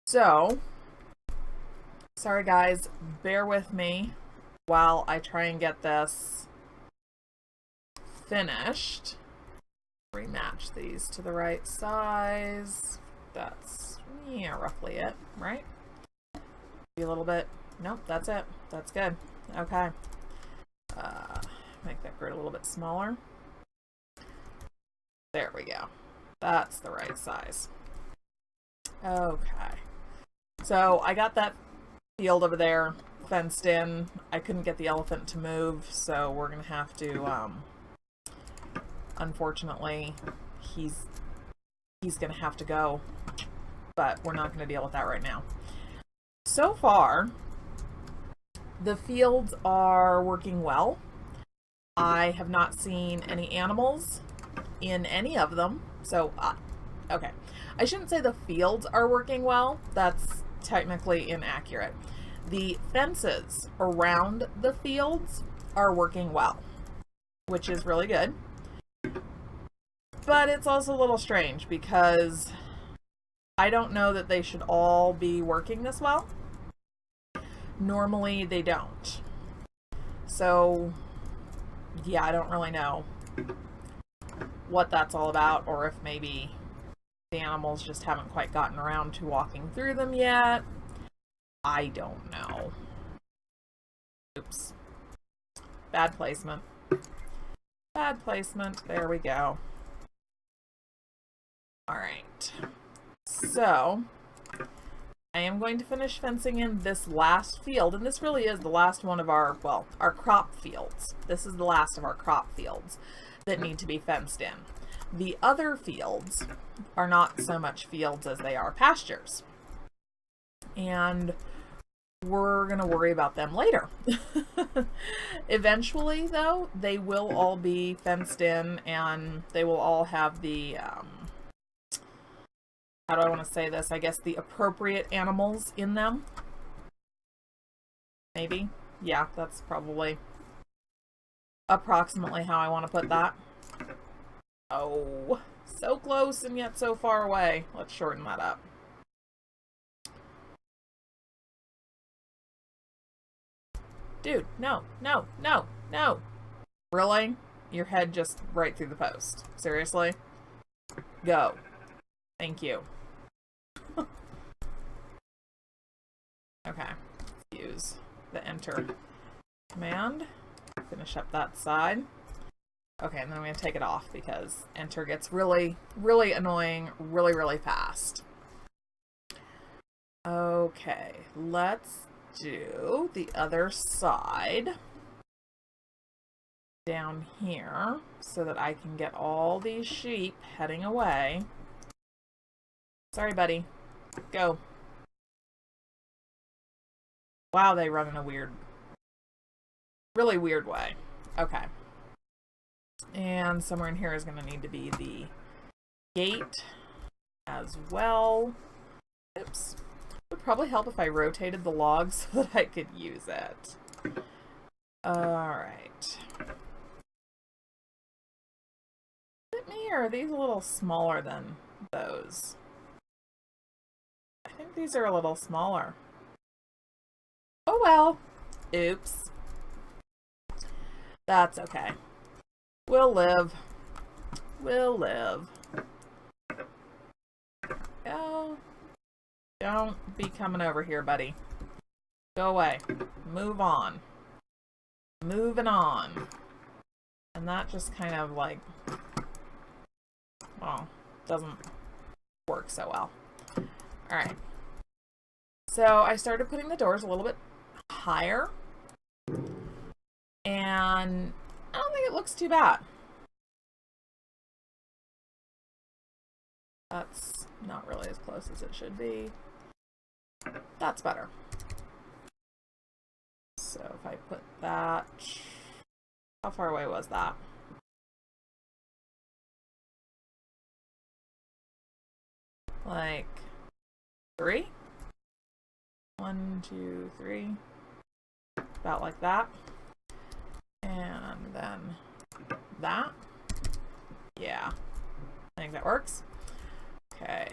So, sorry guys, bear with me while I try and get this finished. Rematch these to the right size. That's, yeah, roughly it, right? Be a little bit. Nope, that's it. That's good. Okay. Make that grid a little bit smaller. There we go. That's the right size. Okay. So I got that field over there fenced in. I couldn't get the elephant to move, so we're gonna have to unfortunately he's gonna have to go, but we're not gonna deal with that right now. So far the fields are working well. I have not seen any animals in any of them, so okay, I shouldn't say the fields are working well. That's technically inaccurate. The fences around the fields are working well, which is really good. But it's also a little strange because I don't know that they should all be working this well. Normally they don't. So yeah, I don't really know what that's all about, or if maybe the animals just haven't quite gotten around to walking through them yet. I don't know. Oops. Bad placement. Bad placement. There we go. Alright. So, I am going to finish fencing in this last field, and this really is the last one of our, well, our crop fields. This is the last of our crop fields that need to be fenced in. The other fields are not so much fields as they are pastures. And we're going to worry about them later. Eventually, though, they will all be fenced in, and they will all have the, how do I want to say this? I guess the appropriate animals in them. Maybe. Yeah, that's probably approximately how I want to put that. Oh, so close and yet so far away. Let's shorten that up. Dude, no, no, no, no. Really? Your head just right through the post. Seriously? Go. Thank you. Okay. Let's use the enter command. Finish up that side. Okay, and then I'm going to take it off because enter gets really, really annoying really, really fast. Okay, let's do the other side down here so that I can get all these sheep heading away. Sorry, buddy. Go. Wow, they run in a weird, really weird way. Okay. And somewhere in here is going to need to be the gate as well. Oops. It would probably help if I rotated the log so that I could use it. Alright. Is it me, or are these a little smaller than those? I think these are a little smaller. Oh well. Oops. That's okay. We'll live. We'll live. Oh. Don't be coming over here, buddy. Go away. Move on. Moving on. And that just kind of like, well, doesn't work so well. Alright. So I started putting the doors a little bit higher. And I don't think it looks too bad. That's not really as close as it should be. That's better. So if I put that, how far away was that? Like 3? 1, 2, 3. About like that. And then that. Yeah. I think that works. Okay.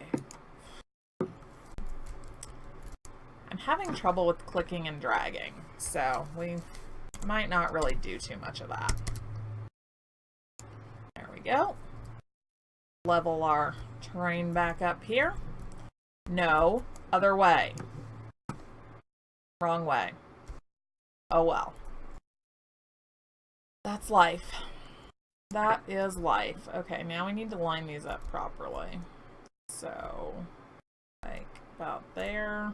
I'm having trouble with clicking and dragging, so we might not really do too much of that. There we go. Level our terrain back up here. No, other way. Wrong way. Oh well. That's life. That is life. Okay, now we need to line these up properly. So, like about there.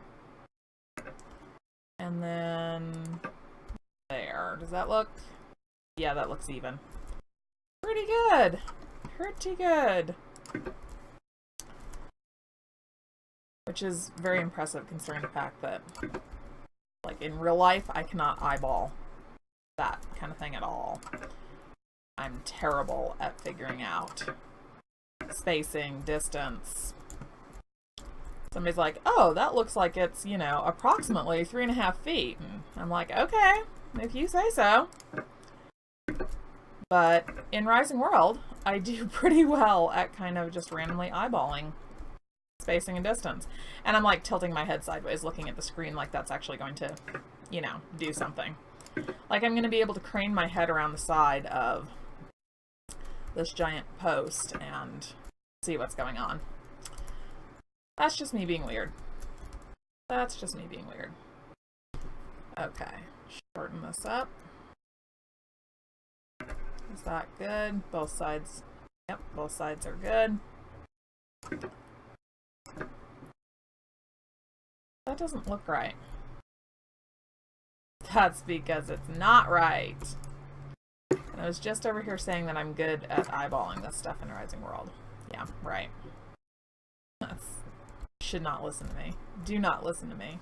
And then there. Does that look? Yeah, that looks even. Pretty good. Pretty good. Which is very impressive considering the fact that, like, in real life, I cannot eyeball that kind of thing at all. I'm terrible at figuring out spacing, distance. Somebody's like, oh, that looks like it's, you know, approximately 3.5 feet. And I'm like, okay, if you say so. But in Rising World, I do pretty well at kind of just randomly eyeballing spacing and distance. And I'm like tilting my head sideways, looking at the screen like that's actually going to, you know, do something. Like I'm going to be able to crane my head around the side of this giant post and see what's going on. That's just me being weird. That's just me being weird. Okay, shorten this up. Is that good? Both sides. Yep, both sides are good. That doesn't look right. That's because it's not right. And I was just over here saying that I'm good at eyeballing this stuff in Rising World. Yeah, right. Should not listen to me. Do not listen to me.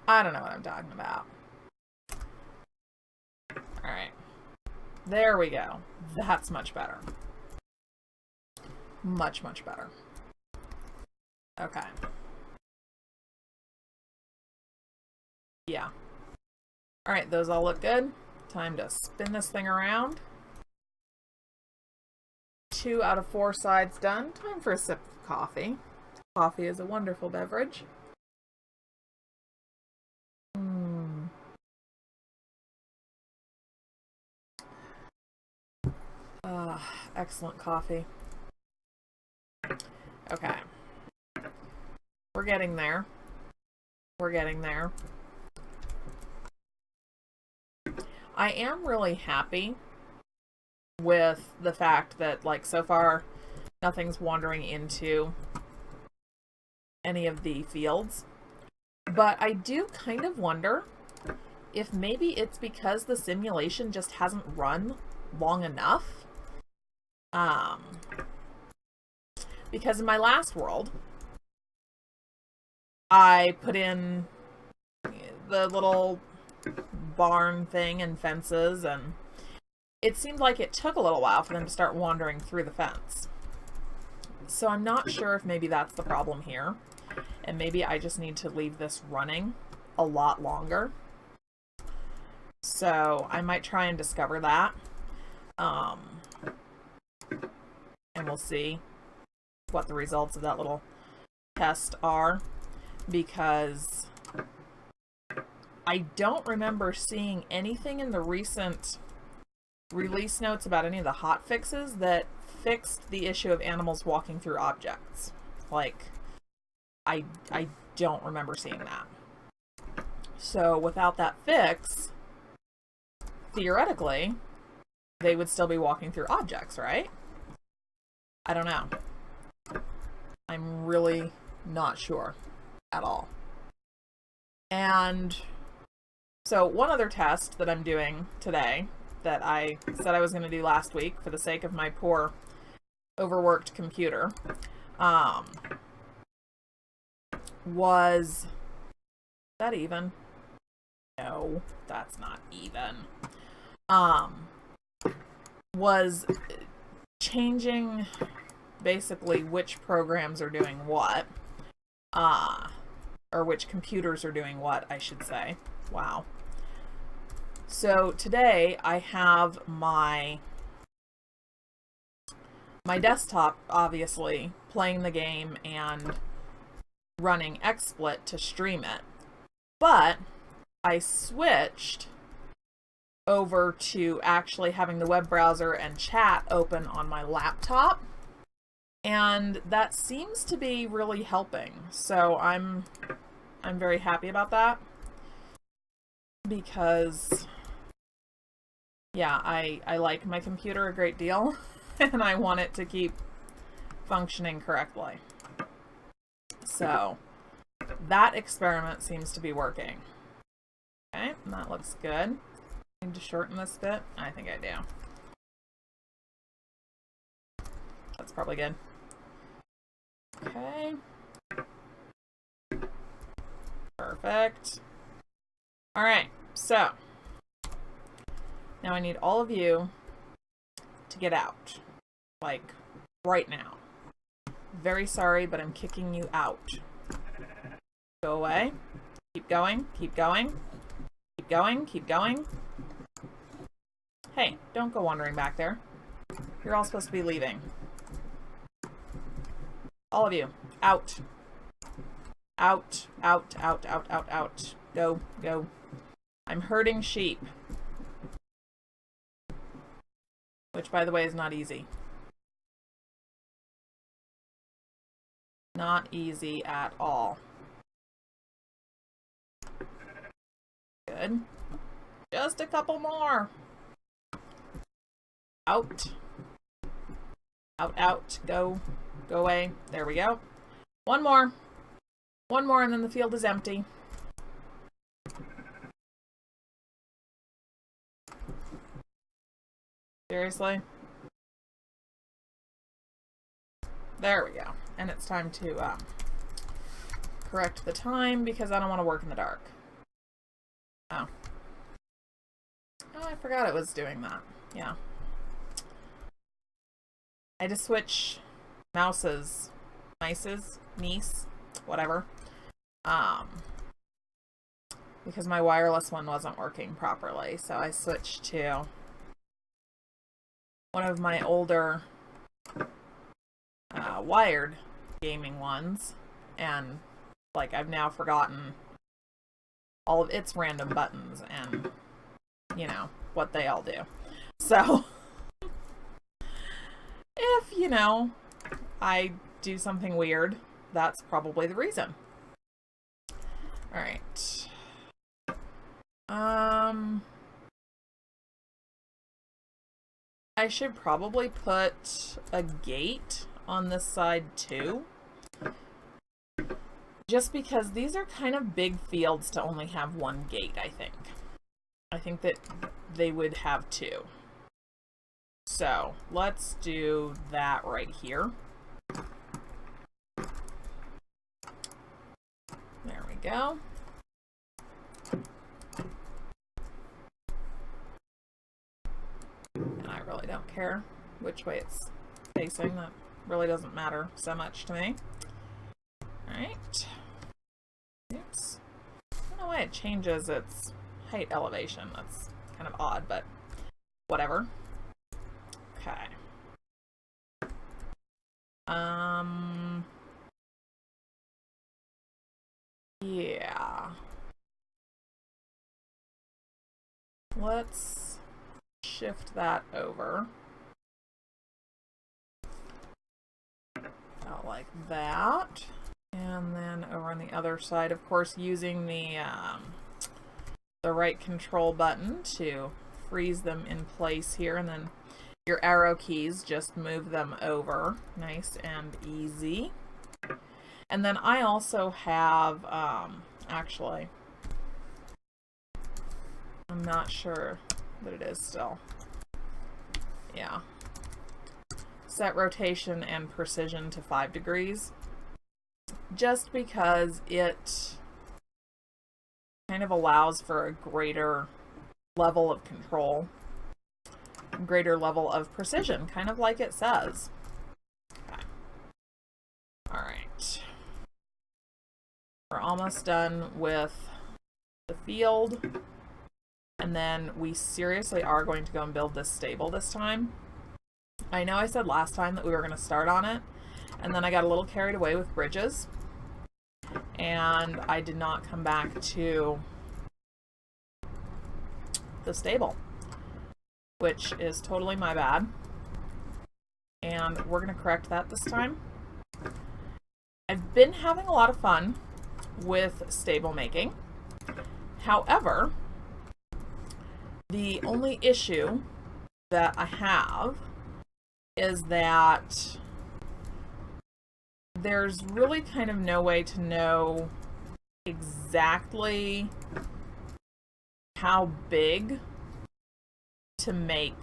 I don't know what I'm talking about. Alright. There we go. That's much better. Much, much better. Okay. Yeah. Alright, those all look good. Time to spin this thing around. 2 out of 4 sides done. Time for a sip of coffee. Coffee is a wonderful beverage. Excellent coffee. Okay. We're getting there. We're getting there. I am really happy with the fact that, like, so far nothing's wandering into any of the fields. But I do kind of wonder if maybe it's because the simulation just hasn't run long enough. Because in my last world, I put in the little barn thing and fences, and it seemed like it took a little while for them to start wandering through the fence. So I'm not sure if maybe that's the problem here, and maybe I just need to leave this running a lot longer. So I might try and discover that. And we'll see what the results of that little test are, because I don't remember seeing anything in the recent release notes about any of the hot fixes that fixed the issue of animals walking through objects. Like, I don't remember seeing that. So without that fix, theoretically, they would still be walking through objects, right? I don't know. I'm really not sure at all. And so one other test that I'm doing today that I said I was going to do last week for the sake of my poor overworked computer was that even? No, that's not even. Was changing basically which programs are doing what, or which computers are doing what, I should say. Wow. So today I have my desktop, obviously, playing the game and running XSplit to stream it. But I switched over to actually having the web browser and chat open on my laptop, and that seems to be really helping. So I'm very happy about that, because yeah, I like my computer a great deal and I want it to keep functioning correctly. So that experiment seems to be working. Okay, that looks good. Need to shorten this bit? I think I do. That's probably good. Okay. Perfect. Alright, so now I need all of you to get out. Like, right now. Very sorry, but I'm kicking you out. Go away. Keep going. Keep going. Keep going. Keep going. Hey, don't go wandering back there. You're all supposed to be leaving. All of you. Out. Out. Out. Out. Out. Out. Out. Go. Go. I'm herding sheep. Which, by the way, is not easy. Not easy at all. Good. Just a couple more. Out. Out, out. Go. Go away. There we go. One more. One more and then the field is empty. Seriously? There we go. And it's time to correct the time because I don't want to work in the dark. Oh. Oh, I forgot it was doing that. Yeah. I had to switch mice, whatever. Because my wireless one wasn't working properly, so I switched to one of my older wired gaming ones, and like I've now forgotten all of its random buttons and you know what they all do. So if you know I do something weird, that's probably the reason. All right. I should probably put a gate on this side too. Just because these are kind of big fields to only have one gate, I think. I think that they would have two. So let's do that right here. There we go. And I really don't care which way it's facing. That really doesn't matter so much to me. Alright. Oops. I don't know why it changes its height elevation. That's kind of odd, but whatever. Okay. Yeah. Let's shift that over. About like that. And then over on the other side, of course, using the right control button to freeze them in place here, and then your arrow keys just move them over. Nice and easy. And then I also have, actually, I'm not sure that it is still. Yeah. Set rotation and precision to 5 degrees. Just because it kind of allows for a greater level of control, greater level of precision, kind of like it says. Okay. All right. We're almost done with the field. And then we seriously are going to go and build this stable this time. I know I said last time that we were going to start on it, and then I got a little carried away with bridges. and I did not come back to the stable, which is totally my bad. And we're going to correct that this time. I've been having a lot of fun with stable making. However, the only issue that I have is that there's really kind of no way to know exactly how big to make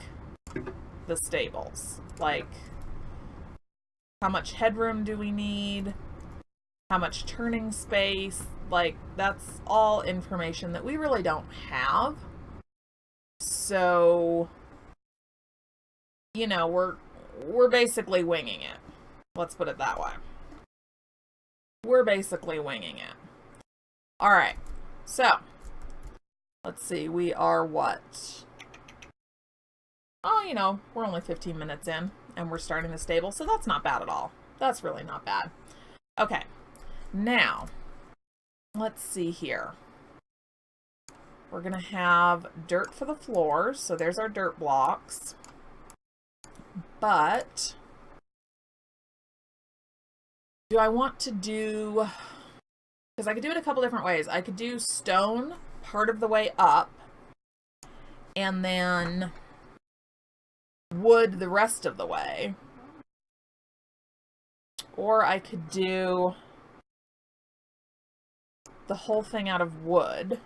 the stables. Like, how much headroom do we need? How much turning space? Like, that's all information that we really don't have. So, you know, we're basically winging it. Let's put it that way. We're basically winging it. All right. So, let's see. We are what? Oh, you know, we're only 15 minutes in and we're starting the stable, so that's not bad at all. That's really not bad. Okay. Now, let's see here. We're going to have dirt for the floors, so there's our dirt blocks. But do I want to do, because I could do it a couple different ways. I could do stone part of the way up and then wood the rest of the way. Or I could do the whole thing out of wood.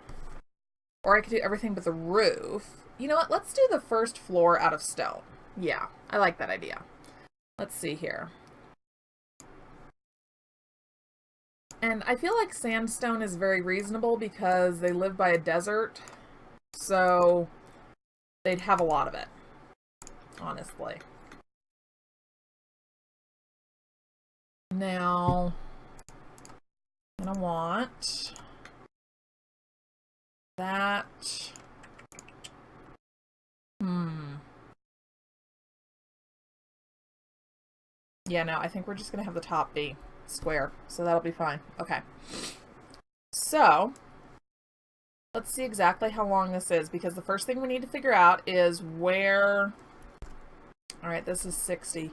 Or I could do everything but the roof. You know what? Let's do the first floor out of stone. Yeah, I like that idea. Let's see here. And I feel like sandstone is very reasonable because they live by a desert. So they'd have a lot of it, honestly. Now, I'm gonna want that. Yeah, no, I think we're just gonna have the top be square, so that'll be fine. Okay. So, let's see exactly how long this is, because the first thing we need to figure out is where... Alright, this is 60.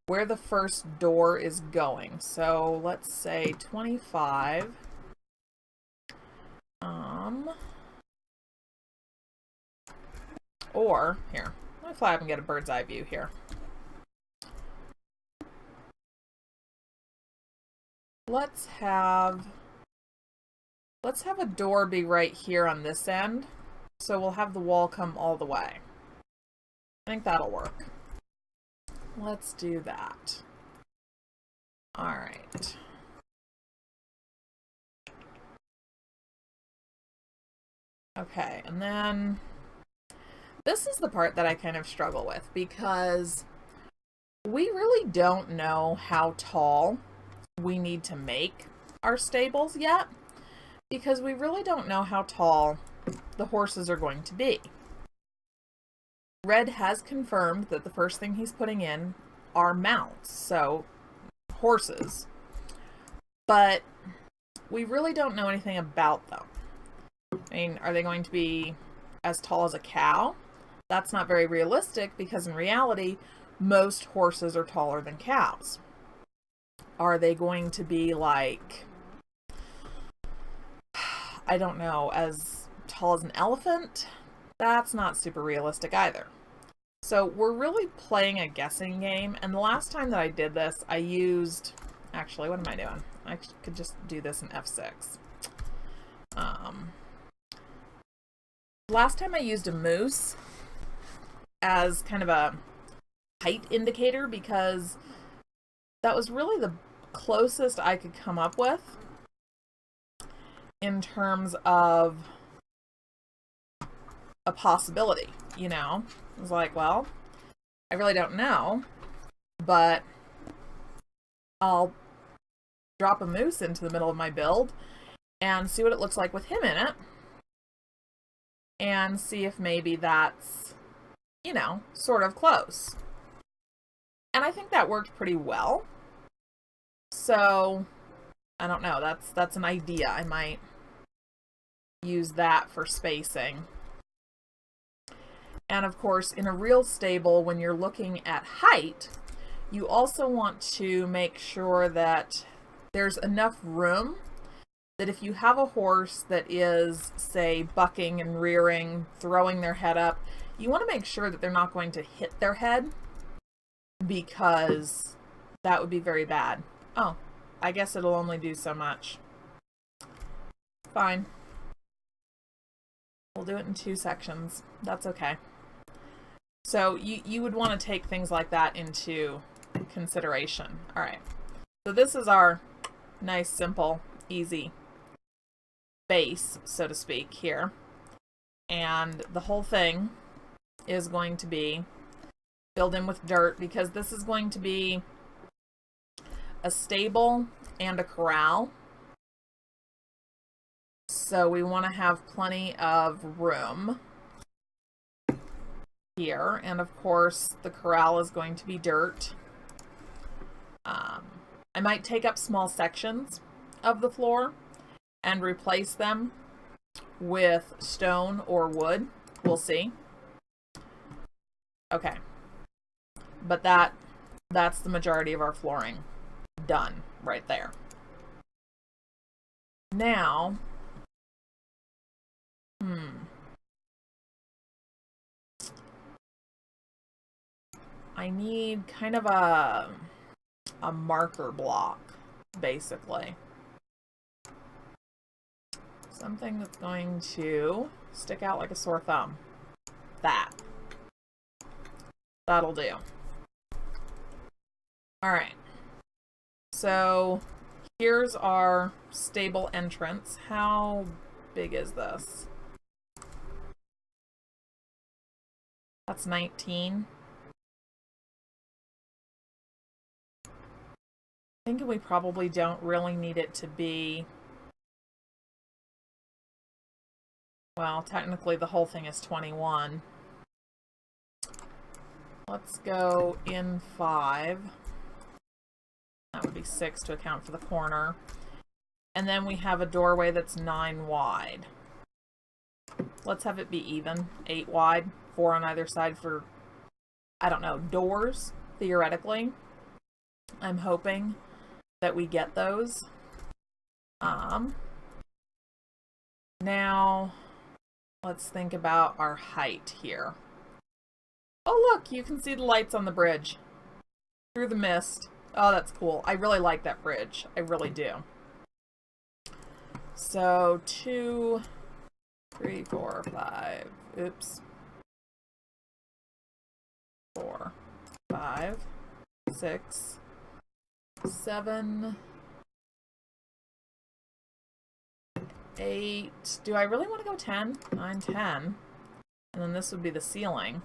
Where the first door is going. So, let's say 25. Or, here, let me fly up and get a bird's eye view here. Let's have a door be right here on this end, so we'll have the wall come all the way. I think that'll work. Let's do that. All right. Okay, and then this is the part that I kind of struggle with, because we really don't know how tall we need to make our stables yet, because we really don't know how tall the horses are going to be. Red has confirmed that the first thing he's putting in are mounts, so horses. But we really don't know anything about them. I mean, are they going to be as tall as a cow? That's not very realistic, because in reality, most horses are taller than cows. Are they going to be like, I don't know, as tall as an elephant? That's not super realistic either. So we're really playing a guessing game, and the last time that I did this, I used... Actually, what am I doing? I could just do this in F6. Last time I used a moose as kind of a height indicator, because that was really the closest I could come up with in terms of a possibility, you know? I was like, well, I really don't know, but I'll drop a moose into the middle of my build and see what it looks like with him in it, and see if maybe that's, you know, sort of close. And I think that worked pretty well. So I don't know. That's an idea. I might use that for spacing. And of course, in a real stable, when you're looking at height, you also want to make sure that there's enough room that if you have a horse that is, say, bucking and rearing, throwing their head up, you want to make sure that they're not going to hit their head, because that would be very bad. Oh, I guess it'll only do so much. Fine. We'll do it in 2 sections. That's okay. So you would want to take things like that into consideration. All right. So this is our nice, simple, easy base, so to speak, here. And the whole thing is going to be filled in with dirt, because this is going to be a stable and a corral. So we want to have plenty of room here. And of course, the corral is going to be dirt. I might take up small sections of the floor and replace them with stone or wood. We'll see. Okay. But that's the majority of our flooring done right there. Now, I need kind of a marker block, basically. Something that's going to stick out like a sore thumb. That'll do. All right. So here's our stable entrance. How big is this? That's 19. I think we probably don't really need it to be... Well, technically the whole thing is 21. Let's go in 5. That would be 6 to account for the corner. And then we have a doorway that's 9 wide. Let's have it be even. 8 wide, 4 on either side for, I don't know, doors, theoretically. I'm hoping that we get those. Now, let's think about our height here. Oh, look, you can see the lights on the bridge through the mist. Oh, that's cool. I really like that bridge. I really do. So 2, 3, 4, 5. Oops. 4, 5, 6, 7, 8. Do I really want to go 10? 9, 10. And then this would be the ceiling.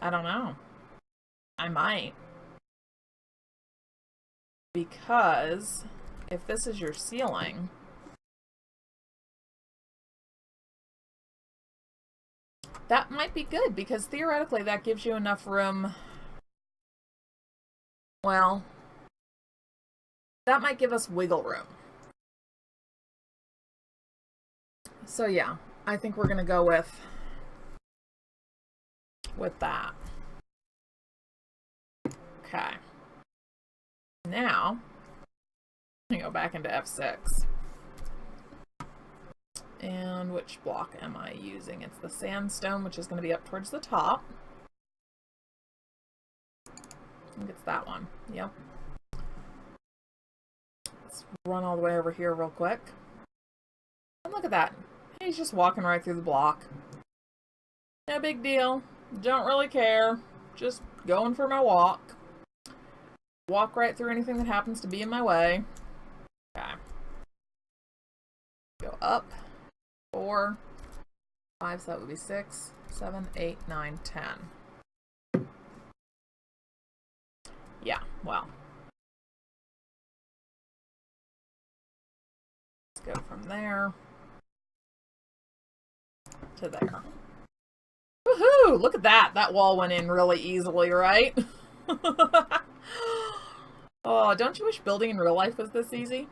I don't know. I might. Because if this is your ceiling, that might be good, because theoretically that gives you enough room. Well, that might give us wiggle room. So yeah, I think we're gonna go with that. Okay. Now, I'm gonna go back into F6. And which block am I using? It's the sandstone, which is going to be up towards the top. I think it's that one. Yep. Let's run all the way over here real quick. And look at that. He's just walking right through the block. No big deal. Don't really care. Just going for my walk. Walk right through anything that happens to be in my way. Okay. Go up. 4, 5, so that would be 6, 7, 8, 9, 10. Yeah, well. Let's go from there to there. Woohoo! Look at that! That wall went in really easily, right? Oh, don't you wish building in real life was this easy?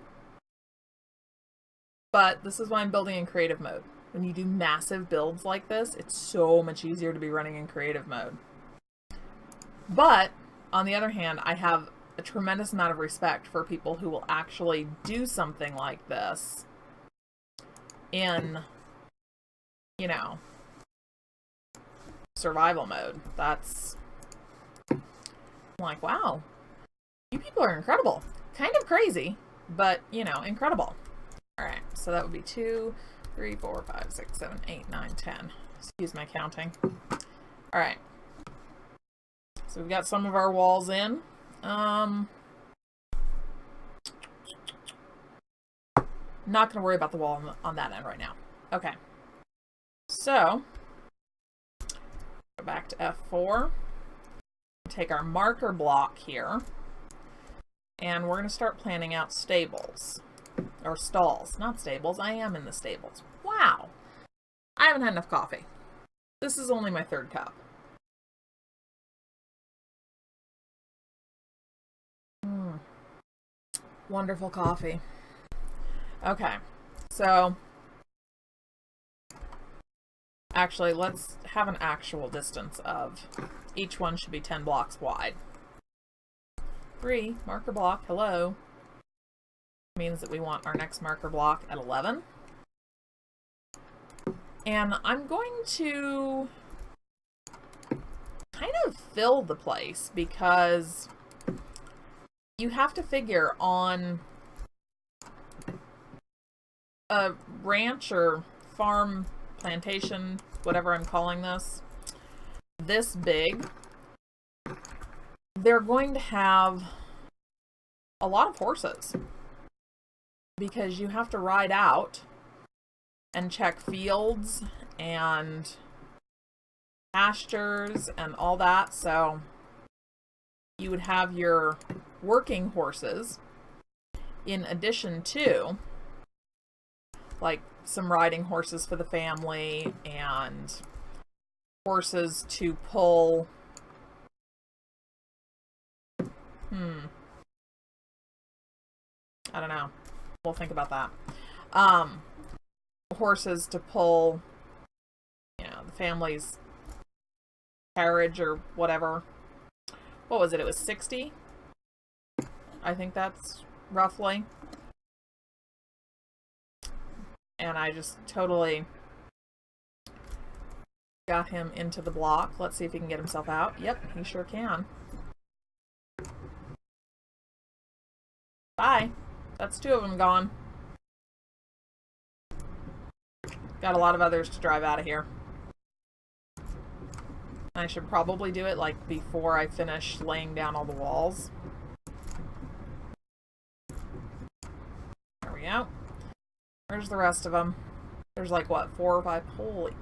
But this is why I'm building in creative mode. When you do massive builds like this, it's so much easier to be running in creative mode. But, on the other hand, I have a tremendous amount of respect for people who will actually do something like this in, you know, survival mode. That's, I'm like, wow, you people are incredible. Kind of crazy, but, you know, incredible. Alright, so that would be 2, 3, 4, 5, 6, 7, 8, 9, 10. Excuse my counting. Alright. So we've got some of our walls in. Not going to worry about the wall on that end right now. Okay. So, go back to F4. Take our marker block here. And we're going to start planning out stables. Or stalls. Not stables. I am in the stables. Wow. I haven't had enough coffee. This is only my 3rd cup. Wonderful coffee. Okay. So, actually, let's have an actual distance of each one should be 10 blocks wide. 3, marker block, hello. Means that we want our next marker block at 11. And I'm going to kind of fill the place because you have to figure on a ranch or farm, plantation, whatever I'm calling this big, they're going to have a lot of horses because you have to ride out and check fields and pastures and all that. So you would have your working horses in addition to like some riding horses for the family and horses to pull. I don't know. We'll think about that. Horses to pull, you know, the family's carriage or whatever. What was it? It was 60? I think that's roughly. And I just totally got him into the block. Let's see if he can get himself out. Yep, he sure can. Bye. That's 2 of them gone. Got a lot of others to drive out of here. I should probably do it like before I finish laying down all the walls. There we go. Where's the rest of them? There's like, what, 4 or 5? Holy.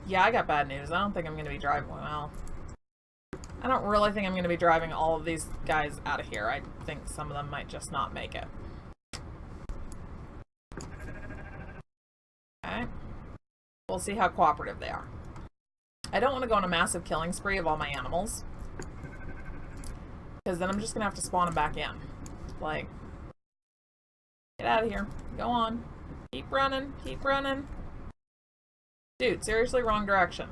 Yeah, I got bad news. I don't think I'm going to be driving well. I don't really think I'm going to be driving all of these guys out of here. I think some of them might just not make it. Okay. We'll see how cooperative they are. I don't want to go on a massive killing spree of all my animals. Because then I'm just going to have to spawn them back in. Like, get out of here. Go on. Keep running. Keep running. Dude, seriously, wrong direction.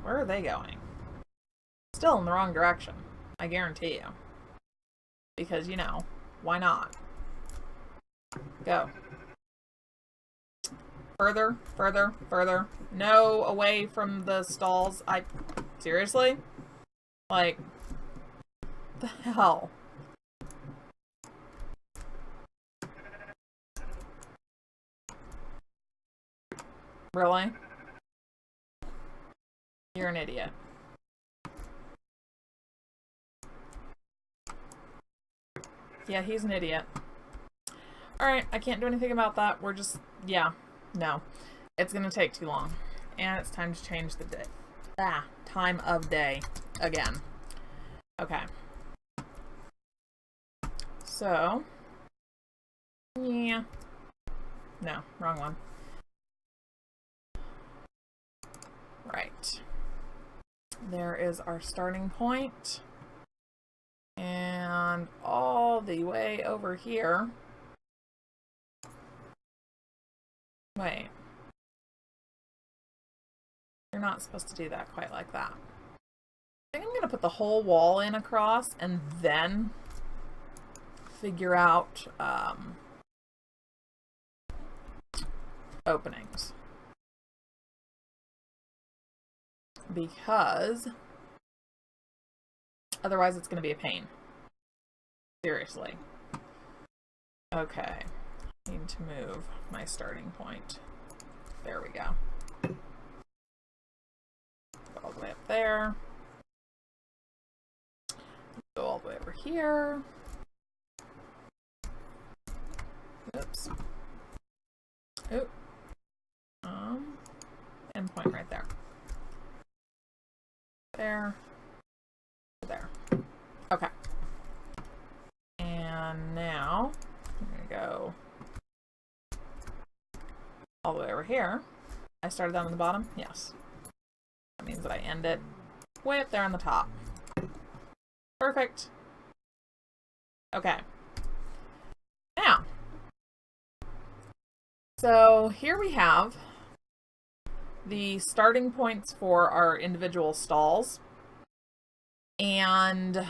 Where are they going? Still in the wrong direction. I guarantee you. Because, you know, why not? Go. Further, further, further. No, away from the stalls. Seriously? Like, the hell? Really? You're an idiot. Yeah, he's an idiot. Alright, I can't do anything about that. We're just, yeah, no. It's gonna take too long. And it's time to change the day. Time of day again. Okay. So, yeah. No, wrong one. Right. There is our starting point. And all the way over here. Wait. You're not supposed to do that quite like that. I think I'm going to put the whole wall in across and then figure out openings. Because otherwise it's going to be a pain. Seriously. Okay. I need to move my starting point. There we go. Go all the way up there. Go all the way over here. Oops. Oop. Endpoint right there. There. There. Okay. And now I'm going to go all the way over here. I started down on the bottom? Yes. That means that I end it way up there on the top. Perfect. Okay. Now, so here we have the starting points for our individual stalls. And,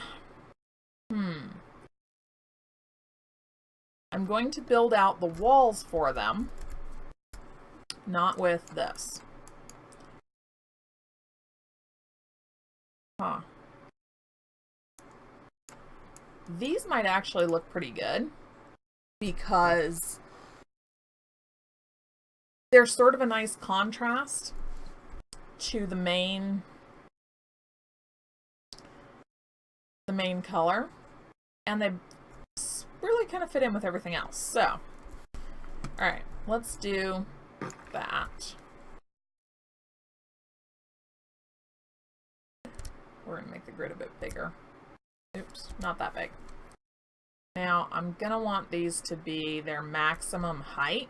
I'm going to build out the walls for them, not with this. Huh. These might actually look pretty good because they're sort of a nice contrast to the main color, and they really kind of fit in with everything else. So, all right, let's do that. We're gonna make the grid a bit bigger. Oops, not that big. Now, I'm gonna want these to be their maximum height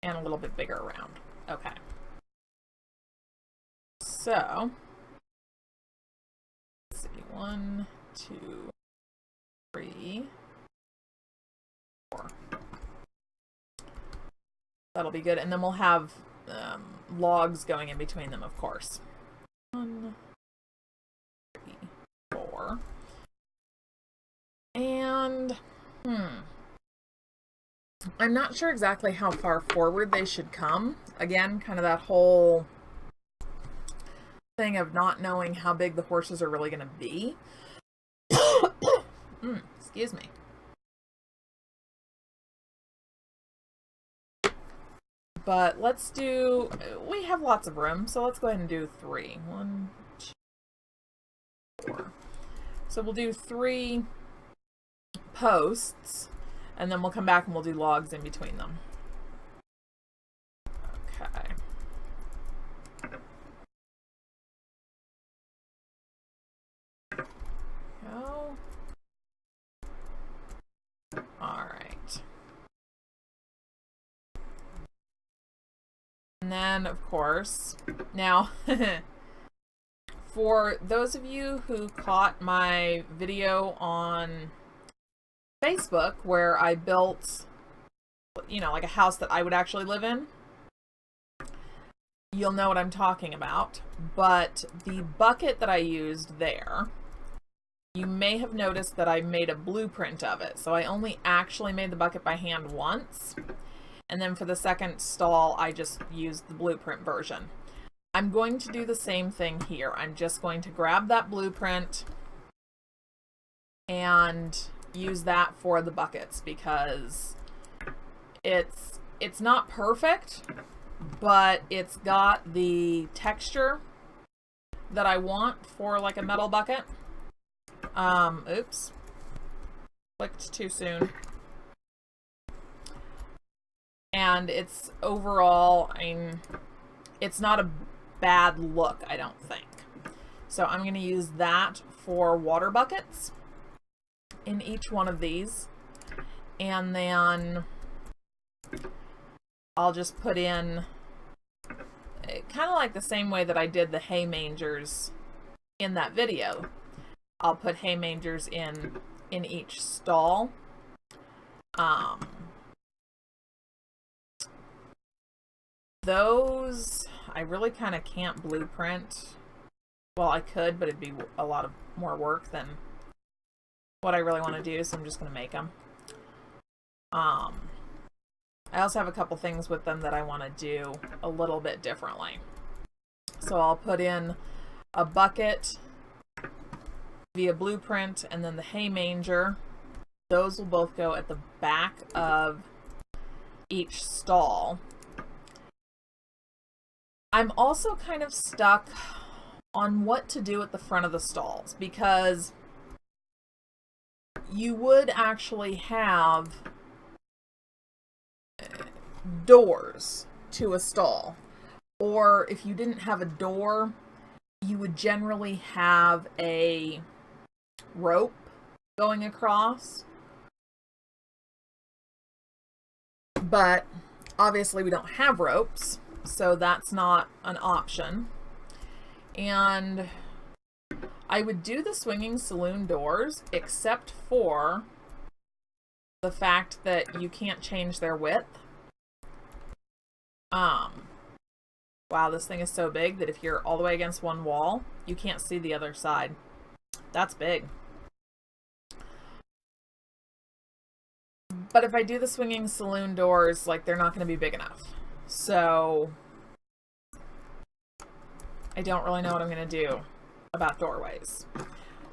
and a little bit bigger around. Okay. So, let's see, 1, 2, 3, 4. That'll be good. And then we'll have logs going in between them, of course. 1, 3, 4. And, I'm not sure exactly how far forward they should come. Again, kind of that whole thing of not knowing how big the horses are really going to be. Excuse me. But let's do, we have lots of room, so let's go ahead and do 3. 1, 2, 4. So we'll do 3 posts, and then we'll come back and we'll do logs in between them. Okay. Go. All right. And then, of course, now, for those of you who caught my video on Facebook where I built, like a house that I would actually live in, you'll know what I'm talking about. But the bucket that I used there, you may have noticed that I made a blueprint of it. So I only actually made the bucket by hand once. And then for the second stall, I just used the blueprint version. I'm going to do the same thing here. I'm just going to grab that blueprint and use that for the buckets because it's not perfect, but it's got the texture that I want for like a metal bucket. Oops. Clicked too soon. And it's overall, it's not a bad look, I don't think. So I'm going to use that for water buckets in each one of these. And then I'll just put in kind of like the same way that I did the hay mangers in that video. I'll put hay mangers in each stall. Those I really kind of can't blueprint. Well, I could, but it'd be a lot of more work than what I really want to do, so I'm just going to make them. I also have a couple things with them that I want to do a little bit differently. So I'll put in a bucket via blueprint, and then the hay manger. Those will both go at the back of each stall. I'm also kind of stuck on what to do at the front of the stalls, because you would actually have doors to a stall, or if you didn't have a door, you would generally have a rope going across. But obviously we don't have ropes, so that's not an option. And I would do the swinging saloon doors, except for the fact that you can't change their width. Wow, this thing is so big that if you're all the way against one wall, you can't see the other side. That's big. But if I do the swinging saloon doors, like, they're not going to be big enough. So I don't really know what I'm going to do about doorways.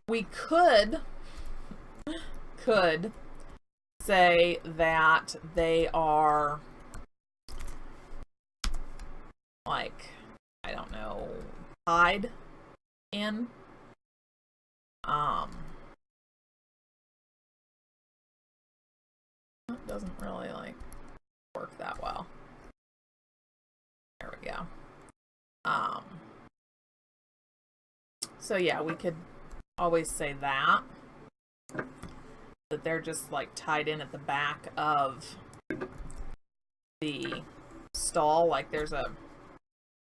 We could say that they are, like, I don't know, tied in. It doesn't really, like, work that well. There we go. So yeah, we could always say that they're just, like, tied in at the back of the stall. Like, there's a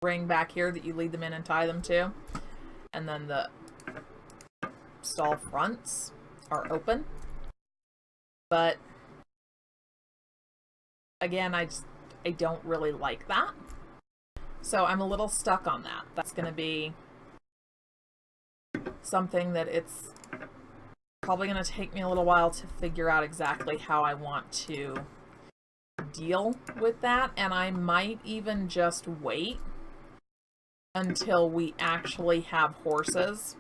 ring back here that you lead them in and tie them to, and then the stall fronts are open. But again, I don't really like that, so I'm a little stuck on that. That's going to be something that it's probably going to take me a little while to figure out exactly how I want to deal with that, and I might even just wait until we actually have horses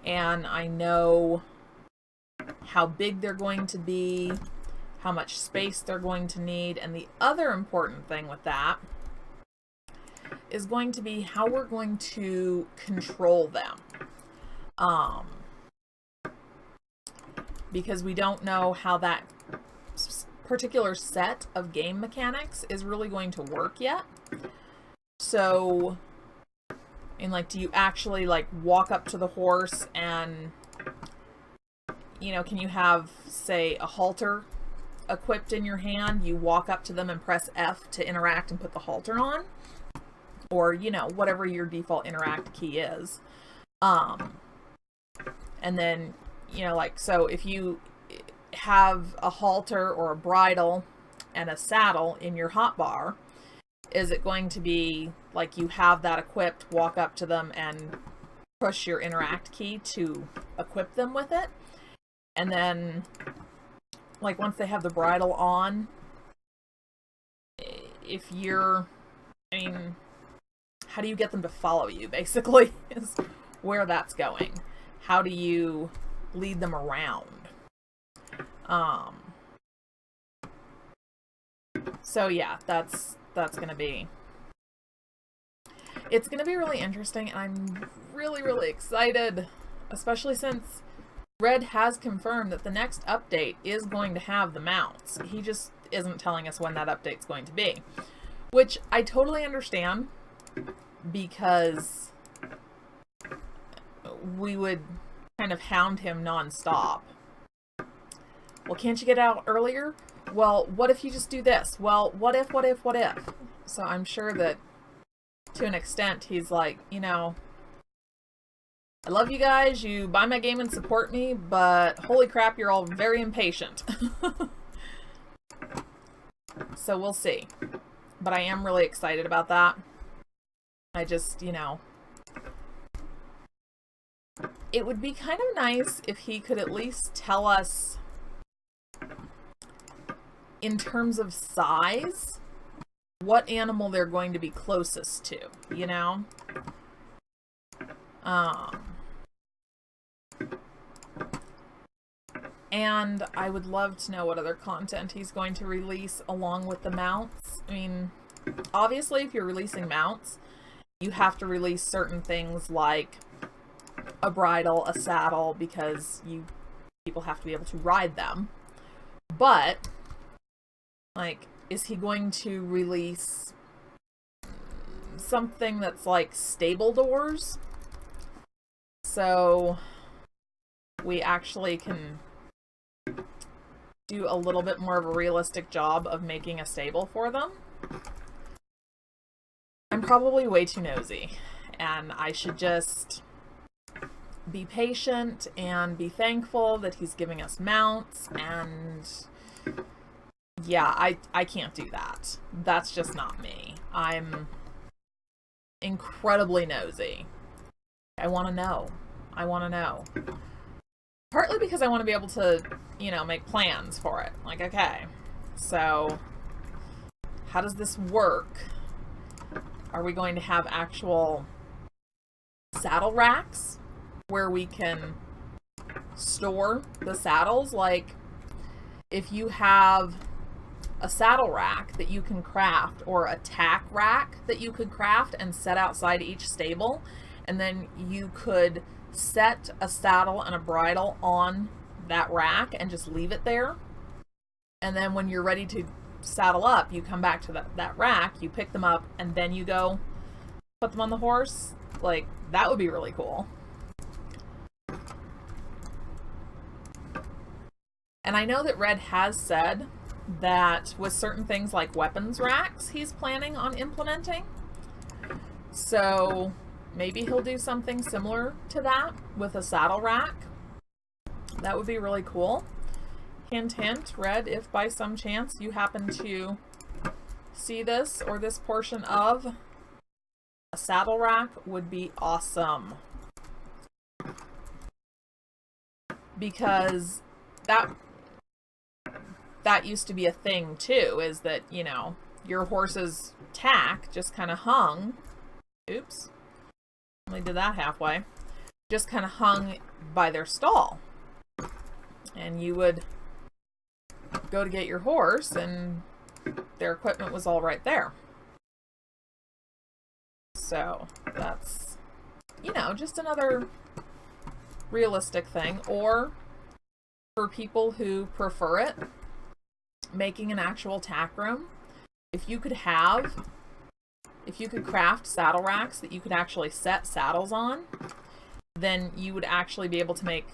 and I know how big they're going to be, how much space they're going to need, and the other important thing with that is going to be how we're going to control them. Because we don't know how that particular set of game mechanics is really going to work yet. So, and, like, do you actually, like, walk up to the horse and, you know, can you have, say, a halter equipped in your hand? You walk up to them and press F to interact and put the halter on, or, you know, whatever your default interact key is. And then, you know, like, so if you have a halter or a bridle and a saddle in your hotbar, is it going to be like you have that equipped, walk up to them and push your interact key to equip them with it? And then, like, once they have the bridle on, if you're, I mean, how do you get them to follow you, basically, is where that's going. How do you lead them around? So yeah, that's gonna be, it's gonna be really interesting, and I'm really excited, especially since Red has confirmed that the next update is going to have the mounts. He just isn't telling us when that update's going to be, which I totally understand, because we would kind of hound him non-stop. Well, can't you get out earlier? Well, what if you just do this? Well, what if? So I'm sure that to an extent, he's like, you know, I love you guys, you buy my game and support me, but holy crap, you're all very impatient. So we'll see. But I am really excited about that. I just, you know, it would be kind of nice if he could at least tell us, in terms of size, what animal they're going to be closest to, you know? And I would love to know what other content he's going to release along with the mounts. I mean, obviously, if you're releasing mounts, you have to release certain things like a bridle, a saddle, because people have to be able to ride them. But, like, is he going to release something that's like stable doors? So we actually can do a little bit more of a realistic job of making a stable for them. I'm probably way too nosy, and I should just be patient and be thankful that he's giving us mounts, and yeah, I can't do that. That's just not me. I'm incredibly nosy. I want to know. I want to know. Partly because I want to be able to, you know, make plans for it. Like, okay, so how does this work? Are we going to have actual saddle racks where we can store the saddles? Like, if you have a saddle rack that you can craft, or a tack rack that you could craft and set outside each stable, and then you could set a saddle and a bridle on that rack and just leave it there. And then when you're ready to saddle up, you come back to that rack, you pick them up, and then you go put them on the horse. Like, that would be really cool. And I know that Red has said that with certain things like weapons racks, he's planning on implementing. So maybe he'll do something similar to that with a saddle rack. That would be really cool. Hint, hint, Red, if by some chance you happen to see this or this portion of, a saddle rack would be awesome. Because that used to be a thing too, is that, you know, your horse's tack just kind of hung. Oops. Only did that halfway. Just kind of hung by their stall. And you would go to get your horse and their equipment was all right there. So that's, you know, just another realistic thing. Or for people who prefer it, making an actual tack room. If you could craft saddle racks that you could actually set saddles on, then you would actually be able to make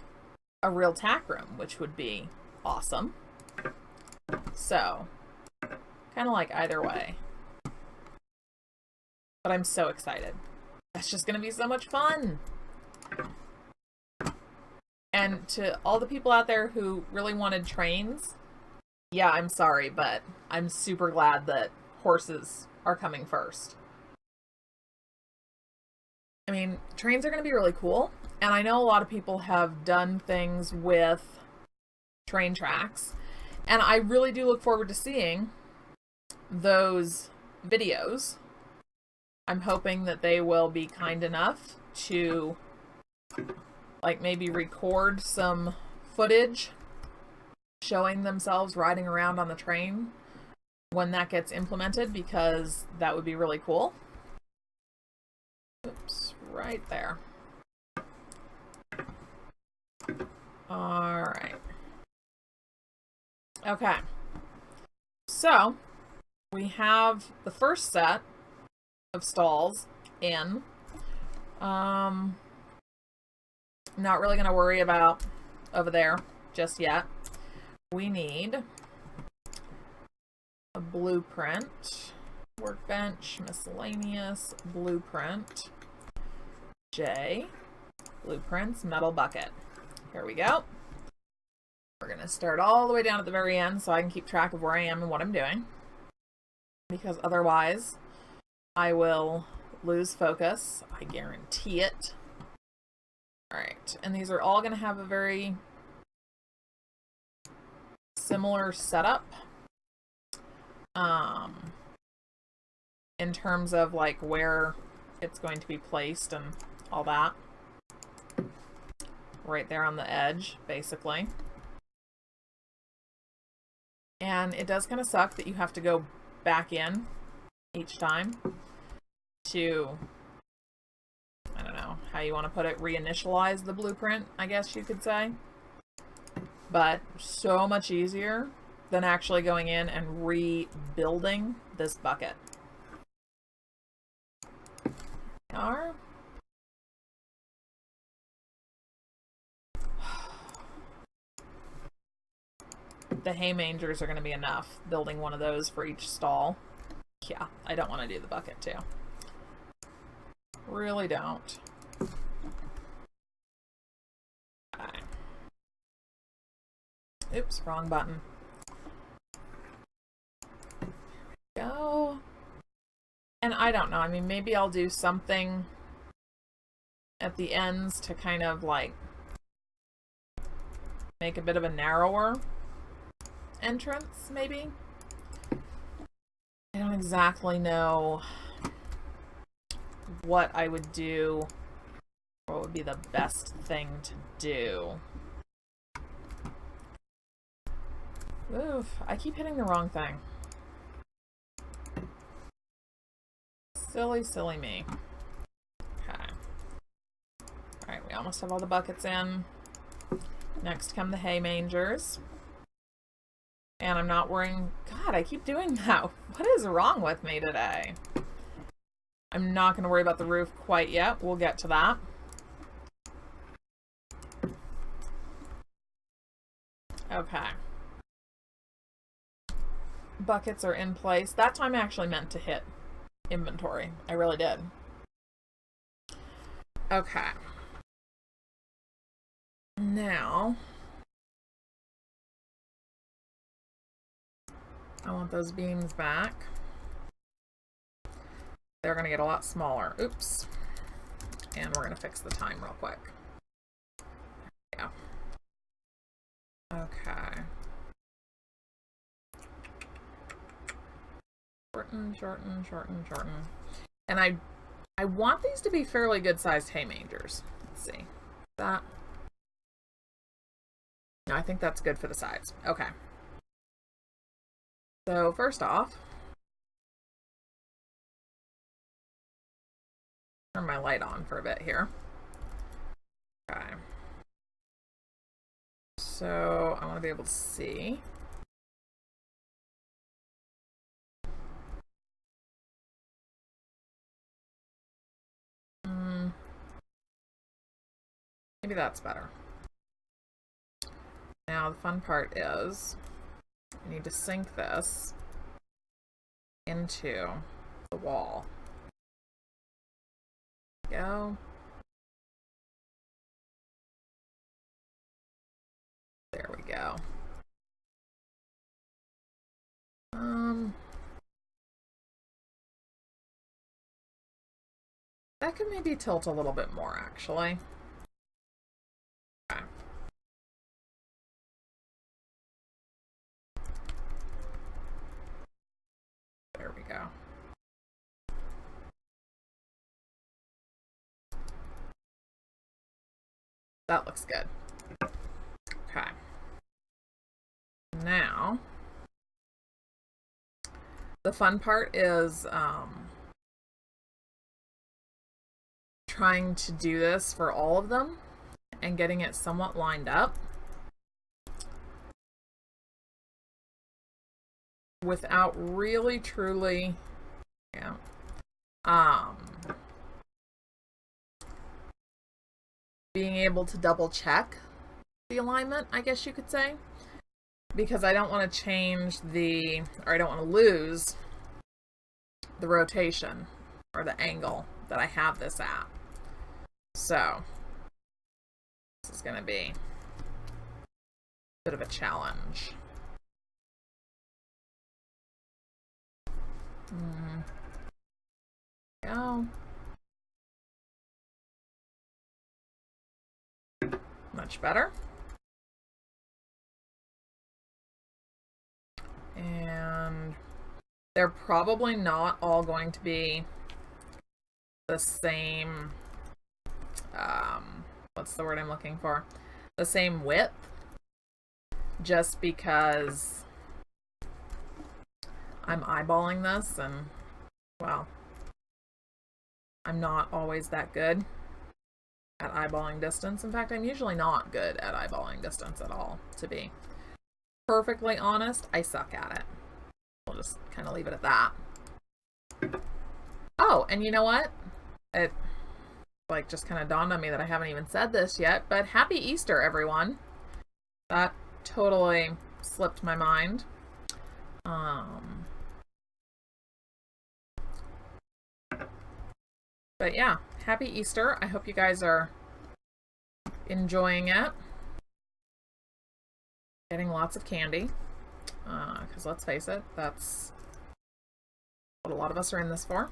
a real tack room, which would be awesome. So, kind of like either way. But I'm so excited. That's just going to be so much fun. And to all the people out there who really wanted trains, yeah, I'm sorry, but I'm super glad that horses are coming first. I mean, trains are going to be really cool, and I know a lot of people have done things with train tracks, and I really do look forward to seeing those videos. I'm hoping that they will be kind enough to, like, maybe record some footage showing themselves riding around on the train when that gets implemented, because that would be really cool. Oops, right there. All right. Okay. So, we have the first set of stalls in. Not really going to worry about over there just yet. We need a blueprint. workbench, miscellaneous, blueprint, J, blueprints, metal bucket. Here we go. We're going to start all the way down at the very end so I can keep track of where I am and what I'm doing. Because otherwise, I will lose focus. I guarantee it. Alright, and these are all going to have a very similar setup. In terms of like where it's going to be placed and all that. Right there on the edge, basically. And it does kind of suck that you have to go back in each time to, I don't know how you want to put it, reinitialize the blueprint, I guess you could say. But so much easier than actually going in and rebuilding this bucket. Are the hay mangers are going to be enough, building one of those for each stall. Yeah, I don't want to do the bucket too. Really don't. Okay. Oops, wrong button. Go. And I don't know, I mean, maybe I'll do something at the ends to kind of like make a bit of a narrower entrance, maybe. I don't exactly know what I would do, or what would be the best thing to do. Oof, I keep hitting the wrong thing. Silly, silly me. Okay. Alright, we almost have all the buckets in. Next come the hay mangers. And I'm not worrying... God, I keep doing that. What is wrong with me today? I'm not going to worry about the roof quite yet. We'll get to that. Okay. Buckets are in place. That time I actually meant to hit inventory. I really did. Okay. Now, I want those beams back. They're going to get a lot smaller. Oops. And we're going to fix the time real quick. Yeah. Okay. Shorten, shorten, shorten, shorten. And I want these to be fairly good sized hay mangers. Let's see. That. No, I think that's good for the size. Okay. So first off, turn my light on for a bit here. Okay. So I want to be able to see. Maybe that's better. Now the fun part is I need to sink this into the wall. Go. There we go. That could maybe tilt a little bit more, actually. Okay. There we go. That looks good. Okay. Now, the fun part is trying to do this for all of them and getting it somewhat lined up without really truly being able to double check the alignment, I guess you could say, because I don't want to change the, or I don't want to lose the rotation or the angle that I have this at. So this is going to be a bit of a challenge. Go. Much better. And they're probably not all going to be the same, what's the word I'm looking for? The same width, just because I'm eyeballing this and, well, I'm not always that good at eyeballing distance. In fact, I'm usually not good at eyeballing distance at all, to be perfectly honest. I suck at it. We'll just kind of leave it at that. Oh, and you know what? It like just kind of dawned on me that I haven't even said this yet, but happy Easter, everyone. That totally slipped my mind. But yeah, happy Easter. I hope you guys are enjoying it. Getting lots of candy. Because let's face it, that's what a lot of us are in this for.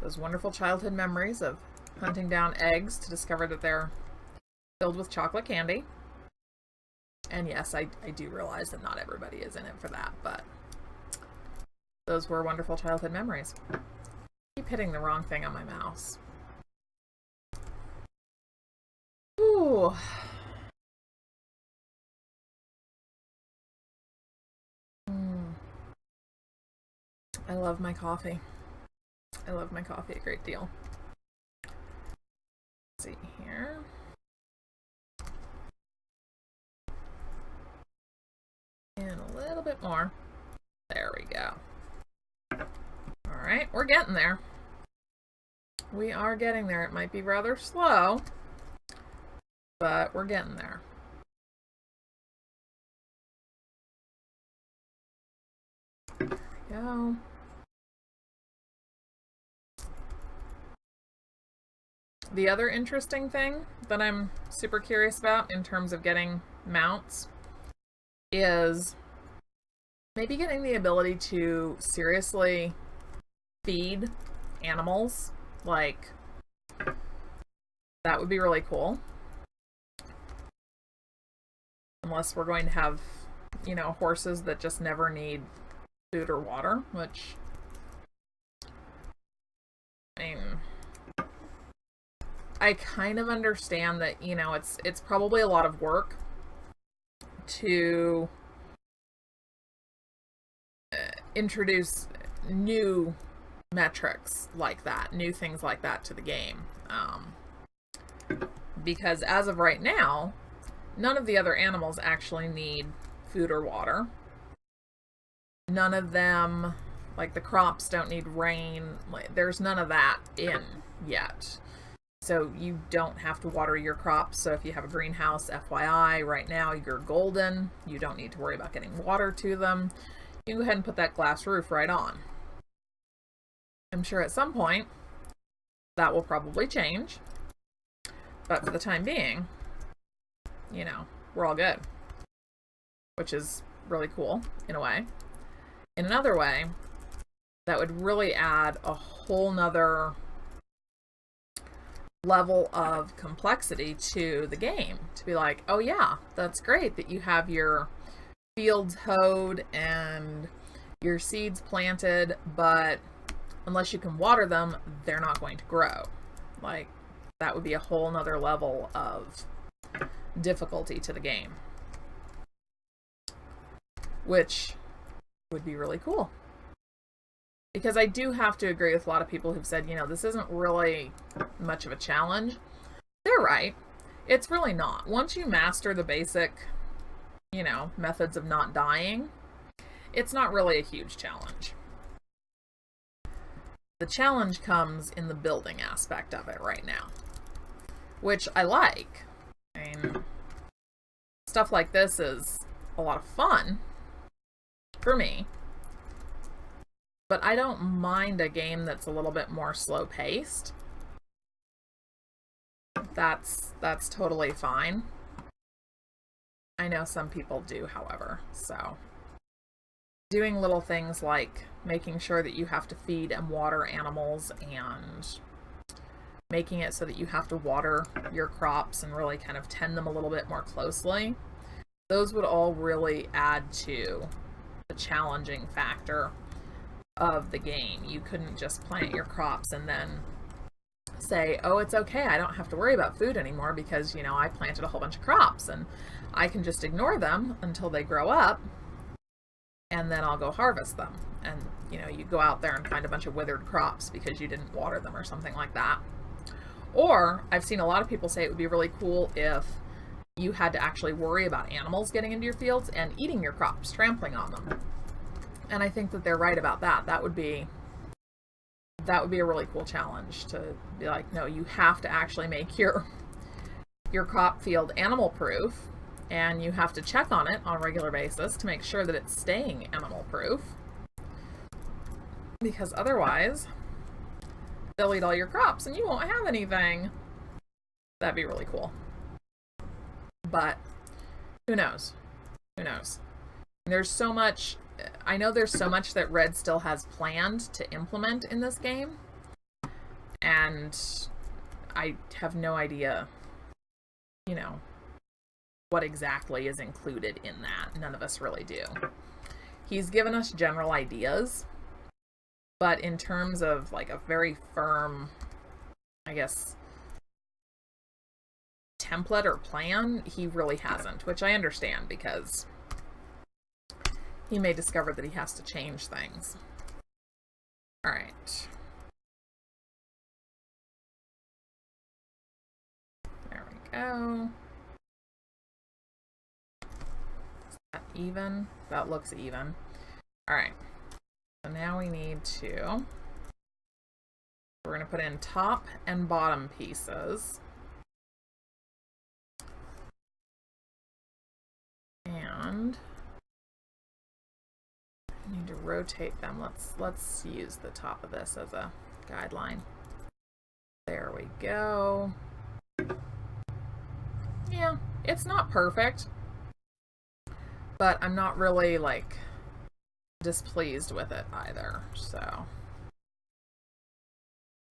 Those wonderful childhood memories of hunting down eggs to discover that they're filled with chocolate candy. And yes, I do realize that not everybody is in it for that, but those were wonderful childhood memories. I keep hitting the wrong thing on my mouse. Ooh. I love my coffee. I love my coffee a great deal. Let's see here. And a little bit more. There we go. All right, we're getting there. We are getting there. It might be rather slow, but we're getting there. There we go. The other interesting thing that I'm super curious about in terms of getting mounts is maybe getting the ability to seriously feed animals. Like, that would be really cool. Unless we're going to have, you know, horses that just never need food or water, which, I mean, I kind of understand that, you know, it's probably a lot of work to introduce new metrics like that, new things like that to the game. Because as of right now, none of the other animals actually need food or water. None of them, like the crops don't need rain. Like, there's none of that in yet. So you don't have to water your crops. So if you have a greenhouse, FYI, right now you're golden. You don't need to worry about getting water to them. You can go ahead and put that glass roof right on. I'm sure at some point that will probably change. But for the time being, you know, we're all good. Which is really cool in a way. In another way, that would really add a whole nother level of complexity to the game. To be like, oh yeah, that's great that you have your fields hoed and your seeds planted, but unless you can water them, they're not going to grow. Like, that would be a whole nother level of difficulty to the game. Which would be really cool. Because I do have to agree with a lot of people who've said, you know, this isn't really much of a challenge. They're right. It's really not. Once you master the basic, you know, methods of not dying, it's not really a huge challenge. The challenge comes in the building aspect of it right now, which I like. I mean, stuff like this is a lot of fun for me. But I don't mind a game that's a little bit more slow paced. That's totally fine. I know some people do, however, so doing little things like making sure that you have to feed and water animals and making it so that you have to water your crops and really kind of tend them a little bit more closely, those would all really add to the challenging factor of the game. You couldn't just plant your crops and then say, oh, it's okay, I don't have to worry about food anymore because, you know, I planted a whole bunch of crops and I can just ignore them until they grow up and then I'll go harvest them. And, you know, you go out there and find a bunch of withered crops because you didn't water them or something like that. Or I've seen a lot of people say it would be really cool if you had to actually worry about animals getting into your fields and eating your crops, trampling on them. And I think that they're right about that. That would be a really cool challenge, to be like, no, you have to actually make your crop field animal proof, and you have to check on it on a regular basis to make sure that it's staying animal proof, because otherwise they'll eat all your crops and you won't have anything. That'd be really cool. But who knows? Who knows? There's so much, I know there's so much that Red still has planned to implement in this game, and I have no idea, you know, what exactly is included in that. None of us really do. He's given us general ideas, but in terms of like a very firm, I guess, template or plan, he really hasn't, which I understand because he may discover that he has to change things. All right. There we go. Is that even? That looks even. All right. So now we need to, we're going to put in top and bottom pieces. And I need to rotate them. Let's use the top of this as a guideline. There we go. Yeah, it's not perfect, but I'm not really like displeased with it either. So,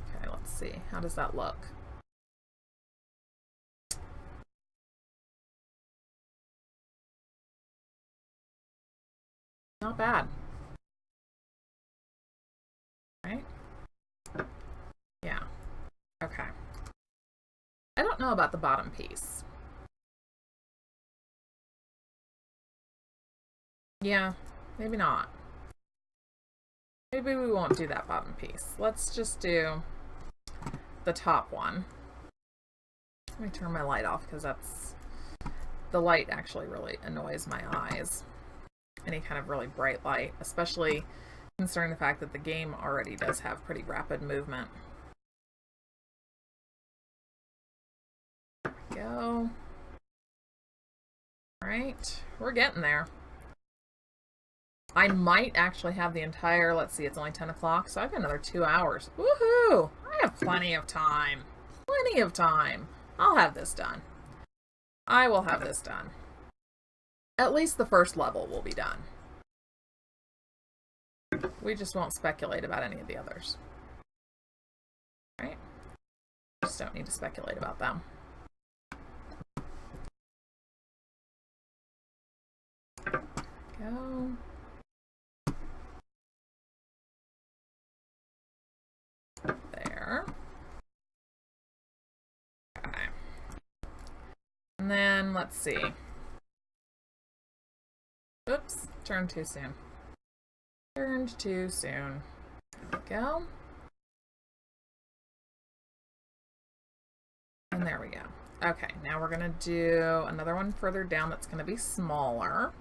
okay, let's see. How does that look? Not bad. Right? Yeah. Okay. I don't know about the bottom piece. Yeah, maybe not. Maybe we won't do that bottom piece. Let's just do the top one. Let me turn my light off because the light actually really annoys my eyes. Any kind of really bright light, especially considering the fact that the game already does have pretty rapid movement. There we go. All right, we're getting there. I might actually have the entire, let's see, it's only 10 o'clock, so I've got another 2 hours. Woohoo! I have plenty of time. Plenty of time. I'll have this done. I will have this done. At least the first level will be done. We just won't speculate about any of the others. Right? Just don't need to speculate about them. Go. There. Okay. And then let's see. Oops, turned too soon. Turned too soon. There we go. And there we go. Okay, now we're gonna do another one further down that's gonna be smaller.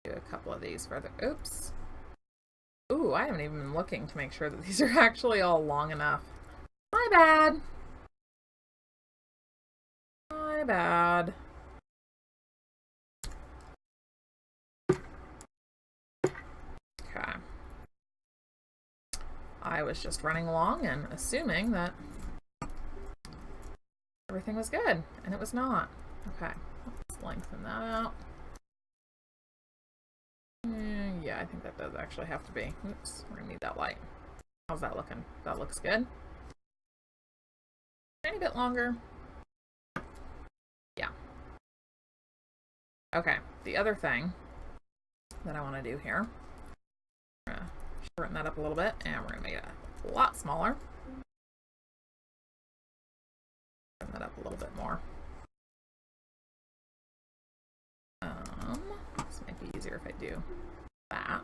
Do a couple of these further. Oops. Ooh, I haven't even been looking to make sure that these are actually all long enough. My bad. My bad. Okay. I was just running along and assuming that everything was good, and it was not. Okay, let's lengthen that out. Yeah, I think that does actually have to be. Oops, we're gonna need that light. How's that looking? That looks good. Tiny bit longer. Yeah. Okay, the other thing that I want to do here, I'm gonna shorten that up a little bit, and we're gonna make it a lot smaller. Turn that up a little bit more. This might be easier if I do that.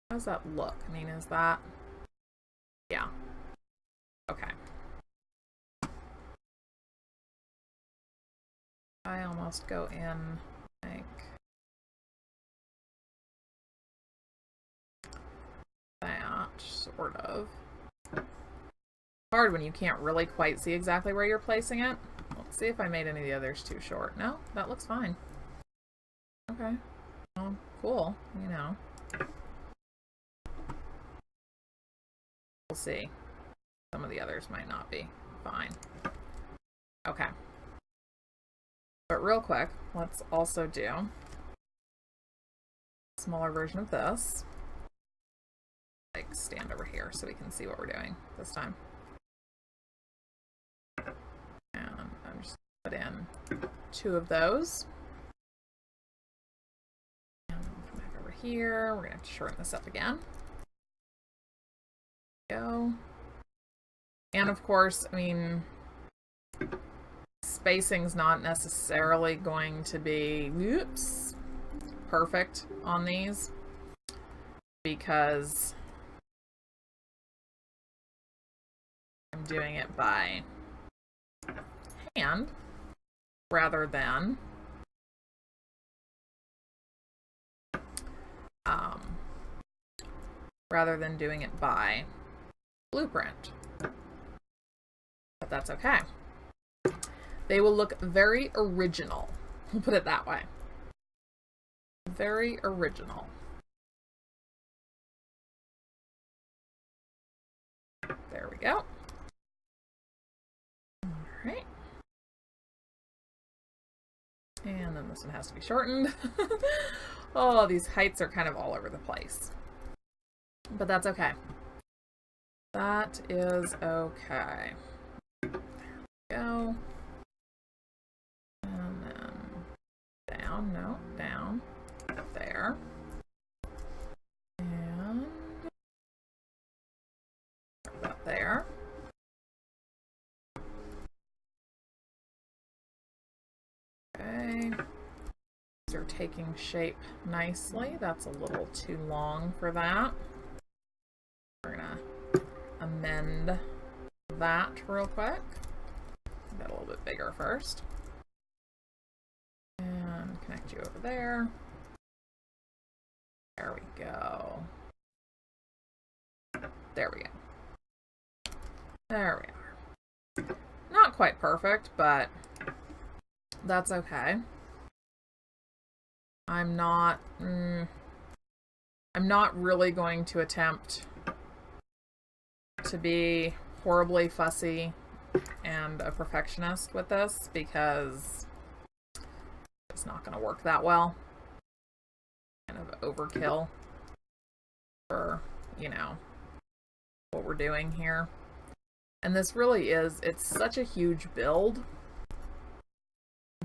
How does that look? I mean, is that... Yeah. Okay. I almost go in like that, sort of. Hard when you can't really quite see exactly where you're placing it. Let's see if I made any of the others too short. No, that looks fine. Okay. Well, cool, you know. We'll see. Some of the others might not be fine. Okay. But real quick, let's also do a smaller version of this. Like, stand over here so we can see what we're doing this time. And I'm just put in 2 of those. And we'll come back over here. We're gonna have to shorten this up again. Go. And of course, I mean, spacing's not necessarily going to be perfect on these, because I'm doing it by hand rather than doing it by blueprint. But that's okay. They will look very original. We'll put it that way. Very original. There we go. All right. And then this one has to be shortened. Oh, these heights are kind of all over the place. But that's okay. That is okay. There we go. And then down, no, down. There. And about there. Okay. These are taking shape nicely. That's a little too long for that. We're gonna amend that real quick. Get a little bit bigger first. And connect you over there. There we go. There we go. There we are. Not quite perfect, but that's okay. I'm not really going to attempt to be horribly fussy and a perfectionist with this, because it's not going to work that well. Kind of overkill for, you know, what we're doing here. And this really is, it's such a huge build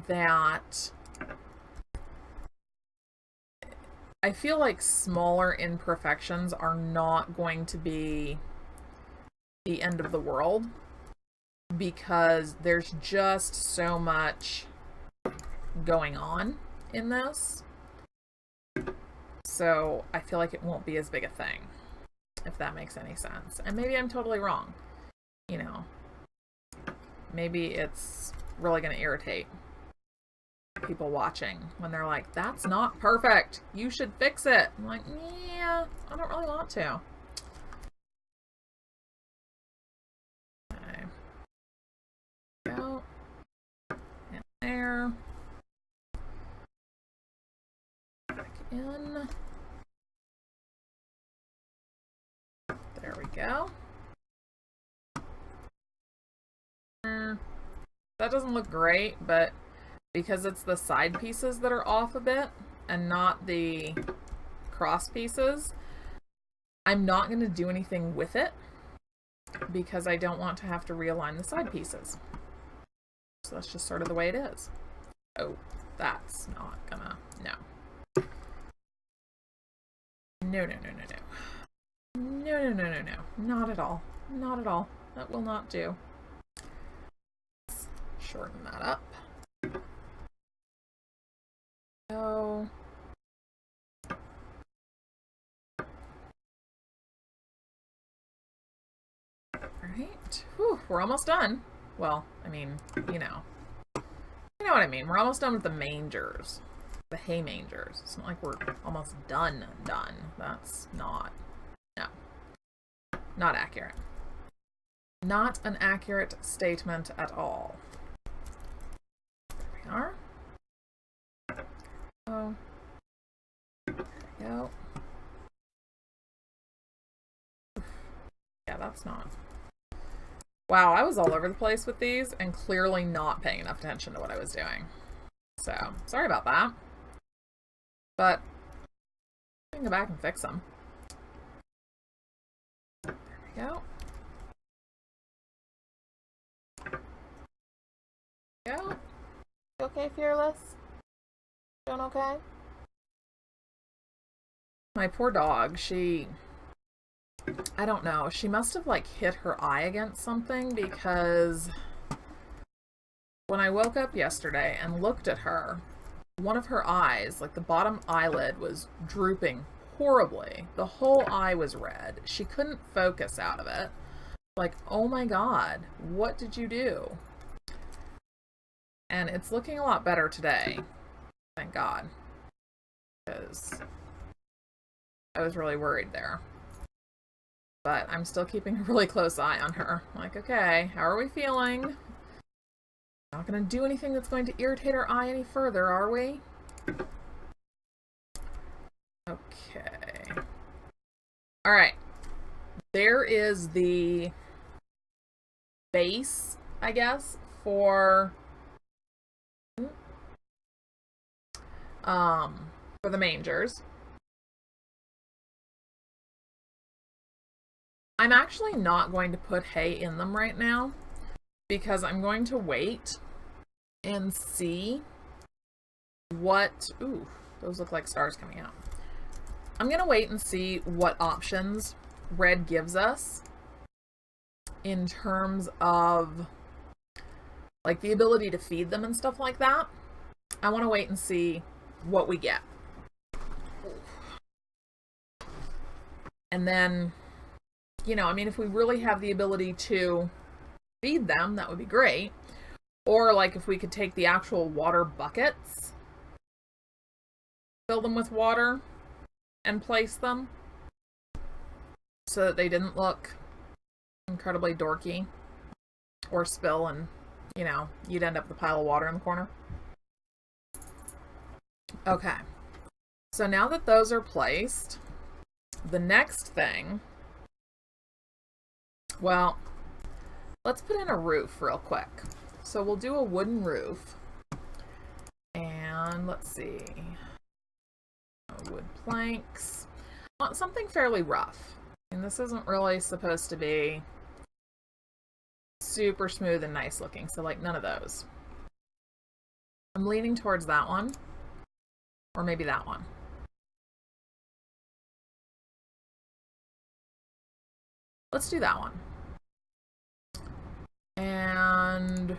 that I feel like smaller imperfections are not going to be the end of the world, because there's just so much going on in this. So I feel like it won't be as big a thing, if that makes any sense. And maybe I'm totally wrong. You know, maybe it's really going to irritate people watching when they're like, that's not perfect. You should fix it. I'm like, yeah, I don't really want to. Okay. Go. And there. Back in. There we go. That doesn't look great, but because it's the side pieces that are off a bit and not the cross pieces, I'm not going to do anything with it because I don't want to have to realign the side pieces. So that's just sort of the way it is. Oh, that's not gonna, no. No, no, no, no, no. No, no, no, no, no. Not at all. Not at all. That will not do. Let's shorten that up. Go. Alright. Whew, we're almost done. Well, I mean, you know. You know what I mean. We're almost done with the mangers. The hay mangers. It's not like we're almost done. That's not... No. Not accurate. Not an accurate statement at all. There we are. Oh. There we go. Yeah, that's not... Wow, I was all over the place with these and clearly not paying enough attention to what I was doing. So, sorry about that. But, I can go back and fix them. There we go. Go. Okay, Fearless? Doing okay? My poor dog, I don't know. She must have like hit her eye against something because when I woke up yesterday and looked at her, one of her eyes, like the bottom eyelid, was drooping horribly. The whole eye was red. She couldn't focus out of it. Like, oh my God, what did you do? And it's looking a lot better today. Thank God. Because I was really worried there. But I'm still keeping a really close eye on her. Like, okay, how are we feeling? Not going to do anything that's going to irritate her eye any further, are we? Okay. Alright. There is the base, I guess, for the mangers. I'm actually not going to put hay in them right now because I'm going to wait and see what... Ooh, those look like stars coming out. I'm going to wait and see what options Red gives us in terms of like the ability to feed them and stuff like that. I want to wait and see what we get. And then, you know, I mean, if we really have the ability to feed them, that would be great. Or like if we could take the actual water buckets, fill them with water, and place them so that they didn't look incredibly dorky or spill and, you know, you'd end up with a pile of water in the corner. Okay. So now that those are placed, the next thing, well, let's put in a roof real quick. So we'll do a wooden roof. And let's see. Wood planks. I want something fairly rough. And this isn't really supposed to be super smooth and nice looking. So like none of those. I'm leaning towards that one. Or maybe that one. Let's do that one. And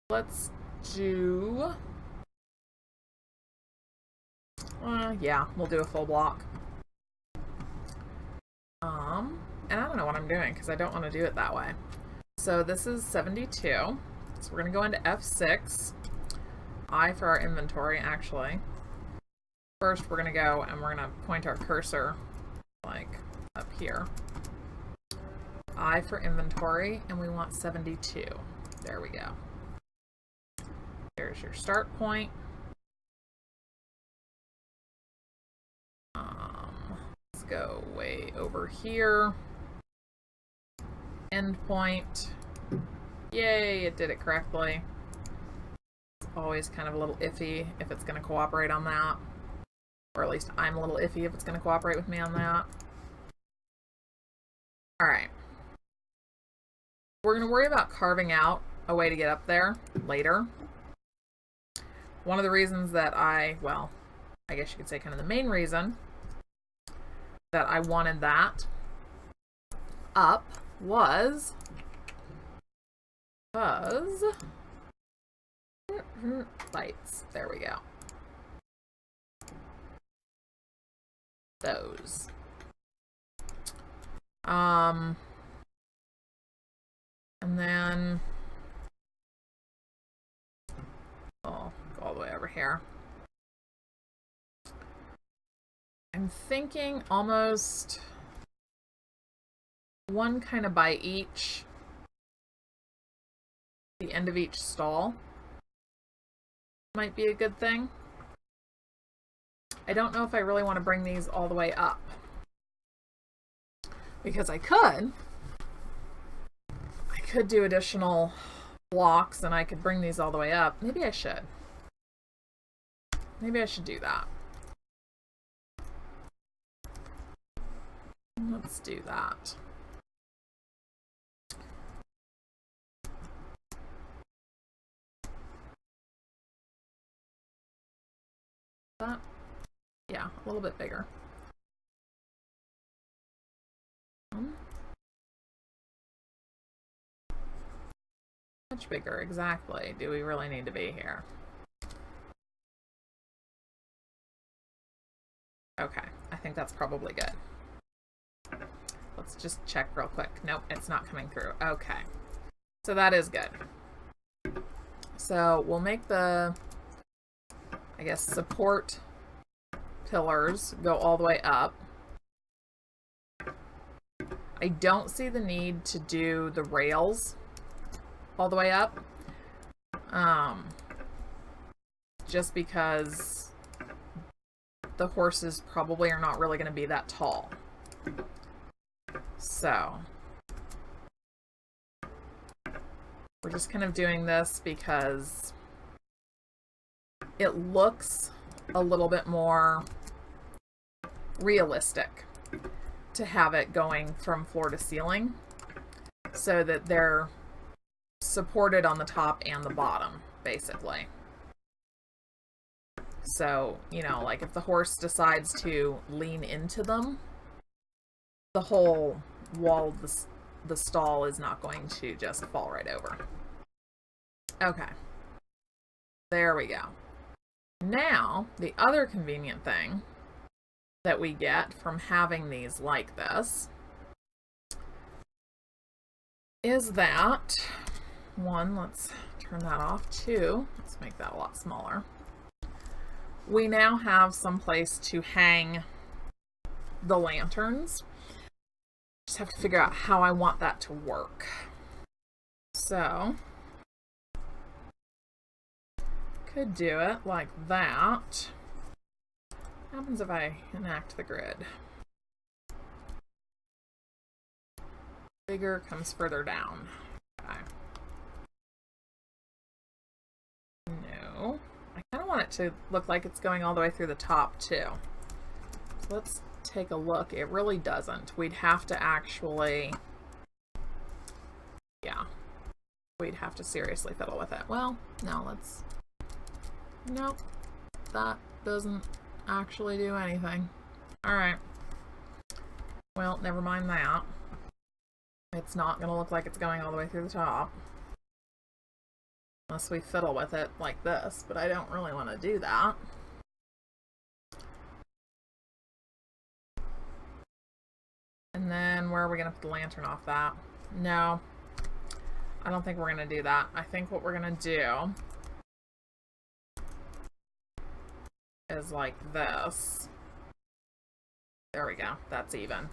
let's do... yeah, we'll do a full block. And I don't know what I'm doing because I don't want to do it that way. So this is 72. So we're going to go into F6. I for our inventory, actually. First, we're going to go and we're going to point our cursor, like, up here. I for inventory, and we want 72. There we go. There's your start point. Let's go way over here. End point. Yay, it did it correctly. It's always kind of a little iffy if it's going to cooperate on that. Or at least I'm a little iffy if it's going to cooperate with me on that. Alright. We're going to worry about carving out a way to get up there later. One of the reasons that well, I guess you could say kind of the main reason that I wanted that up was lights. There we go. Those. And then go all the way over here. I'm thinking almost one kind of by each, the end of each stall might be a good thing. I don't know if I really want to bring these all the way up, because I could do additional blocks and I could bring these all the way up. Maybe I should. Maybe I should do that. Let's do that. That, yeah, a little bit bigger. Much bigger, exactly. Do we really need to be here? Okay, I think that's probably good. Let's just check real quick. Nope, it's not coming through. Okay, so that is good. So we'll make the, I guess, support pillars go all the way up. I don't see the need to do the rails all the way up, just because the horses probably are not really going to be that tall. So we're just kind of doing this because it looks a little bit more realistic to have it going from floor to ceiling, so that they're supported on the top and the bottom, basically. So, you know, like if the horse decides to lean into them, the whole wall of the stall is not going to just fall right over. Okay. There we go. Now, the other convenient thing that we get from having these like this is that, one, let's turn that off. Two, let's make that a lot smaller. We now have some place to hang the lanterns. Just have to figure out how I want that to work. So, could do it like that. What happens if I enact the grid? Bigger comes further down. Okay. No. I kind of want it to look like it's going all the way through the top too. So let's take a look. It really doesn't. We'd have to actually, yeah, we'd have to seriously fiddle with it. Well, no, let's, nope, that doesn't actually do anything. All right. Well, never mind that. It's not going to look like it's going all the way through the top. Unless we fiddle with it like this, but I don't really want to do that. And then where are we going to put the lantern off that? No. I don't think we're going to do that. I think what we're going to do is like this. There we go. That's even.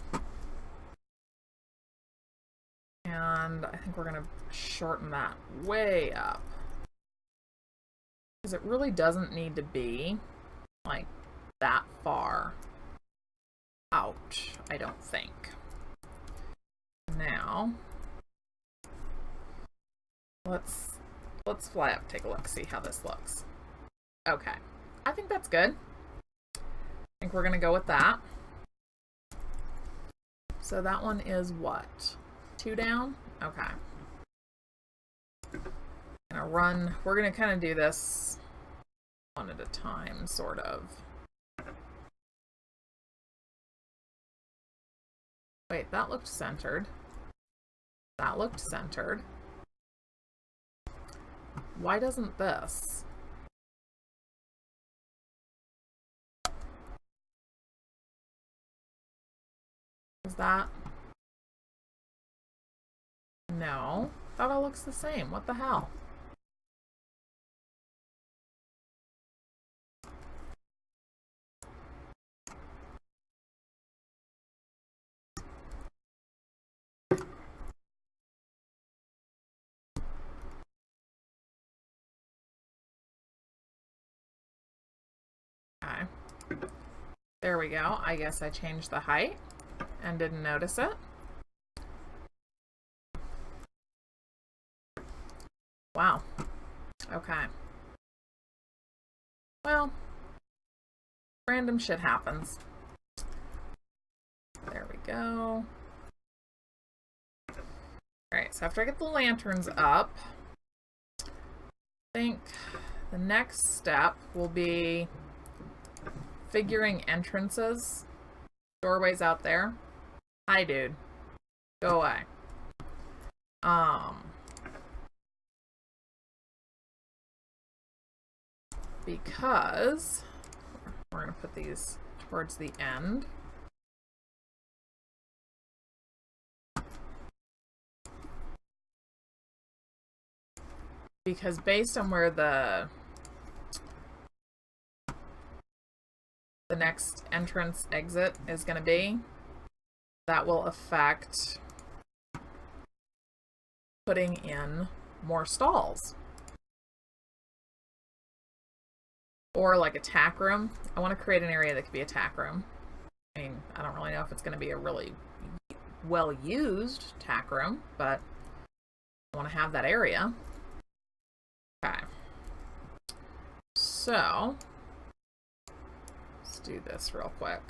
And I think we're going to shorten that way up. Because it really doesn't need to be like that far out, I don't think. Now, let's fly up, take a look, see how this looks. Okay, I think that's good. I think we're gonna go with that. So that one is what? 2 down? Okay. We're gonna kind of do this one at a time, sort of. Wait, that looked centered. That looked centered. Why doesn't this? Is that? No. That all looks the same. What the hell? Okay. There we go. I guess I changed the height and didn't notice it. Wow. Okay. Well, random shit happens. There we go. Alright, so after I get the lanterns up, I think the next step will be figuring entrances, doorways out there. Hi, dude. Go away. Because we're going to put these towards the end. Because based on where the next entrance exit is going to be, that will affect putting in more stalls. Or like a tack room. I want to create an area that could be a tack room. I mean, I don't really know if it's going to be a really well-used tack room, but I want to have that area. Okay. So, let's do this real quick.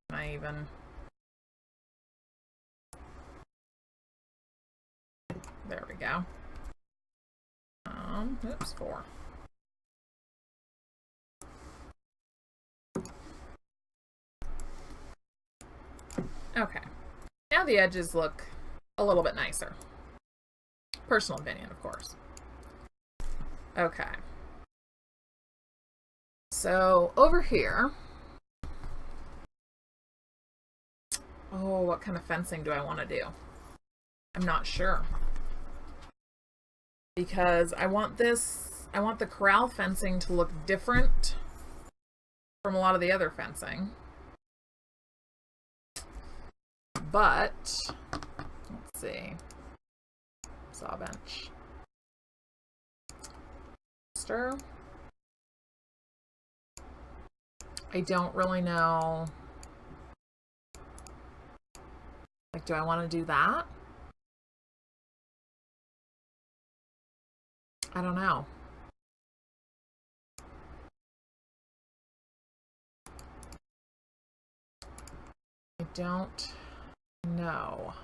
Can I even... There we go. Oops, 4. Okay. Now the edges look a little bit nicer. Personal opinion, of course. Okay. So over here, oh, what kind of fencing do I want to do? I'm not sure. Because I want the corral fencing to look different from a lot of the other fencing. But, let's see. Saw bench. Stir. I don't really know. Like, do I want to do that? I don't know. I don't know.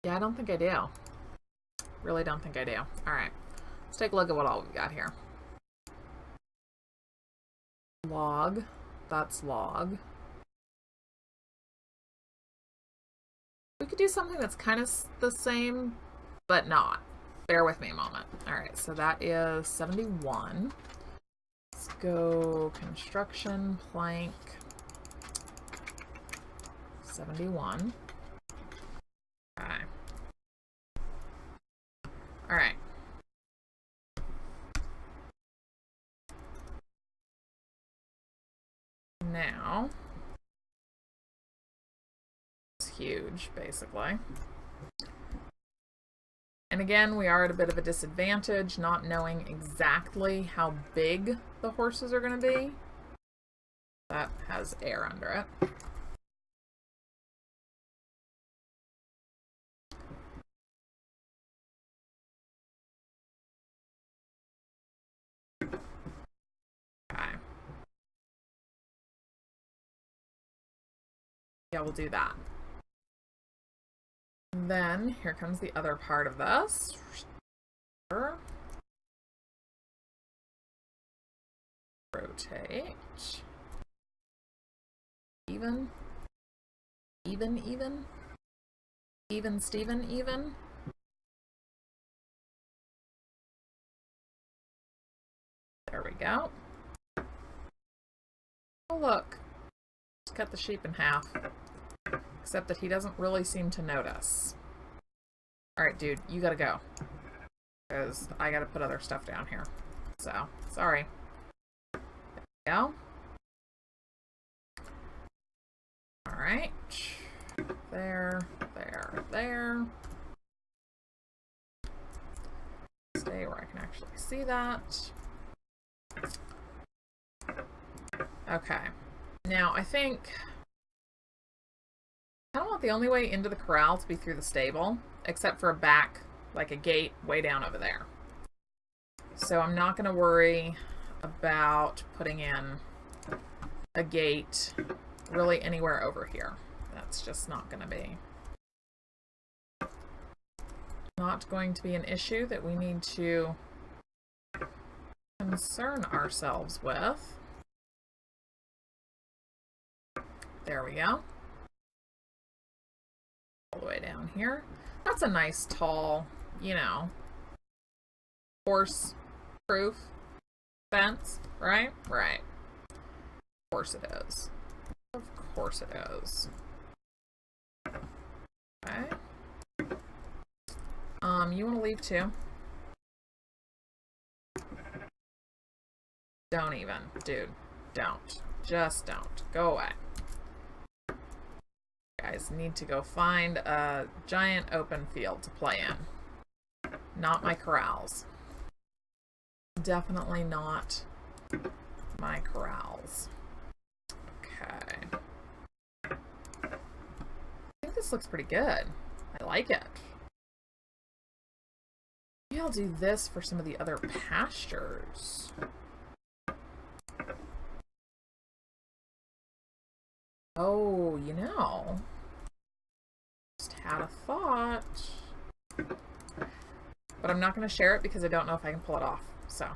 Yeah, I don't think I do. Really don't think I do. Alright. Let's take a look at what all we've got here. Log. That's log. We could do something that's kind of the same, but not. Bear with me a moment. Alright, so that is 71. Let's go construction, plank. 71. Okay. All right. Now, it's huge, basically. And again, we are at a bit of a disadvantage, not knowing exactly how big the horses are going to be. That has air under it. Okay. Yeah, we'll do that. And then here comes the other part of this. Rotate. Even, Steven, even. There we go. Oh, look. Just cut the sheep in half. Except that he doesn't really seem to notice. Alright, dude, you gotta go. Because I gotta put other stuff down here. So, sorry. There we go. Alright. There. Stay where I can actually see that. Okay. Now, I think I don't want the only way into the corral to be through the stable, except for a back, like a gate way down over there. So I'm not going to worry about putting in a gate really anywhere over here. That's just not going to be an issue that we need to concern ourselves with. There we go. All the way down here. That's a nice tall, you know, horse-proof fence, right? Right. Of course it is. Of course it is. Okay. You want to leave too? Don't even. Dude, don't. Just don't. Go away. You guys need to go find a giant open field to play in. Not my corrals. Definitely not my corrals. Okay. I think this looks pretty good. I like it. Maybe I'll do this for some of the other pastures. Oh, you know, just had a thought, but I'm not going to share it because I don't know if I can pull it off. So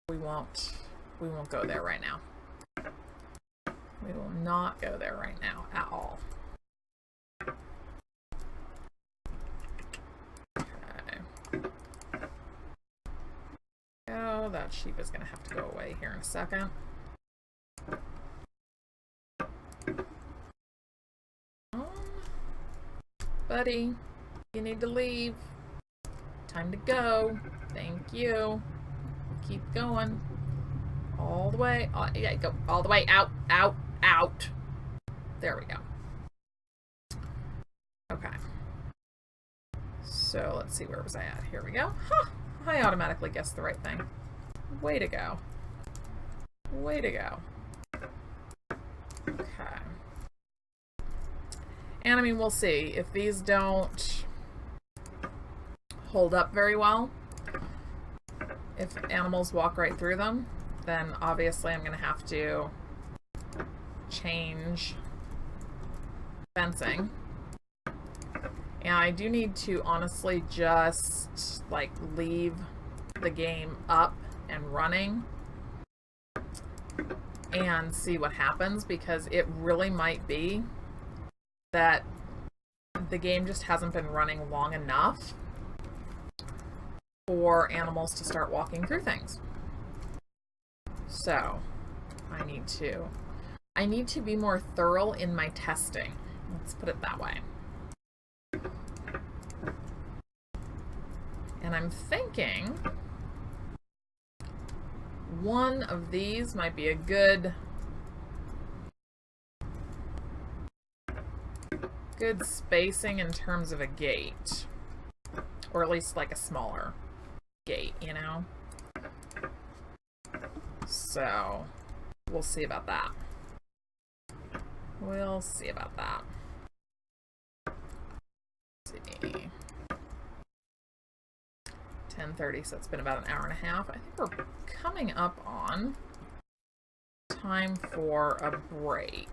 we won't go there right now. We will not go there right now at all. Okay. Oh, that sheep is going to have to go away here in a second. Buddy, you need to leave. Time to go. Thank you. Keep going. All the way. Oh, yeah, go all the way out, out, out. There we go. Okay. So let's see, where was I at? Here we go. Huh! I automatically guessed the right thing. Way to go. Way to go. Okay. And I mean, we'll see. If these don't hold up very well, if animals walk right through them, then obviously I'm going to have to change fencing. And I do need to honestly just like leave the game up and running and see what happens, because it really might be that the game just hasn't been running long enough for animals to start walking through things. So I need to I need to be more thorough in my testing. Let's put it that way. And I'm thinking one of these might be a good spacing in terms of a gate. Or at least like a smaller gate, you know? So, we'll see about that. We'll see about that. Let's see. 10:30, so it's been about an hour and a half. I think we're coming up on time for a break.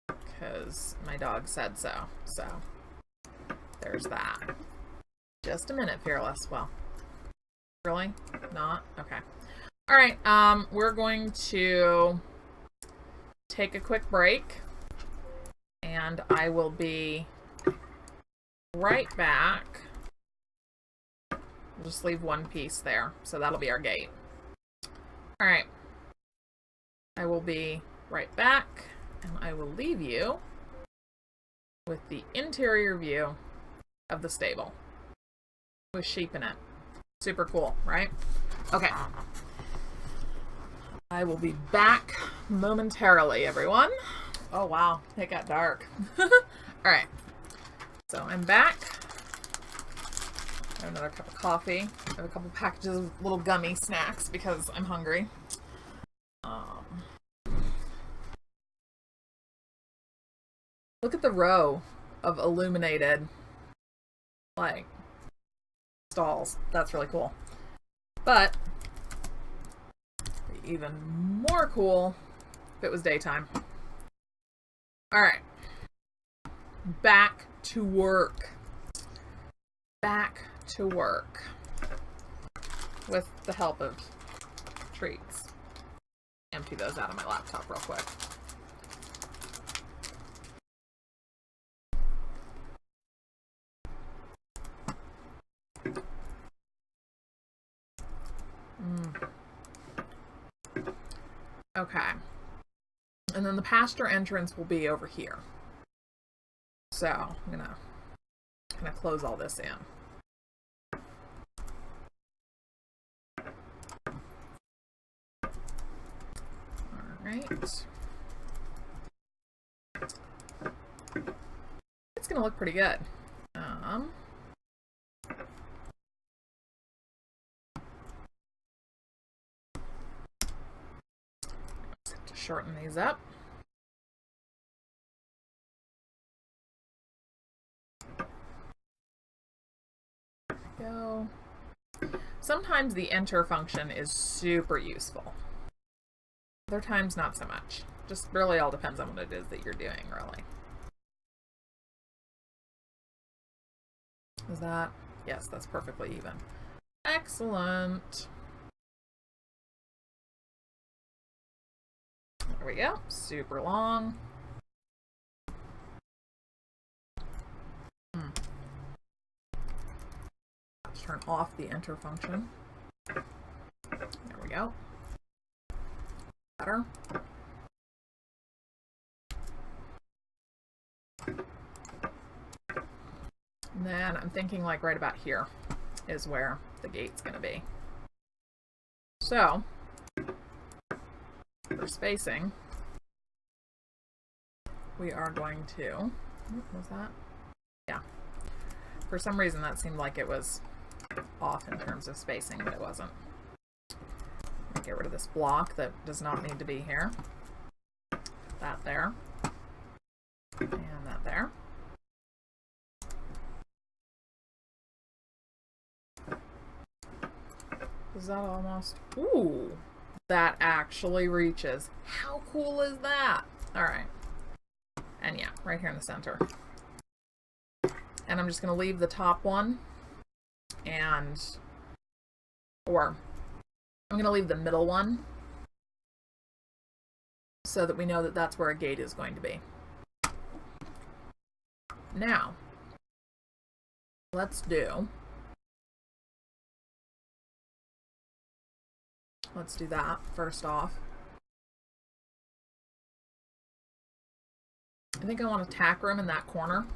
Because my dog said so. So, there's that. Just a minute, Fearless. Well, really? Not? Okay. Alright, we're going to take a quick break. And I will be right back. We'll just leave one piece there. So that'll be our gate. Alright. I will be right back. And I will leave you with the interior view of the stable. With sheep in it. Super cool, right? Okay. I will be back momentarily, everyone. Oh, wow. It got dark. Alright. So I'm back. I have another cup of coffee. I have a couple packages of little gummy snacks because I'm hungry. Look at the row of illuminated, like, stalls. That's really cool. But even more cool if it was daytime. Alright. Back to work. Back to work. With the help of treats. Empty those out of my laptop real quick. Okay. And then the pasture entrance will be over here. So, I'm gonna kind of close all this in. Alright. It's gonna look pretty good. Shorten these up. There we go. Sometimes the enter function is super useful. Other times not so much. Just really all depends on what it is that you're doing, really. Is that? Yes, that's perfectly even. Excellent. There we go. Super long. Let's turn off the enter function. There we go. Better. And then I'm thinking like right about here is where the gate's going to be. So, for spacing, we are going to, what was that? Yeah. For some reason that seemed like it was off in terms of spacing, but it wasn't. Get rid of this block that does not need to be here. That there. And that there. Is that almost? Ooh! That actually reaches. How cool is that? Alright. And yeah, right here in the center. And I'm just going to leave the top one. Or I'm going to leave the middle one. So that we know that that's where a gate is going to be. Now, let's do that first off. think I want a tack room in that corner.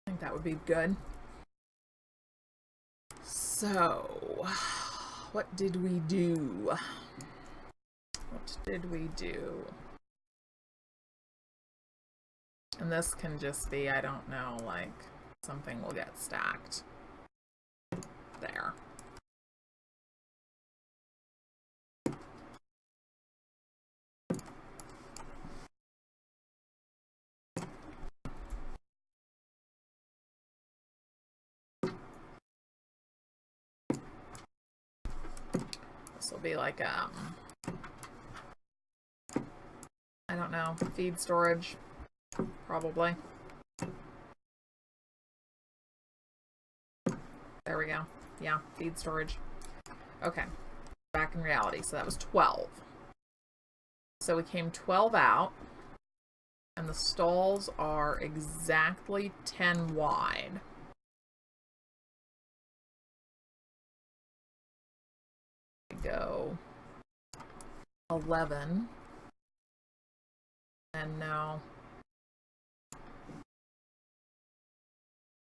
I think that would be good. So, what did we do? What did we do? And this can just be, I don't know, like something will get stacked. There. This will be like, I don't know, feed storage, probably. There we go. Yeah, feed storage. Okay, back in reality. So that was 12. So we came 12 out, and the stalls are exactly 10 wide. Go 11, and now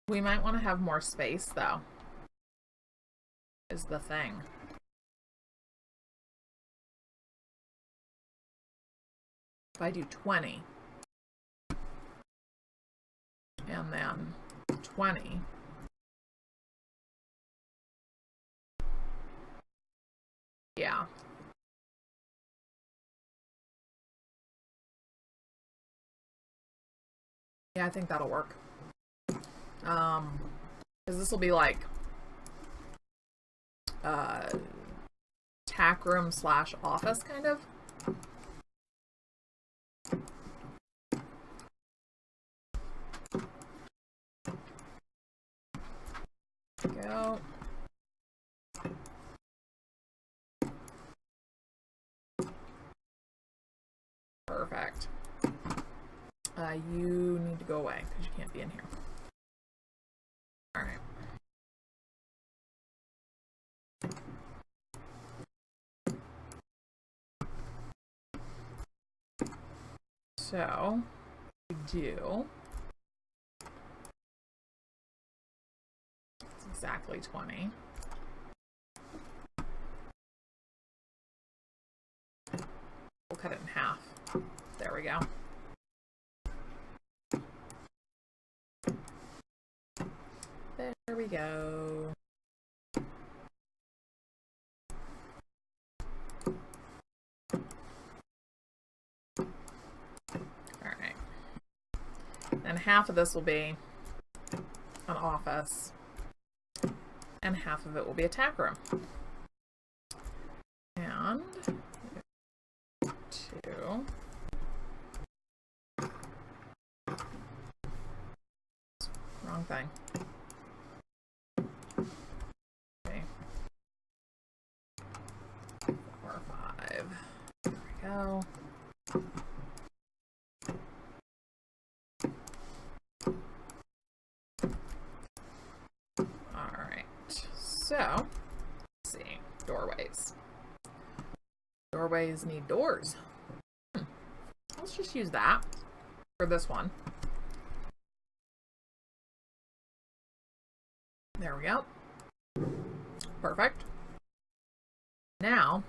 we might want to have more space, though, is the thing. If I do 20 and then 20, yeah. Yeah, I think that'll work. Because this will be like tack room / office kind of. Go. Perfect. You need to go away because you can't be in here. All right. So we do. It's exactly 20. We'll cut it in half. There we go. There we go. Alright. And half of this will be an office. And half of it will be a tack room. And 2. Wrong thing. 3, 4, 5. There we go. Alright. So, let's see. Doorways. Doorways need doors. Let's just use that for this one. There we go. Perfect. Now,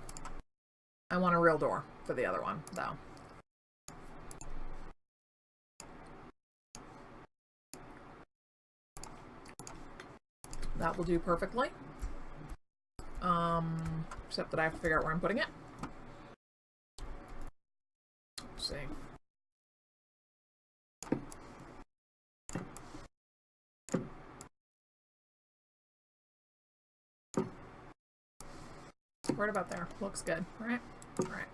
I want a real door for the other one, though. That will do perfectly. Except that I have to figure out where I'm putting it. Let's see. Right about there. Looks good, right? All right.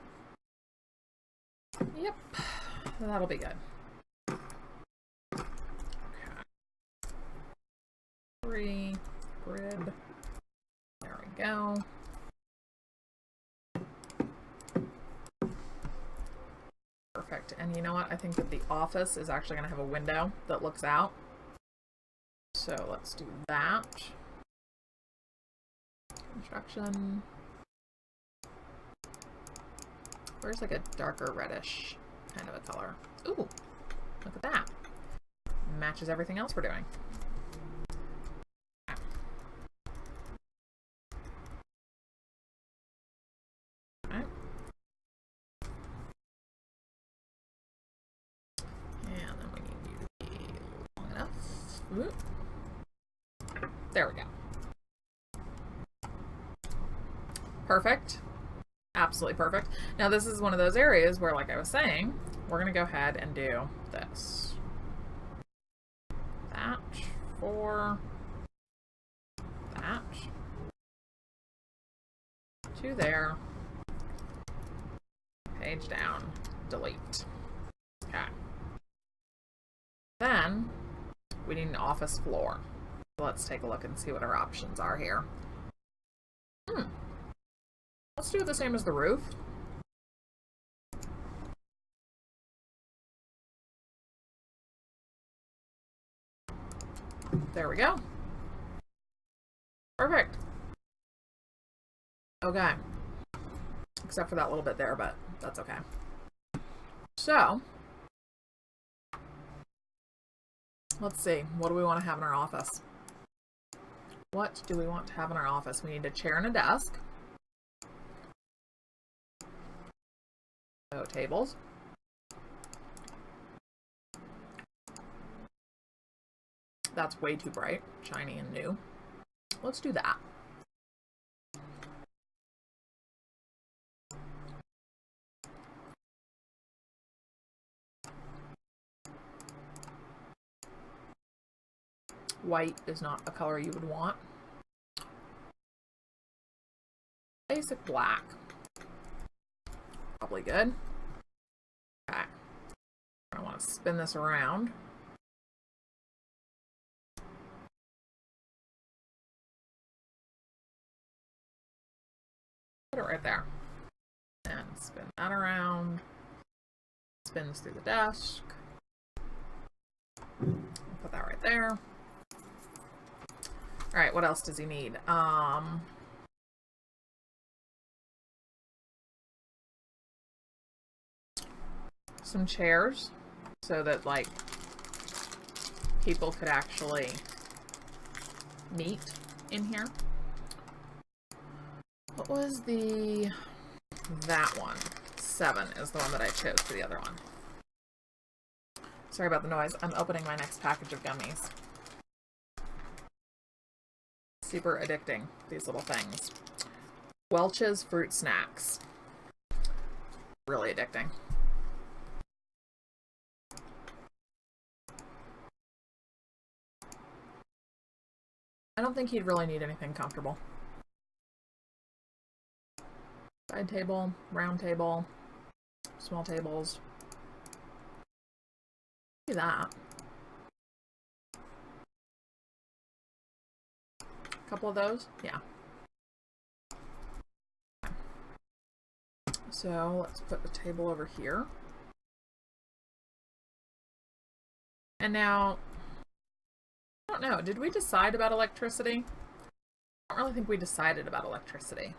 Yep. That'll be good. Okay. 3 grid. There we go. Perfect. And you know what? I think that the office is actually going to have a window that looks out. So let's do that. Construction. Where's like a darker reddish kind of a color. Ooh, look at that. Matches everything else we're doing. Okay. And then we need you to be long enough. Ooh. There we go. Perfect. Absolutely perfect. Now this is one of those areas where, like I was saying, we're going to go ahead and do this. That for that to there. Page down. Delete. Okay. Then we need an office floor. Let's take a look and see what our options are here. Let's do the same as the roof. There we go. Perfect. Okay. Except for that little bit there, but that's okay. So, let's see. What do we want to have in our office? What do we want to have in our office? We need a chair and a desk. So, tables. That's way too bright, shiny and new. Let's do that. White is not a color you would want. Basic black. Probably good. Okay. I want to spin this around. Put it right there. And spin that around. Spin this through the desk. Put that right there. Alright, what else does he need? Some chairs so that, like, people could actually meet in here. What was that one? 7 is the one that I chose for the other one. Sorry about the noise. I'm opening my next package of gummies. Super addicting, these little things. Welch's Fruit Snacks. Really addicting. I don't think he'd really need anything comfortable. Side table, round table, small tables. See that. A couple of those? Yeah. So let's put the table over here. And now, I don't know, did we decide about electricity? I don't really think we decided about electricity.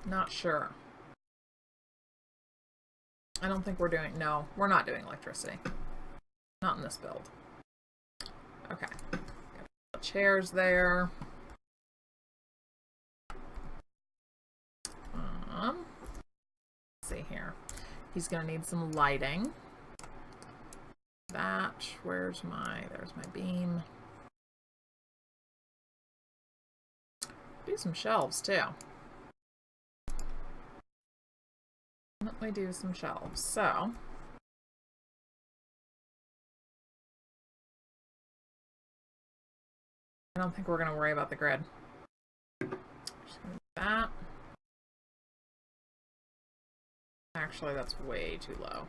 Not sure. I don't think we're doing, no, we're not doing electricity. Not in this build. Okay. Got chairs there. Let's see here. He's gonna need some lighting. That, there's my beam. Do some shelves too. Let me do some shelves. So I don't think we're gonna worry about the grid. Just gonna do that. Actually, that's way too low.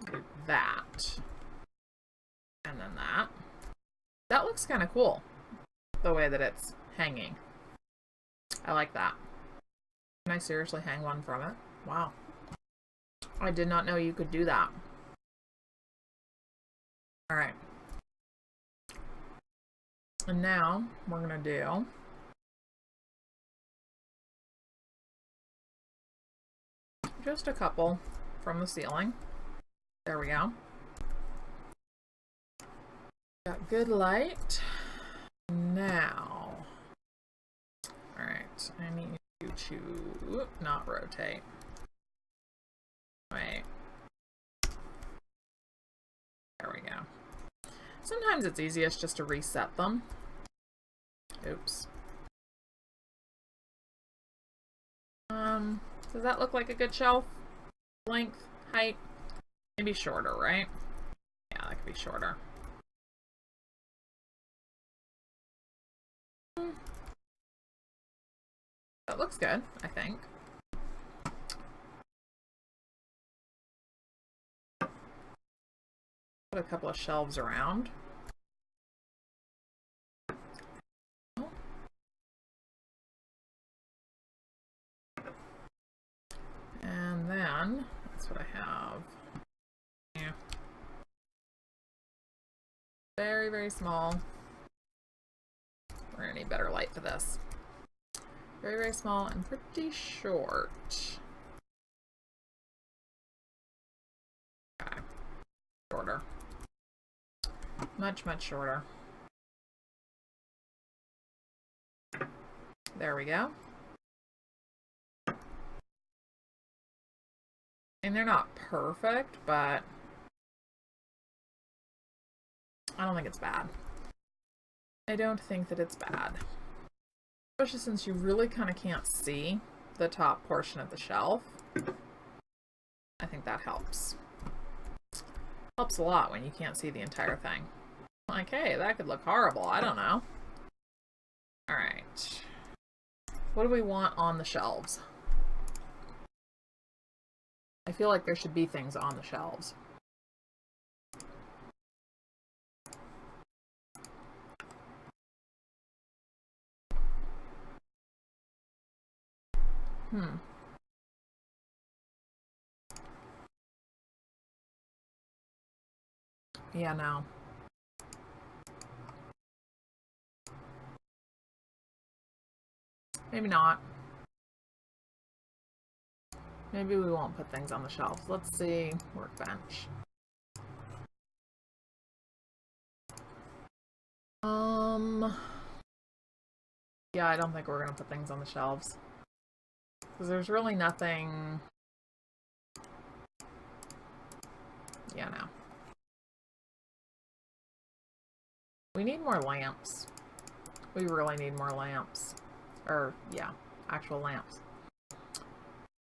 Do that. And then that. That looks kind of cool. The way that it's hanging. I like that. Can I seriously hang one from it? Wow. I did not know you could do that. Alright. And now we're going to do just a couple from the ceiling. There we go. Got good light. Now, all right, I need you to not rotate. Wait. There we go. Sometimes it's easiest just to reset them. Oops. Does that look like a good shelf? Length, height? Maybe shorter, right? Yeah, that could be shorter. That looks good, I think. Put a couple of shelves around. And then, that's what I have. Yeah. Very, very small. We're gonna need better light for this. Very, very small and pretty short. Okay. Shorter. Much, much shorter. There we go. And they're not perfect, but I don't think it's bad. I don't think that it's bad. Especially since you really kind of can't see the top portion of the shelf. I think that helps. Helps a lot when you can't see the entire thing. Like, hey, that could look horrible. I don't know. Alright. What do we want on the shelves? I feel like there should be things on the shelves. Yeah, no. Maybe not. Maybe we won't put things on the shelves. Let's see. Workbench. Yeah, I don't think we're gonna put things on the shelves. Because there's really nothing... Yeah, no. We need more lamps. We really need more lamps. Or, yeah, actual lamps.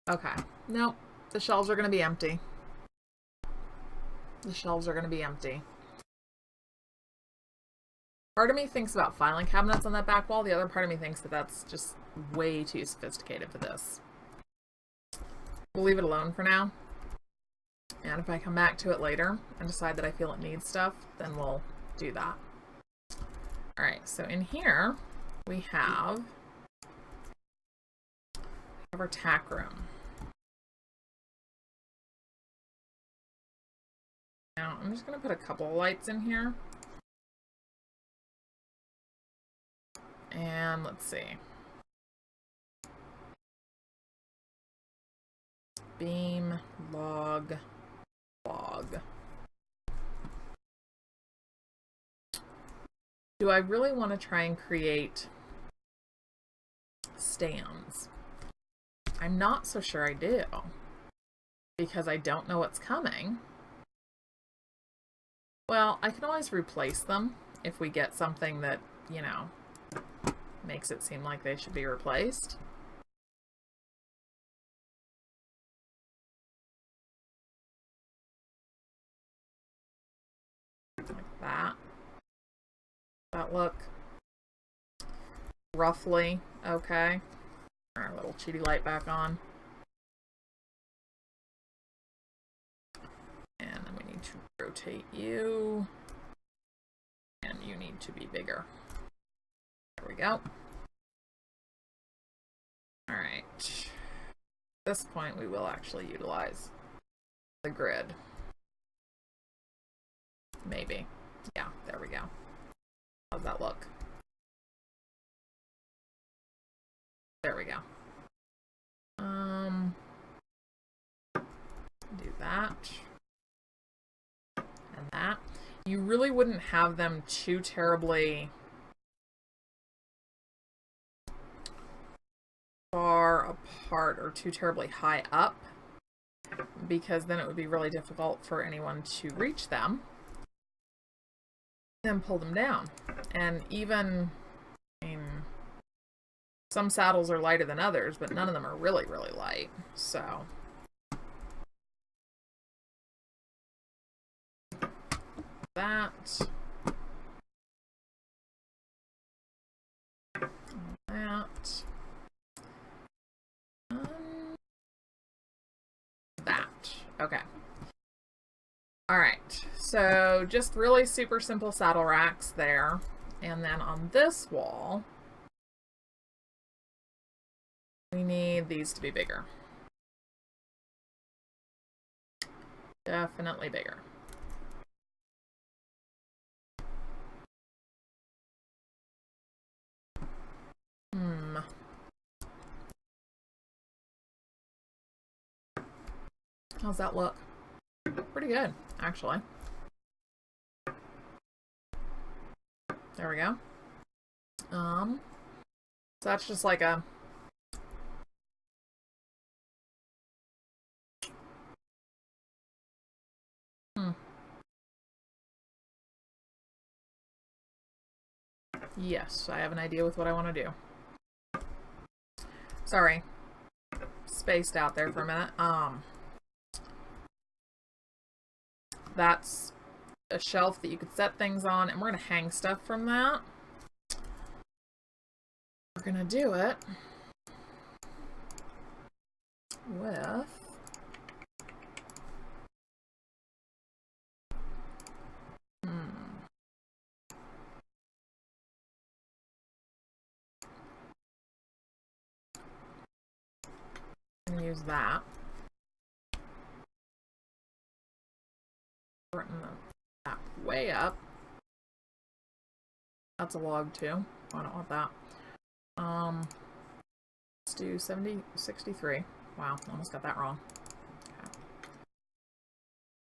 Okay. Nope. The shelves are going to be empty. The shelves are going to be empty. Part of me thinks about filing cabinets on that back wall. The other part of me thinks that that's just way too sophisticated for this. We'll leave it alone for now. And if I come back to it later and decide that I feel it needs stuff, then we'll do that. Alright, so in here we have our tack room. Now I'm just going to put a couple of lights in here. And let's see. Beam, log, log. Do I really want to try and create stands? I'm not so sure I do, because I don't know what's coming. Well, I can always replace them if we get something that, you know, makes it seem like they should be replaced. Like that. That look roughly okay. Our little cheaty light back on. And then we need to rotate you. And you need to be bigger. There we go. Alright. At this point, we will actually utilize the grid. Maybe. Yeah, there we go. How's that look? we go. Do that. And that. You really wouldn't have them too terribly far apart or too terribly high up, because then it would be really difficult for anyone to reach them. Then pull them down. And even, I mean, some saddles are lighter than others, but none of them are really, really light. So that. That. That. Okay. All right. So just really super simple saddle racks there. And then on this wall, we need these to be bigger. Definitely bigger. How's that look? Pretty good, actually. There we go. So that's just like a Yes, I have an idea with what I want to do. Sorry. Spaced out there for a minute. That's a shelf that you could set things on, and we're going to hang stuff from that. We're going to do it with use that. Shorten that way up. That's a log too. I don't want that. Let's do 63. Wow, almost got that wrong. Okay.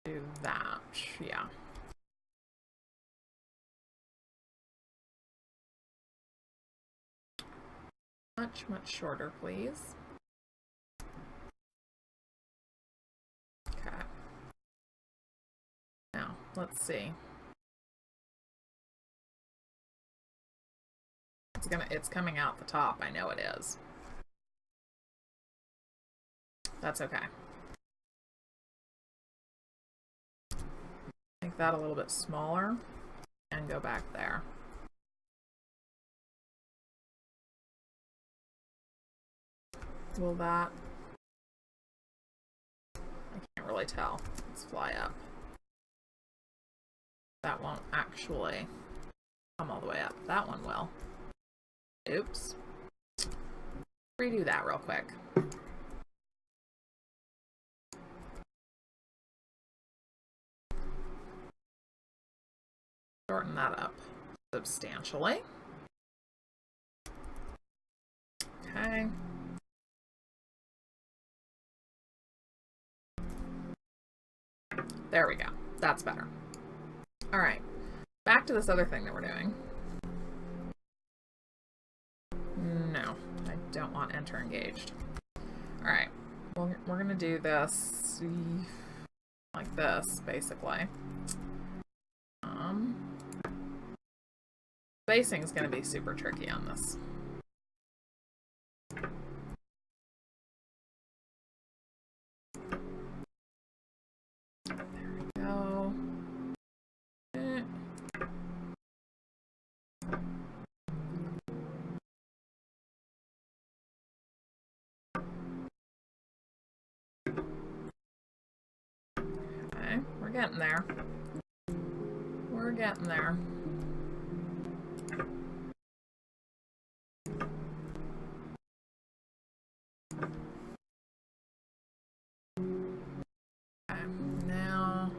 Do that. Yeah. Much, much shorter, please. Okay. Now, let's see. It's coming out the top. I know it is. That's okay. Make that a little bit smaller and go back there. Will that? I can't really tell. Let's fly up. That won't actually come all the way up. That one will. Oops. Redo that real quick. Shorten that up substantially. Okay. There we go. That's better. All right. Back to this other thing that we're doing. No, I don't want enter engaged. All right. Well, we're going to do this like this, basically. Spacing is going to be super tricky on this. There we go. Okay, we're getting there. We're getting there. Now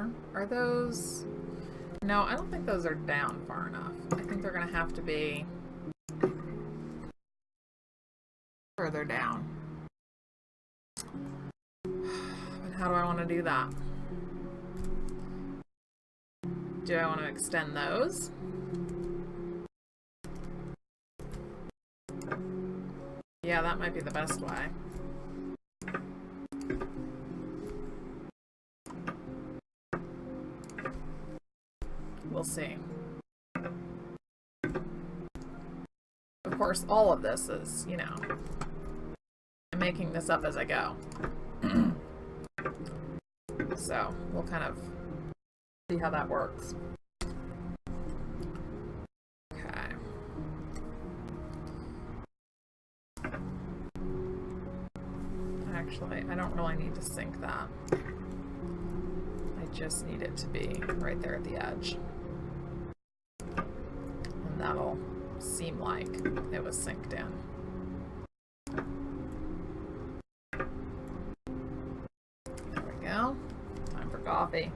there. Are those... No, I don't think those are down far enough. I think they're going to have to be further down. But how do I want to do that? Do I want to extend those? Yeah, that might be the best way. We'll see. Of course, all of this is, you know, I'm making this up as I go. So, we'll kind of see how that works. Okay. Actually, I don't really need to sync that. I just need it to be right there at the edge. And that'll seem like it was synced in. There we go. Time for coffee.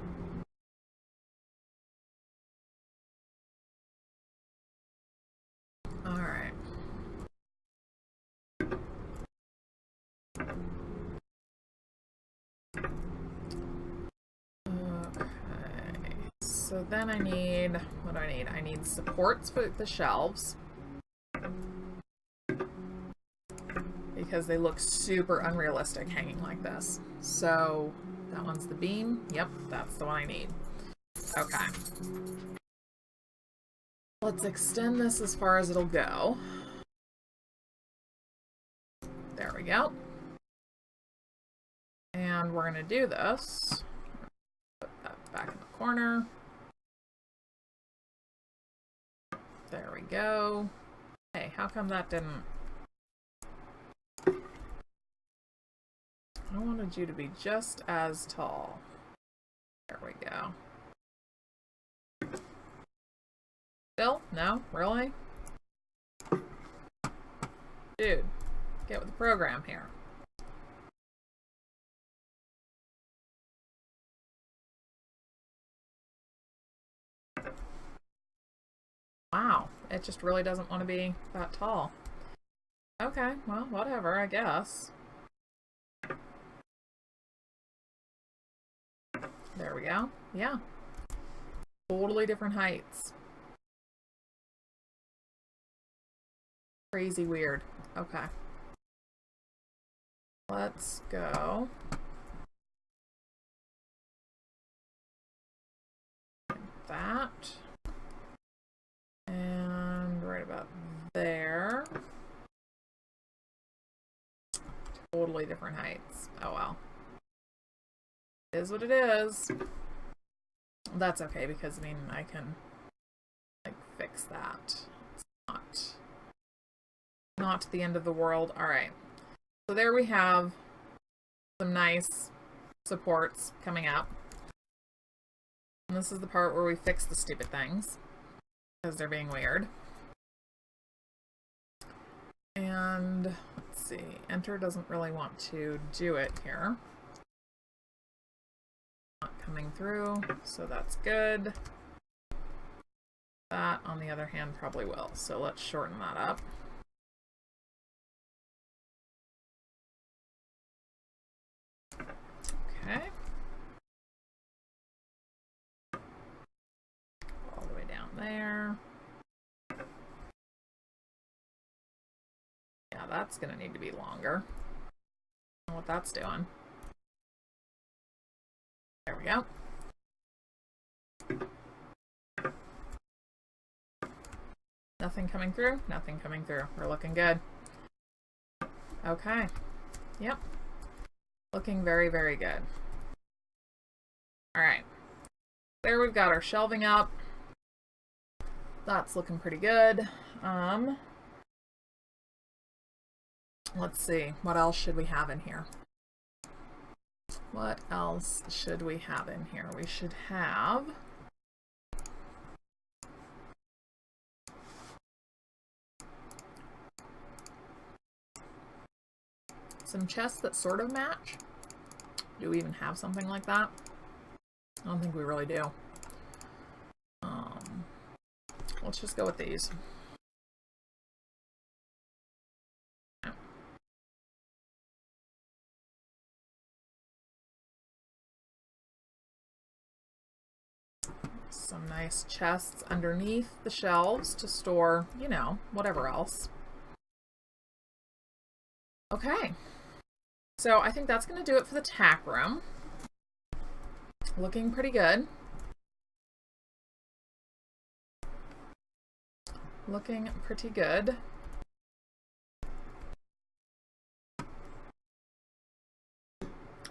All right. So then I need, what do I need? I need supports for the shelves. Because they look super unrealistic hanging like this. So that one's the beam. Yep, that's the one I need. Okay. Let's extend this as far as it'll go. There we go. And we're going to do this. Put that back in the corner. There we go. Hey, how come that didn't... I wanted you to be just as tall. There we go. Still? No? Really? Dude, get with the program here. Wow, it just really doesn't want to be that tall. Okay, well, whatever, I guess. There we go. Yeah. Totally different heights. Crazy weird. Okay. Let's go. That. And right about there. Totally different heights. Oh well. It is what it is. That's okay because I mean I can like fix that. It's not the end of the world. Alright. So there we have some nice supports coming up. And this is the part where we fix the stupid things. Because they're being weird. And let's see, enter doesn't really want to do it here. Not coming through, so that's good. That, on the other hand, probably will. So let's shorten that up. Okay. All the way down there. Yeah, that's gonna need to be longer. I don't know what that's doing. There we go. Nothing coming through? Nothing coming through. We're looking good. Okay. Yep. Looking very, very good. Alright. There we've got our shelving up. That's looking pretty good. Let's see. What else should we have in here? What else should we have in here? We should have some chests that sort of match. Do we even have something like that? I don't think we really do. Let's just go with these. Some nice chests underneath the shelves to store, you know, whatever else. Okay. So I think that's going to do it for the tack room. Looking pretty good. Looking pretty good.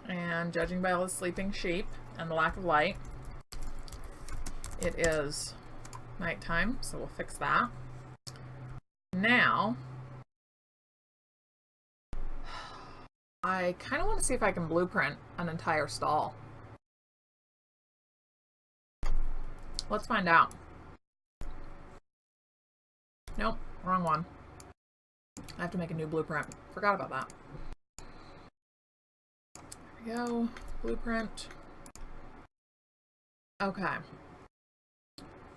And judging by all the sleeping sheep and the lack of light, it is nighttime, so we'll fix that. Now, I kind of want to see if I can blueprint an entire stall. Let's find out. Nope, wrong one. I have to make a new blueprint. Forgot about that. There we go. Blueprint. Okay.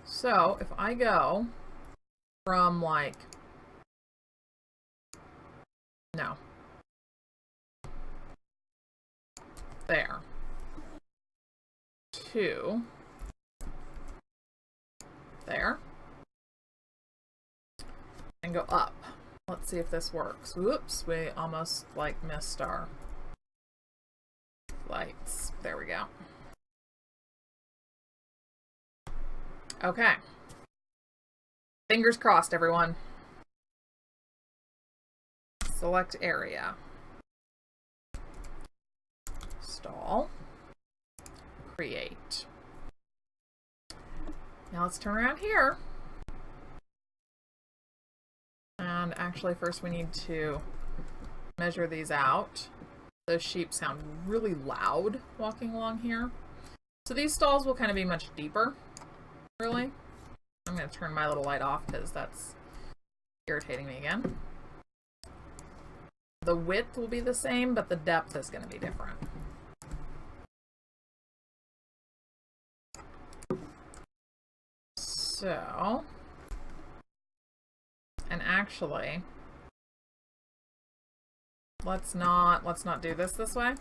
So if I go from like, no, there to there and go up. Let's see if this works. Whoops, we almost like missed our lights. There we go. Okay. Fingers crossed, everyone. Select area. Stall. Create. Now let's turn around here. And actually first we need to measure these out. Those sheep sound really loud walking along here. So these stalls will kind of be much deeper. Really? I'm going to turn my little light off because that's irritating me again. The width will be the same, but the depth is going to be different. So, and actually, let's not do this way.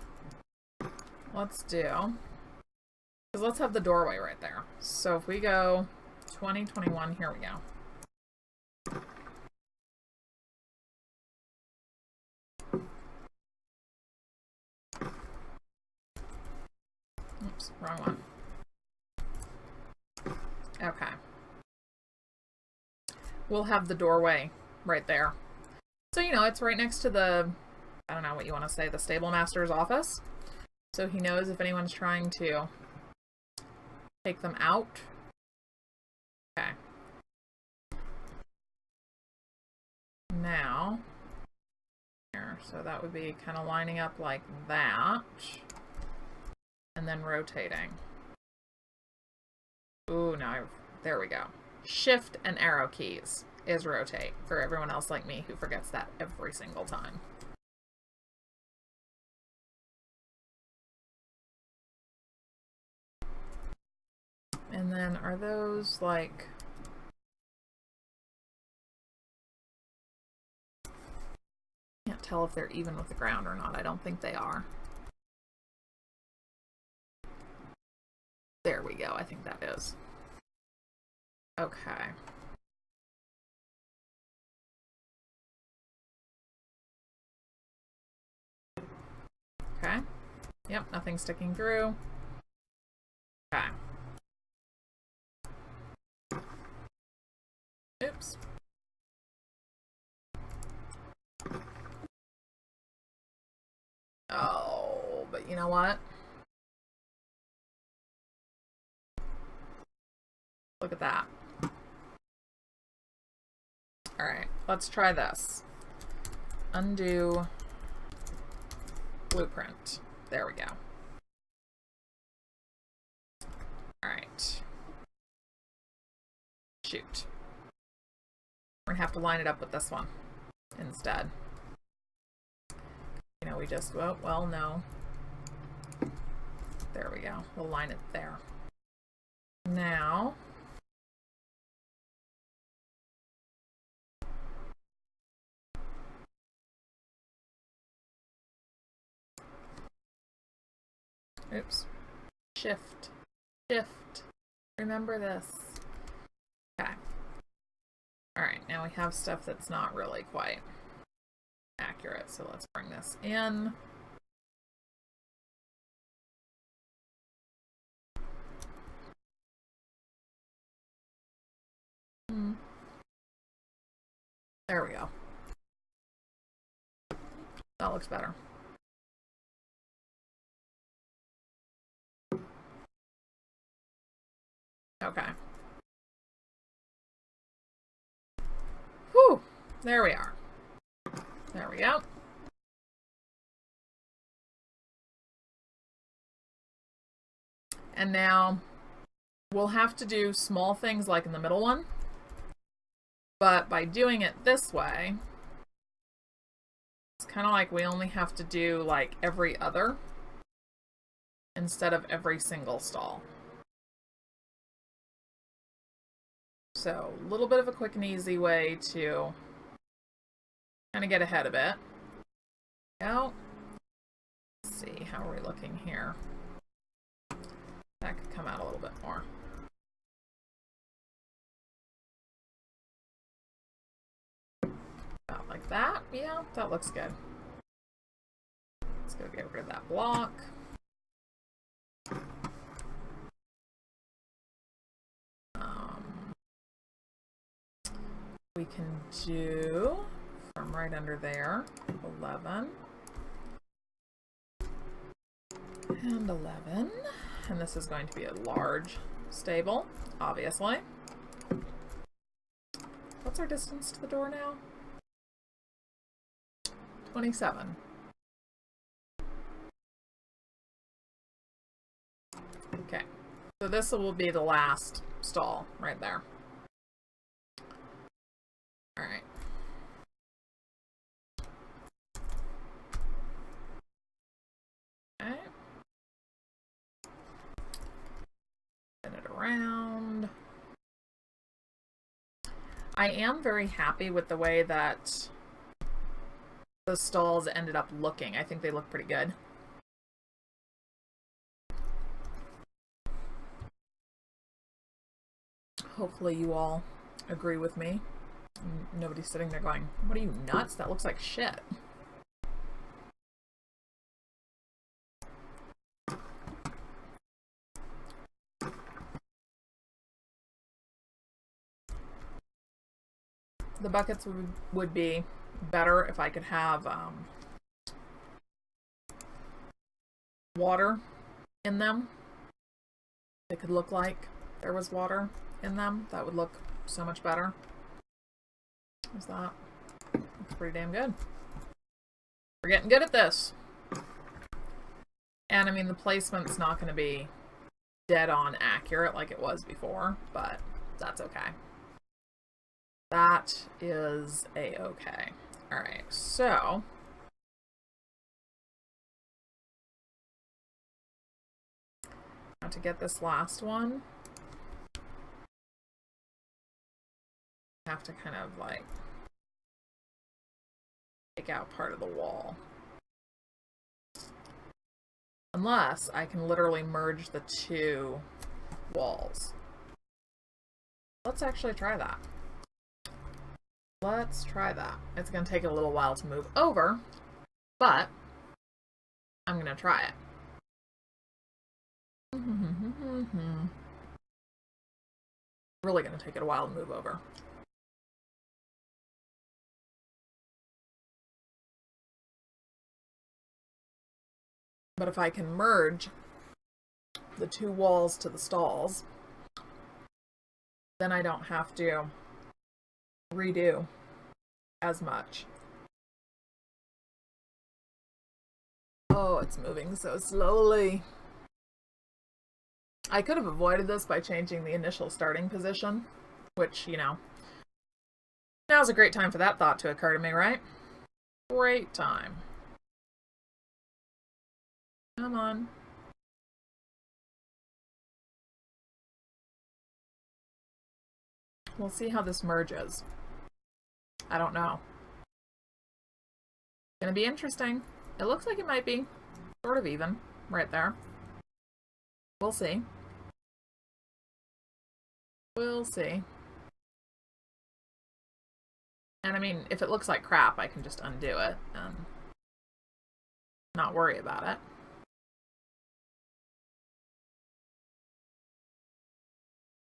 Let's do, because let's have the doorway right there. So if we go 20, 21, here we go. Oops, wrong one. Okay. We'll have the doorway right there. So, you know, it's right next to the, I don't know what you want to say, the stable master's office. So he knows if anyone's trying to take them out. Okay. Now, here, so that would be kind of lining up like that. And then rotating. Ooh, now there we go. Shift and arrow keys is rotate for everyone else like me who forgets that every single time. And then are those like, can't tell if they're even with the ground or not. I don't think they are. There we go. I think that is. Okay. Okay. Yep, nothing sticking through. Okay. Oops. Oh, but you know what? Look at that. All right, let's try this. Undo blueprint. There we go. All right. Shoot. We're gonna have to line it up with this one instead. You know, we just, well, no. There we go. We'll line it there. Now, oops. Shift. Shift. Remember this. Okay. Alright, now we have stuff that's not really quite accurate, so let's bring this in. There we go. That looks better. Okay. Whew! There we are. There we go. And now we'll have to do small things like in the middle one. But by doing it this way, it's kind of like we only have to do like every other instead of every single stall. So a little bit of a quick and easy way to kind of get ahead of it. Now, let's see, how are we looking here? That could come out a little bit more. About like that. Yeah, that looks good. Let's go get rid of that block. We can do from right under there 11 and 11, and this is going to be a large stable, obviously. What's our distance to the door now? 27. Okay, so this will be the last stall right there. All right. Okay. Spin it around. I am very happy with the way that the stalls ended up looking. I think they look pretty good. Hopefully you all agree with me. Nobody's sitting there going, what are you, nuts? That looks like shit. The buckets would be better if I could have water in them. It could look like there was water in them. That would look so much better. Is that? Looks pretty damn good. We're getting good at this. And I mean, the placement's not going to be dead on accurate like it was before, but that's okay. That is a-okay. Alright, so now to get this last one, I have to kind of like take out part of the wall. Unless I can literally merge the two walls. Let's actually try that. Let's try that. It's going to take a little while to move over, but I'm going to try it. Really going to take it a while to move over. But if I can merge the two walls to the stalls, then I don't have to redo as much. Oh, it's moving so slowly. I could have avoided this by changing the initial starting position, which, you know, now's a great time for that thought to occur to me, right? Great time. Come on. We'll see how this merges. I don't know. Gonna be interesting. It looks like it might be sort of even right there. We'll see. We'll see. And I mean, if it looks like crap, I can just undo it and not worry about it.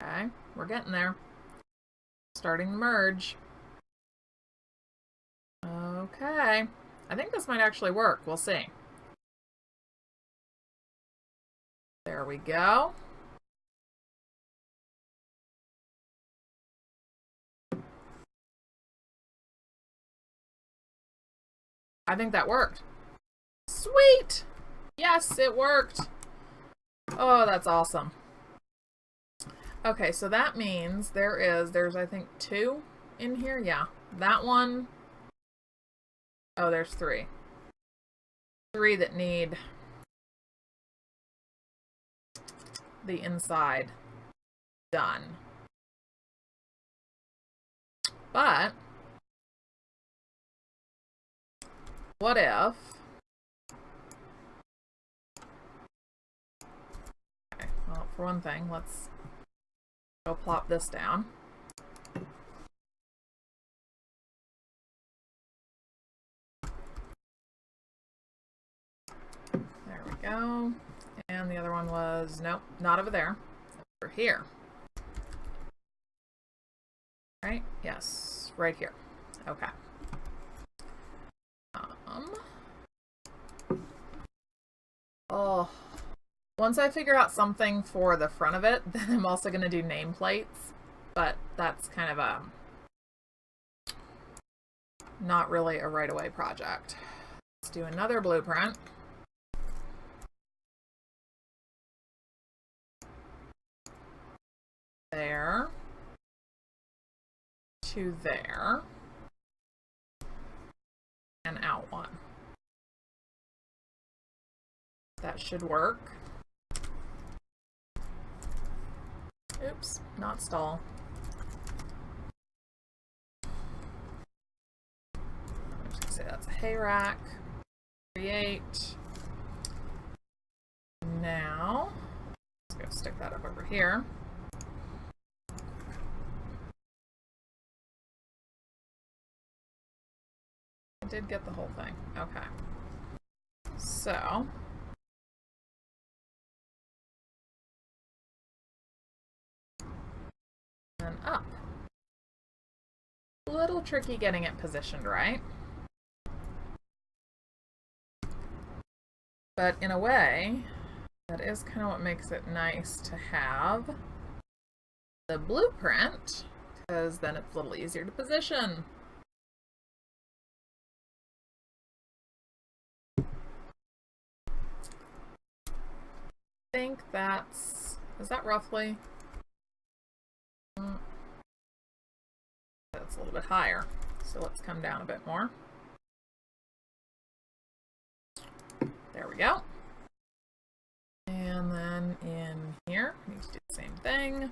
Okay, we're getting there. Starting the merge. Okay. I think this might actually work. We'll see. There we go. I think that worked. Sweet! Yes, it worked. Oh, that's awesome. Okay, so that means there's I think 2 in here. Yeah, that one. Oh, there's 3. 3 that need the inside done. But what if... Okay, well, for one thing, let's go plop this down. There we go. And the other one was, nope, not over there. Over here. Right? Yes, right here. Okay. Oh, once I figure out something for the front of it, then I'm also going to do nameplates, but that's kind of a not really a right away project. Let's do another blueprint. There to there and out one. That should work. Oops, not stall. I'm just gonna say that's a hay rack. Create. Now, let's go stick that up over here. I did get the whole thing. Okay. So, and up. A little tricky getting it positioned right. But in a way, that is kind of what makes it nice to have the blueprint, because then it's a little easier to position. I think that's, is that roughly? That's a little bit higher, so let's come down a bit more. There we go. And then in here, we need to do the same thing.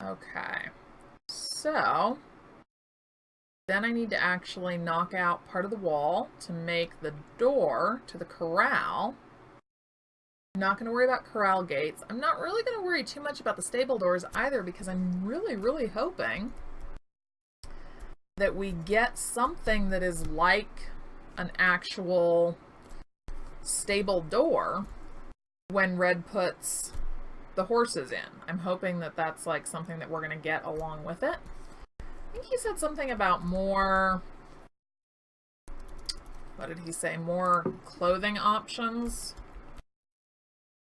Okay, so then I need to actually knock out part of the wall to make the door to the corral. I'm not going to worry about corral gates. I'm not really going to worry too much about the stable doors either, because I'm really hoping that we get something that is like an actual stable door when Red puts the horses in. I'm hoping that that's like something that we're going to get along with it. I think he said something about more, what did he say? More clothing options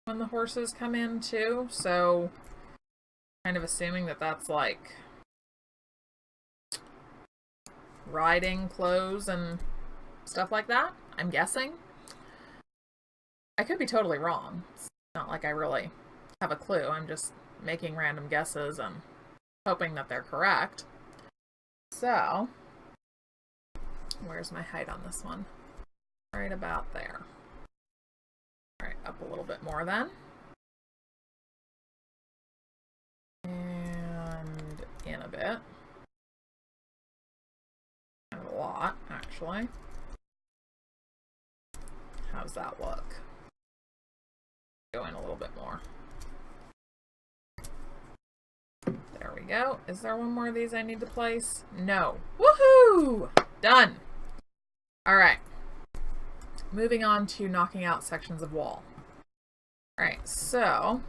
when the horses come in too. So kind of assuming that that's like riding clothes and stuff like that, I'm guessing. I could be totally wrong. It's not like I really have a clue. I'm just making random guesses and hoping that they're correct. So, where's my height on this one? Right about there. All right, up a little bit more then. And in a bit. And a lot, actually. How's that look? Go in a little bit more. There we go. Is there one more of these I need to place? No. Woohoo! Done. All right. Moving on to knocking out sections of wall. All right, so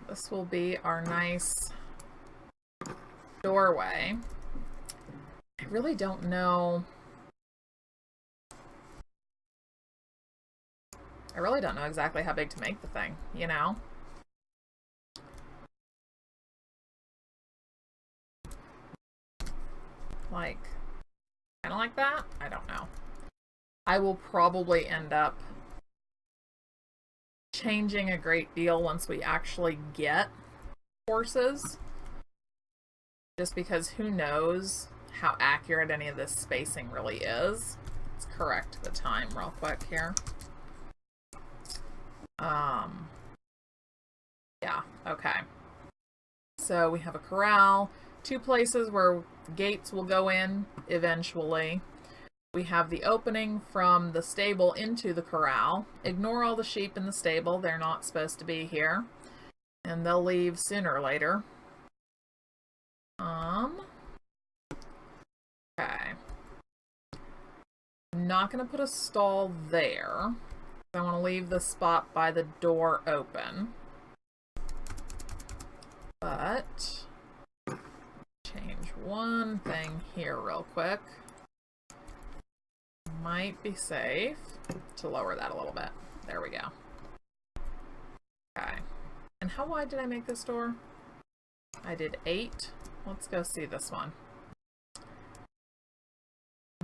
this will be our nice doorway. I really don't know. I really don't know exactly how big to make the thing, you know? Like, kind of like that? I don't know. I will probably end up changing a great deal once we actually get horses. Just because who knows how accurate any of this spacing really is. Let's correct the time real quick here. Yeah, okay. So we have a corral, 2 places where gates will go in eventually. We have the opening from the stable into the corral. Ignore all the sheep in the stable. They're not supposed to be here. And they'll leave sooner or later. Okay. I'm not going to put a stall there. I want to leave the spot by the door open. But change one thing here real quick. Might be safe to lower that a little bit. There we go. Okay. And how wide did I make this door? I did 8. Let's go see this one.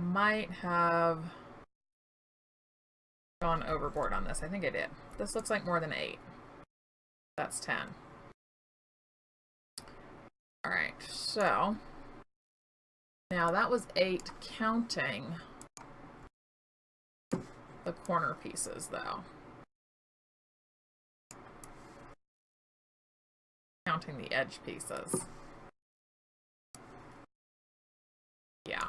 Might have gone overboard on this. I think I did. This looks like more than 8. That's 10. Alright, so now that was 8 counting the corner pieces, though. Counting the edge pieces. Yeah.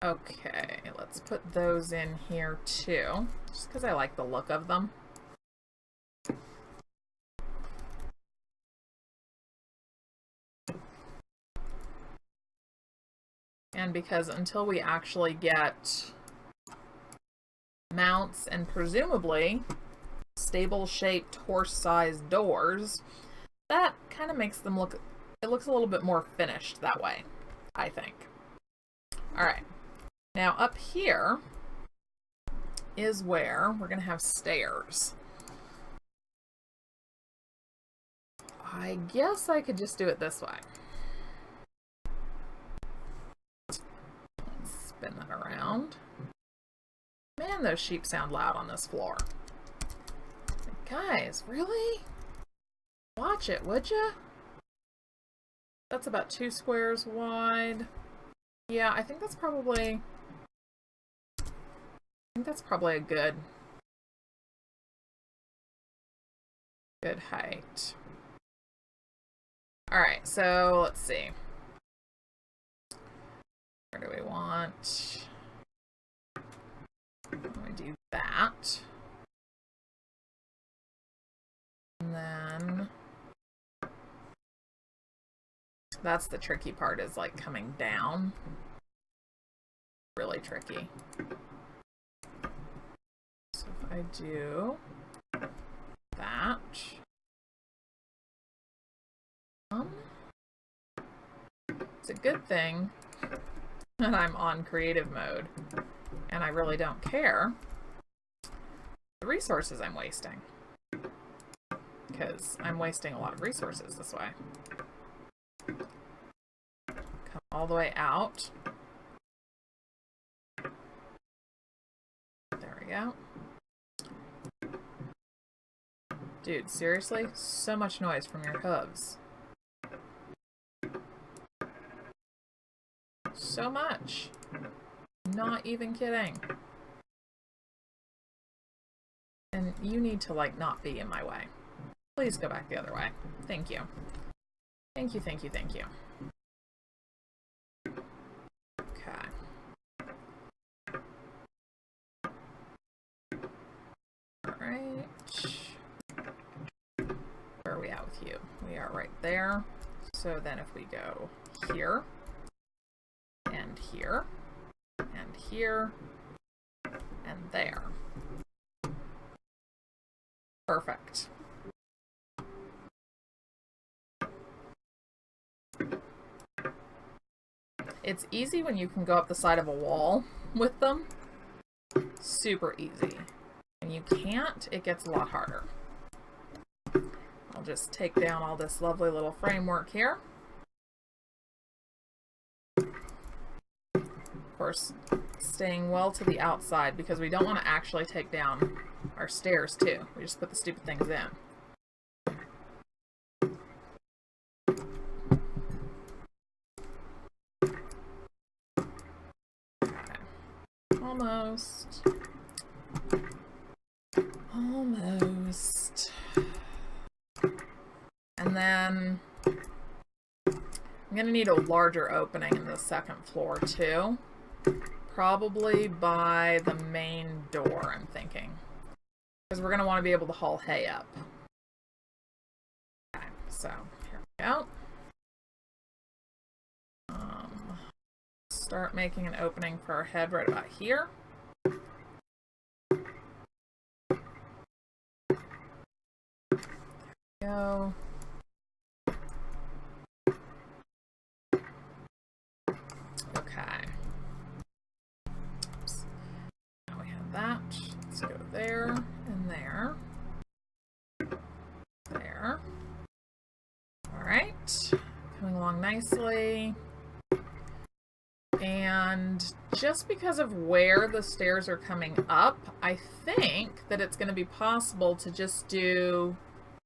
Okay, let's put those in here too, just because I like the look of them. And because until we actually get mounts and presumably stable-shaped horse-sized doors, that kind of makes them look, it looks a little bit more finished that way, I think. Alright, now up here is where we're going to have stairs. I guess I could just do it this way. Let's spin that around. Man, those sheep sound loud on this floor. Guys, really? Watch it, would ya? That's about 2 squares wide. Yeah, I think that's probably a good height. Alright, so let's see. Where do we want? Let me do that. And then that's the tricky part, is like coming down. Really tricky. So if I do that. It's a good thing that I'm on creative mode and I really don't care the resources I'm wasting, because I'm wasting a lot of resources this way. Come all the way out. There we go. Dude, seriously? So much noise from your hooves. So much. Not even kidding. And you need to, like, not be in my way. Please go back the other way. Thank you. Thank you, thank you, thank you. Okay. Alright. Where are we at with you? We are right there. So then if we go here, and here, and here, and there. Perfect. It's easy when you can go up the side of a wall with them. Super easy. When you can't, it gets a lot harder. I'll just take down all this lovely little framework here. Of course, staying well to the outside because we don't want to actually take down our stairs too. We just put the stupid things in. Almost. Almost. And then I'm going to need a larger opening in the second floor too. Probably by the main door, I'm thinking. Because we're going to want to be able to haul hay up. Okay, so here we go. Start making an opening for our head right about here. Go. Okay. Oops. Now we have that. Let's go there and there. There. All right. Coming along nicely. And just because of where the stairs are coming up, I think that it's going to be possible to just do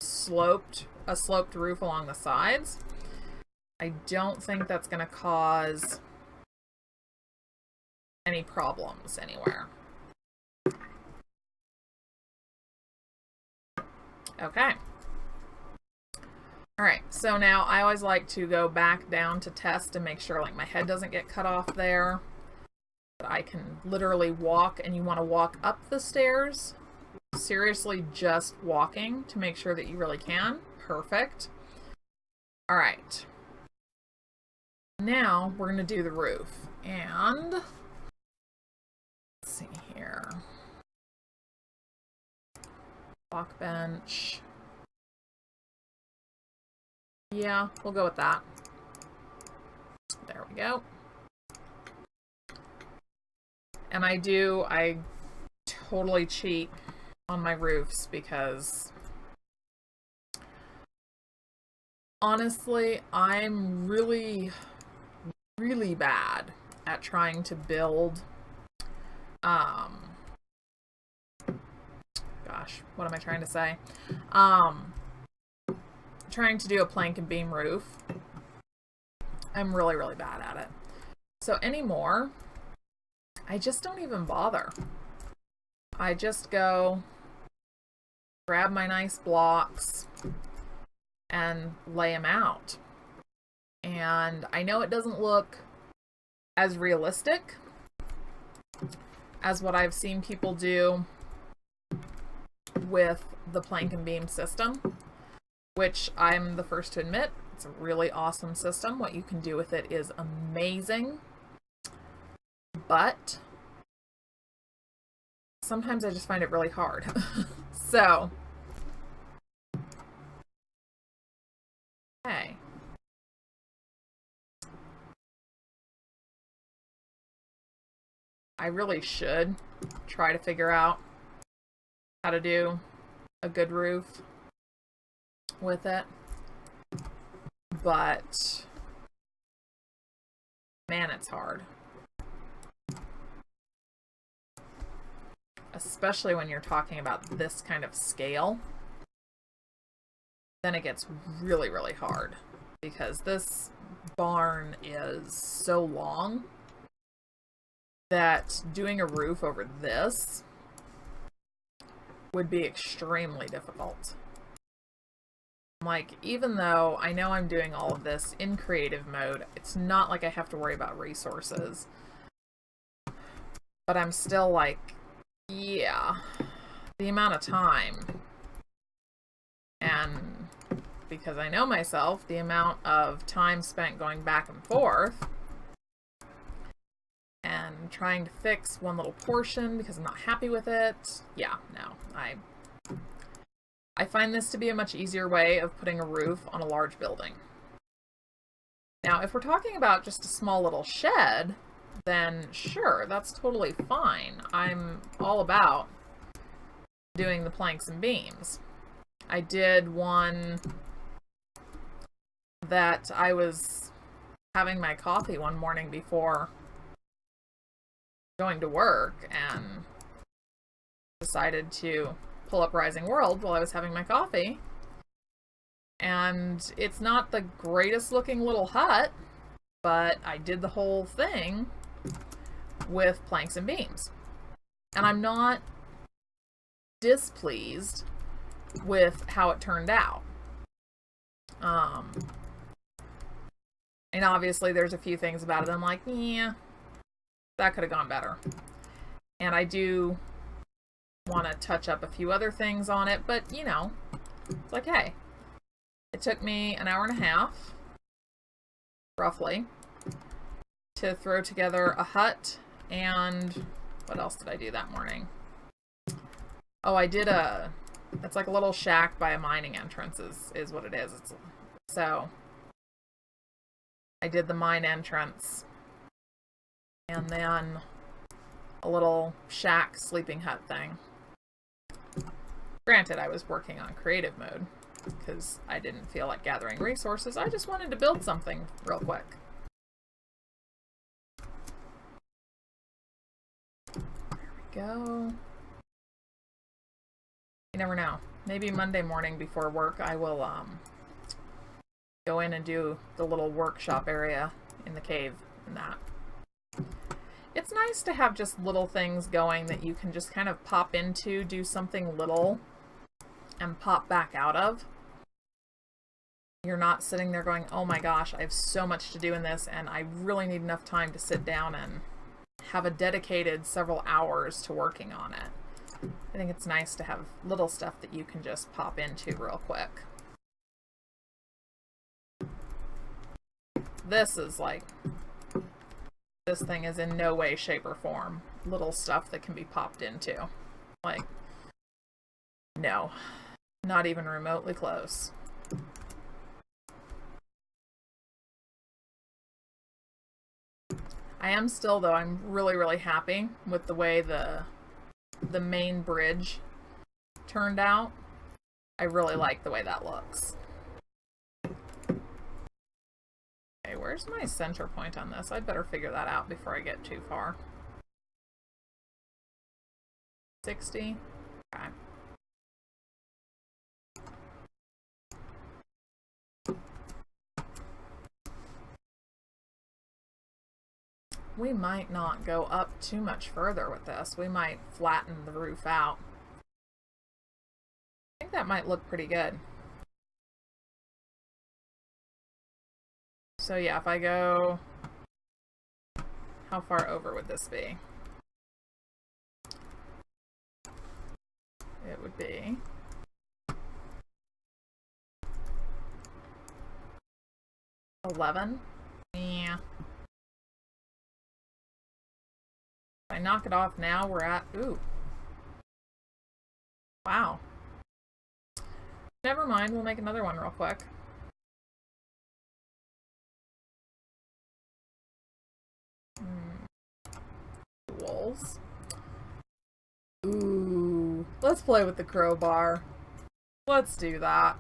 a sloped roof along the sides. I don't think that's going to cause any problems anywhere. Okay. Alright, so now I always like to go back down to test and make sure like my head doesn't get cut off there. But I can literally walk, and you want to walk up the stairs. Seriously, just walking to make sure that you really can. Perfect. Alright. Now we're going to do the roof. And let's see here. Walk bench. Yeah, we'll go with that. There we go. And I totally cheat on my roofs because honestly, I'm really, really bad at trying to build, gosh, what am I trying to say? Trying to do a plank and beam roof. I'm really, really bad at it. So anymore, I just don't even bother. I just go grab my nice blocks and lay them out. And I know it doesn't look as realistic as what I've seen people do with the plank and beam system, which I'm the first to admit, it's a really awesome system. What you can do with it is amazing. But sometimes I just find it really hard. So, okay. I really should try to figure out how to do a good roof with it, but man, it's hard, especially when you're talking about this kind of scale. Then it gets really, really hard. because this barn is so long that doing a roof over this would be extremely difficult. Like, even though I know I'm doing all of this in creative mode, it's not like I have to worry about resources. But I'm still like, yeah, the amount of time, and because I know myself, the amount of time spent going back and forth and trying to fix one little portion because I'm not happy with it. Yeah, no, I find this to be a much easier way of putting a roof on a large building. Now, if we're talking about just a small little shed, then sure, that's totally fine. I'm all about doing the planks and beams. I did one that I was having my coffee one morning before going to work and decided to pull up Rising World while I was having my coffee. And it's not the greatest looking little hut, but I did the whole thing with planks and beams. And I'm not displeased with how it turned out. And obviously there's a few things about it I'm like, yeah, that could have gone better. And I do want to touch up a few other things on it, but you know, it's like, hey, it took me an hour and a half, roughly, to throw together a hut. And what else did I do that morning? Oh, I did it's like a little shack by a mining entrance is what it is. So I did the mine entrance and then a little shack sleeping hut thing. Granted, I was working on creative mode because I didn't feel like gathering resources. I just wanted to build something real quick. There we go. You never know. Maybe Monday morning before work I will go in and do the little workshop area in the cave and that. It's nice to have just little things going that you can just kind of pop into, do something little, and pop back out of. You're not sitting there going, oh my gosh, I have so much to do in this, and I really need enough time to sit down and have a dedicated several hours to working on it. I think it's nice to have little stuff that you can just pop into real quick. This is like, this thing is in no way, shape, or form little stuff that can be popped into. Like, no, not even remotely close. I am still, though, I'm really, really happy with the way the main bridge turned out. I really like the way that looks. Okay, where's my center point on this? I'd better figure that out before I get too far. 60? Okay. We might not go up too much further with this. We might flatten the roof out. I think that might look pretty good. So yeah, if I go, how far over would this be? It would be 11. Yeah. If I knock it off now, we're at, ooh. Wow. Never mind, we'll make another one real quick. Walls. Ooh. Let's play with the crowbar. Let's do that.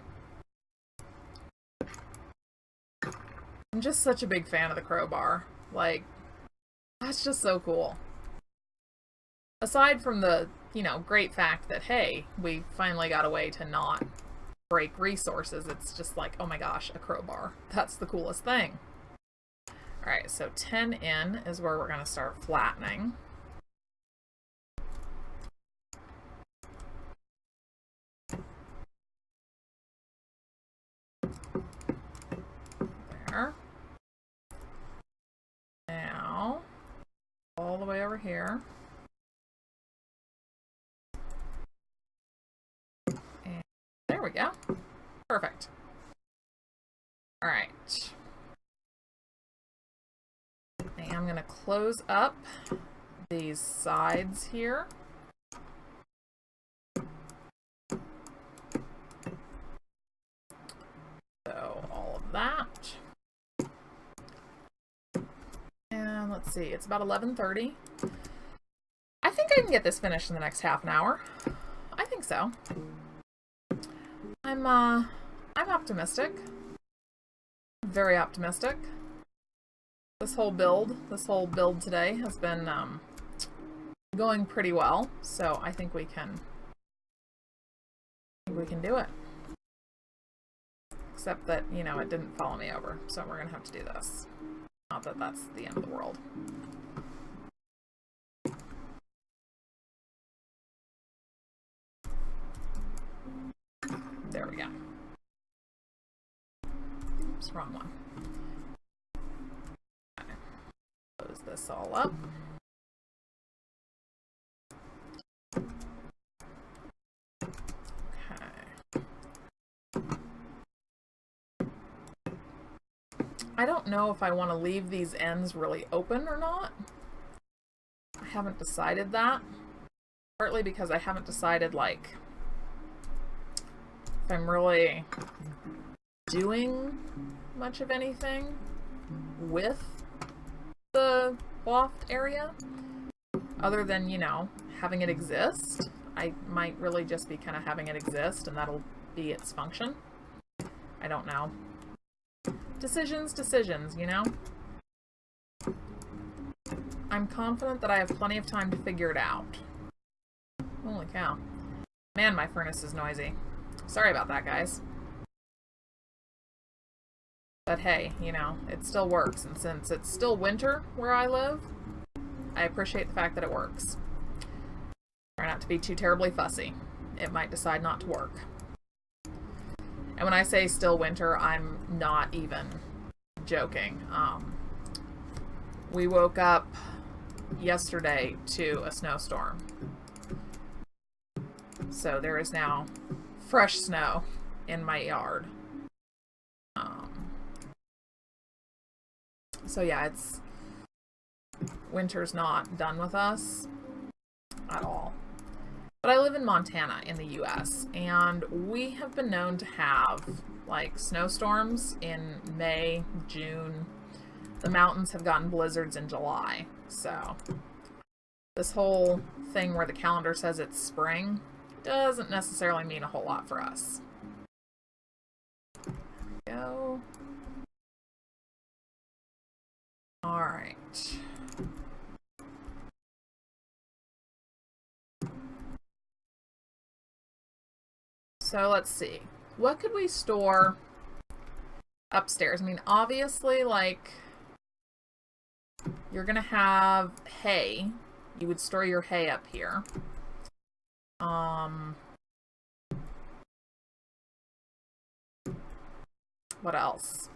I'm just such a big fan of the crowbar. Like, that's just so cool. Aside from the, you know, great fact that, hey, we finally got a way to not break resources. It's just like, oh my gosh, a crowbar. That's the coolest thing. All right, so 10 in is where we're going to start flattening. There. Now, all the way over here. And there we go. Perfect. All right. And I'm going to close up these sides here. So all of that. And let's see, it's about 11:30. I think I can get this finished in the next half an hour. I think so. I'm optimistic. Very optimistic. This whole build today has been going pretty well, so I think we can do it. Except that, you know, it didn't follow me over, so we're gonna have to do this. Not that that's the end of the world. There we go. Oops, wrong one. Okay. Close this all up. I don't know if I want to leave these ends really open or not. I haven't decided that. Partly because I haven't decided, like, if I'm really doing much of anything with the loft area. Other than, you know, having it exist. I might really just be kind of having it exist and that'll be its function. I don't know. Decisions, you know? I'm confident that I have plenty of time to figure it out. Holy cow. Man, my furnace is noisy. Sorry about that, guys. But hey, you know, it still works, and since it's still winter where I live, I appreciate the fact that it works. Try not to be too terribly fussy. It might decide not to work. And when I say still winter, I'm not even joking. We woke up yesterday to a snowstorm. So there is now fresh snow in my yard. So yeah, winter's not done with us at all. But I live in Montana in the US, and we have been known to have, like, snowstorms in May, June. The mountains have gotten blizzards in July. So this whole thing where the calendar says it's spring doesn't necessarily mean a whole lot for us. There we go. All right. So let's see. What could we store upstairs? I mean, obviously, like, you're gonna have hay. You would store your hay up here. What else?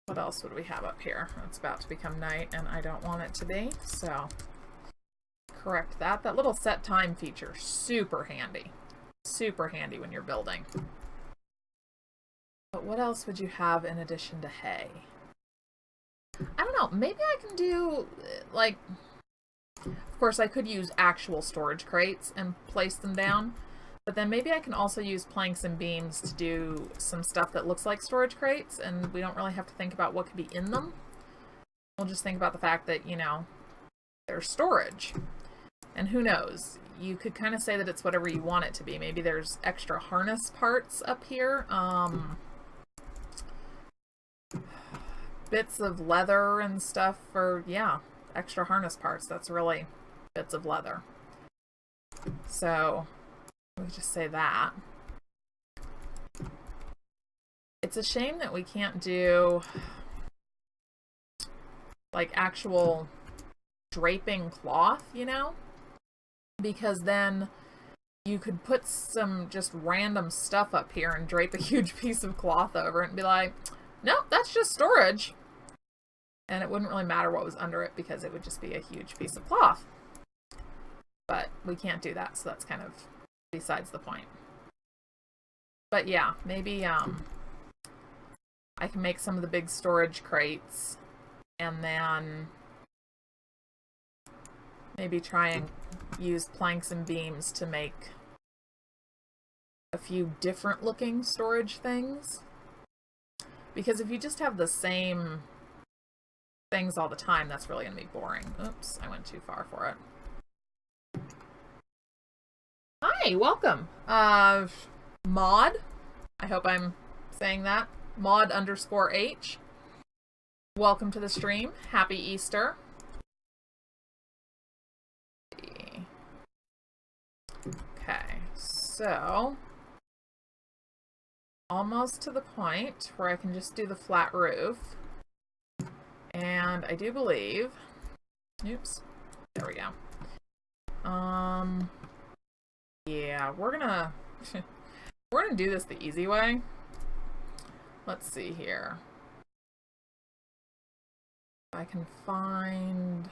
What else would we have up here? It's about to become night and I don't want it to be, so correct that. That little set time feature, super handy. Super handy when you're building. But what else would you have in addition to hay? I don't know, maybe I can do, like, of course I could use actual storage crates and place them down, but then maybe I can also use planks and beams to do some stuff that looks like storage crates, and we don't really have to think about what could be in them. We'll just think about the fact that, you know, there's storage. And who knows? You could kind of say that it's whatever you want it to be. Maybe there's extra harness parts up here. Bits of leather and stuff for, yeah, extra harness parts. That's really bits of leather. So we just say that. It's a shame that we can't do like actual draping cloth, you know? Because then you could put some just random stuff up here and drape a huge piece of cloth over it and be like, nope, that's just storage. And it wouldn't really matter what was under it because it would just be a huge piece of cloth. But we can't do that, so that's kind of besides the point. But yeah, maybe I can make some of the big storage crates and then maybe try and use planks and beams to make a few different looking storage things. Because if you just have the same things all the time, that's really going to be boring. Oops, I went too far for it. Hi, welcome. Maud, I hope I'm saying that. Maud_H. Welcome to the stream. Happy Easter. Okay, so almost to the point where I can just do the flat roof. And I do believe, oops, there we go. Yeah, we're gonna do this the easy way. Let's see here. If I can find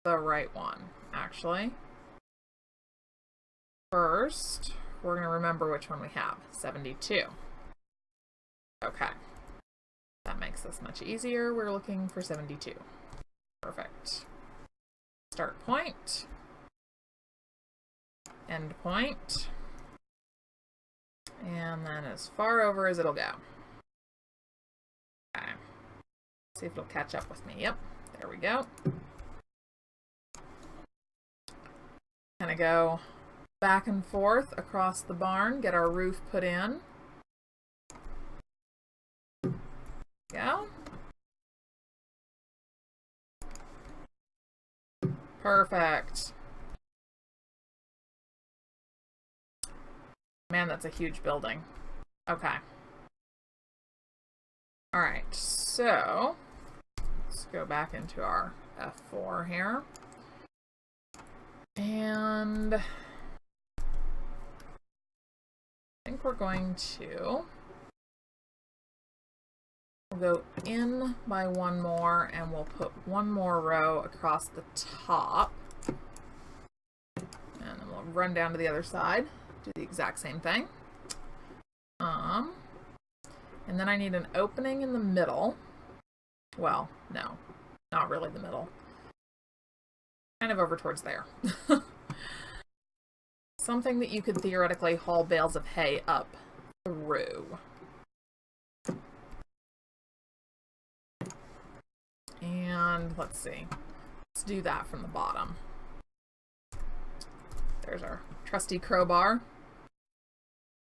the right one, actually. First, we're gonna remember which one we have. 72. Okay. That makes this much easier. We're looking for 72. Perfect. Start point. End point. And then as far over as it'll go. Okay. See if it'll catch up with me. Yep. There we go. Kind of go back and forth across the barn, get our roof put in. Go. Perfect. Man, that's a huge building. Okay. Alright, so let's go back into our F4 here. And I think we're going to go in by one more, and we'll put one more row across the top. And then we'll run down to the other side, do the exact same thing. And then I need an opening in the middle. Well, no, not really the middle. Kind of over towards there. Something that you could theoretically haul bales of hay up through. And let's see. Let's do that from the bottom. There's our trusty crowbar.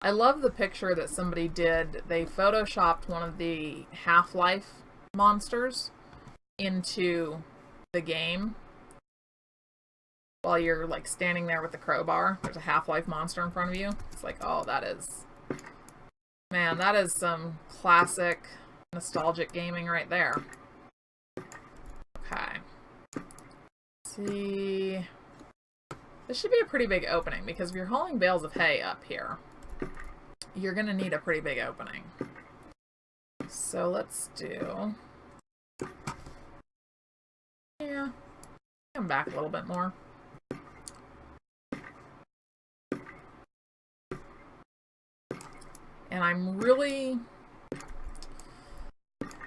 I love the picture that somebody did. They photoshopped one of the Half-Life monsters into the game. While you're like standing there with the crowbar, there's a Half-Life monster in front of you. It's like, oh, that is... Man, that is some classic nostalgic gaming right there. Okay. Let's see... This should be a pretty big opening, because if you're hauling bales of hay up here, you're going to need a pretty big opening. So let's do... Yeah. Come back a little bit more. And I'm really...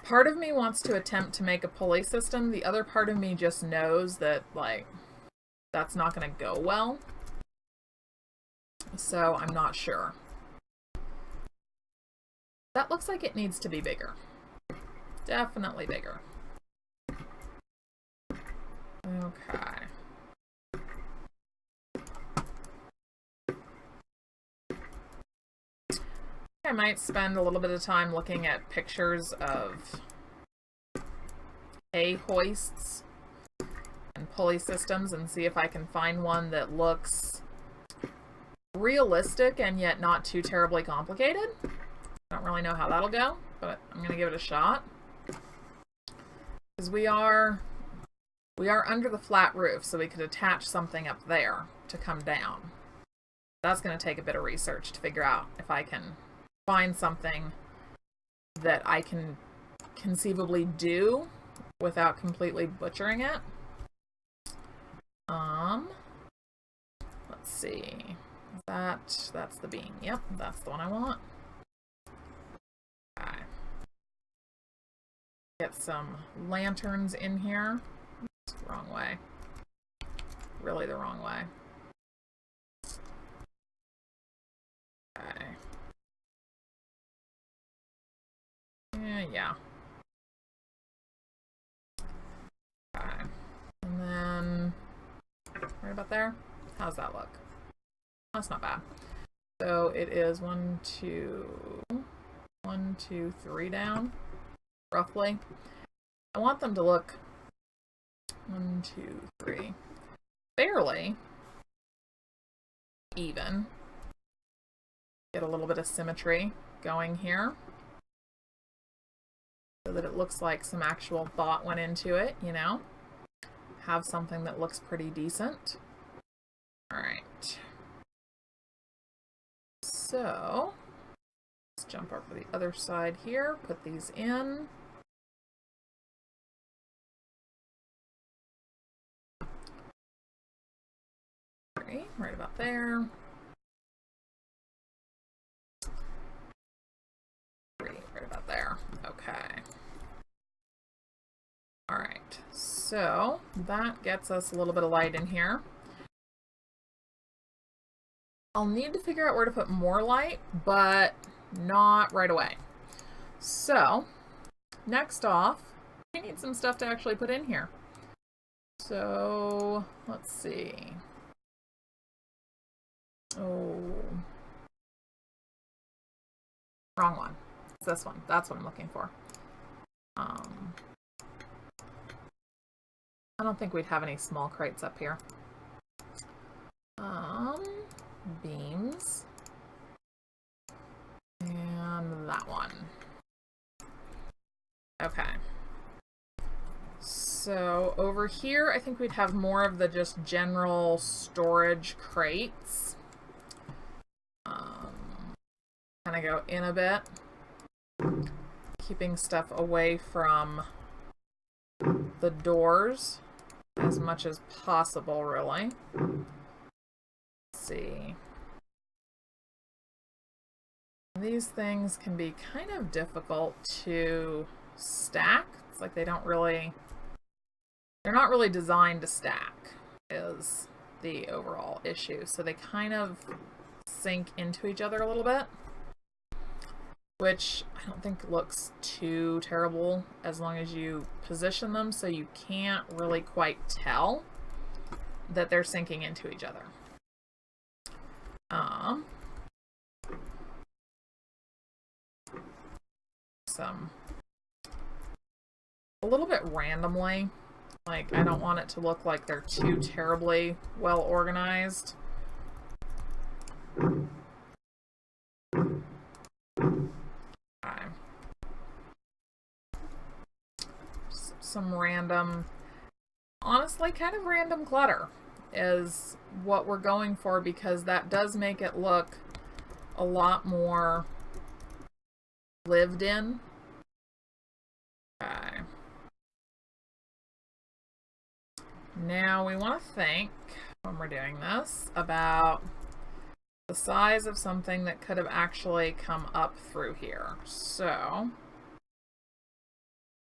Part of me wants to attempt to make a pulley system. The other part of me just knows that, like, that's not going to go well. So I'm not sure. That looks like it needs to be bigger. Definitely bigger. Okay. I might spend a little bit of time looking at pictures of hay hoists and pulley systems and see if I can find one that looks realistic and yet not too terribly complicated. Don't really know how that'll go, but I'm going to give it a shot. Because we are under the flat roof, so we could attach something up there to come down. That's going to take a bit of research to figure out if I can find something that I can conceivably do without completely butchering it. Let's see. That's the beam. Yep, that's the one I want. Okay. Get some lanterns in here. Oops, wrong way. Really the wrong way. Okay. Yeah. Okay. And then right about there. How's that look? That's not bad. So it is 1, 2, 3 down, roughly. I want them to look 1, 2, 3, fairly even. Get a little bit of symmetry going here so that it looks like some actual thought went into it, you know? Have something that looks pretty decent. All right. So let's jump over to the other side here, put these in. Right about there. Right about there. Okay. All right. So that gets us a little bit of light in here. I'll need to figure out where to put more light, but not right away. So next off, we need some stuff to actually put in here. So let's see. Oh, wrong one. It's this one. That's what I'm looking for. I don't think we'd have any small crates up here. Beams. And that one. Okay. So over here, I think we'd have more of the just general storage crates. Kind of go in a bit, keeping stuff away from the doors as much as possible, really. Let's see. These things can be kind of difficult to stack. It's like they're not really designed to stack, is the overall issue. So they kind of sink into each other a little bit, which I don't think looks too terrible as long as you position them so you can't really quite tell that they're sinking into each other. A little bit randomly. Like, I don't want it to look like they're too terribly well organized. Okay. Some random, honestly, kind of random clutter is what we're going for, because that does make it look a lot more lived in. Okay. Now we want to think, when we're doing this, about the size of something that could have actually come up through here. So I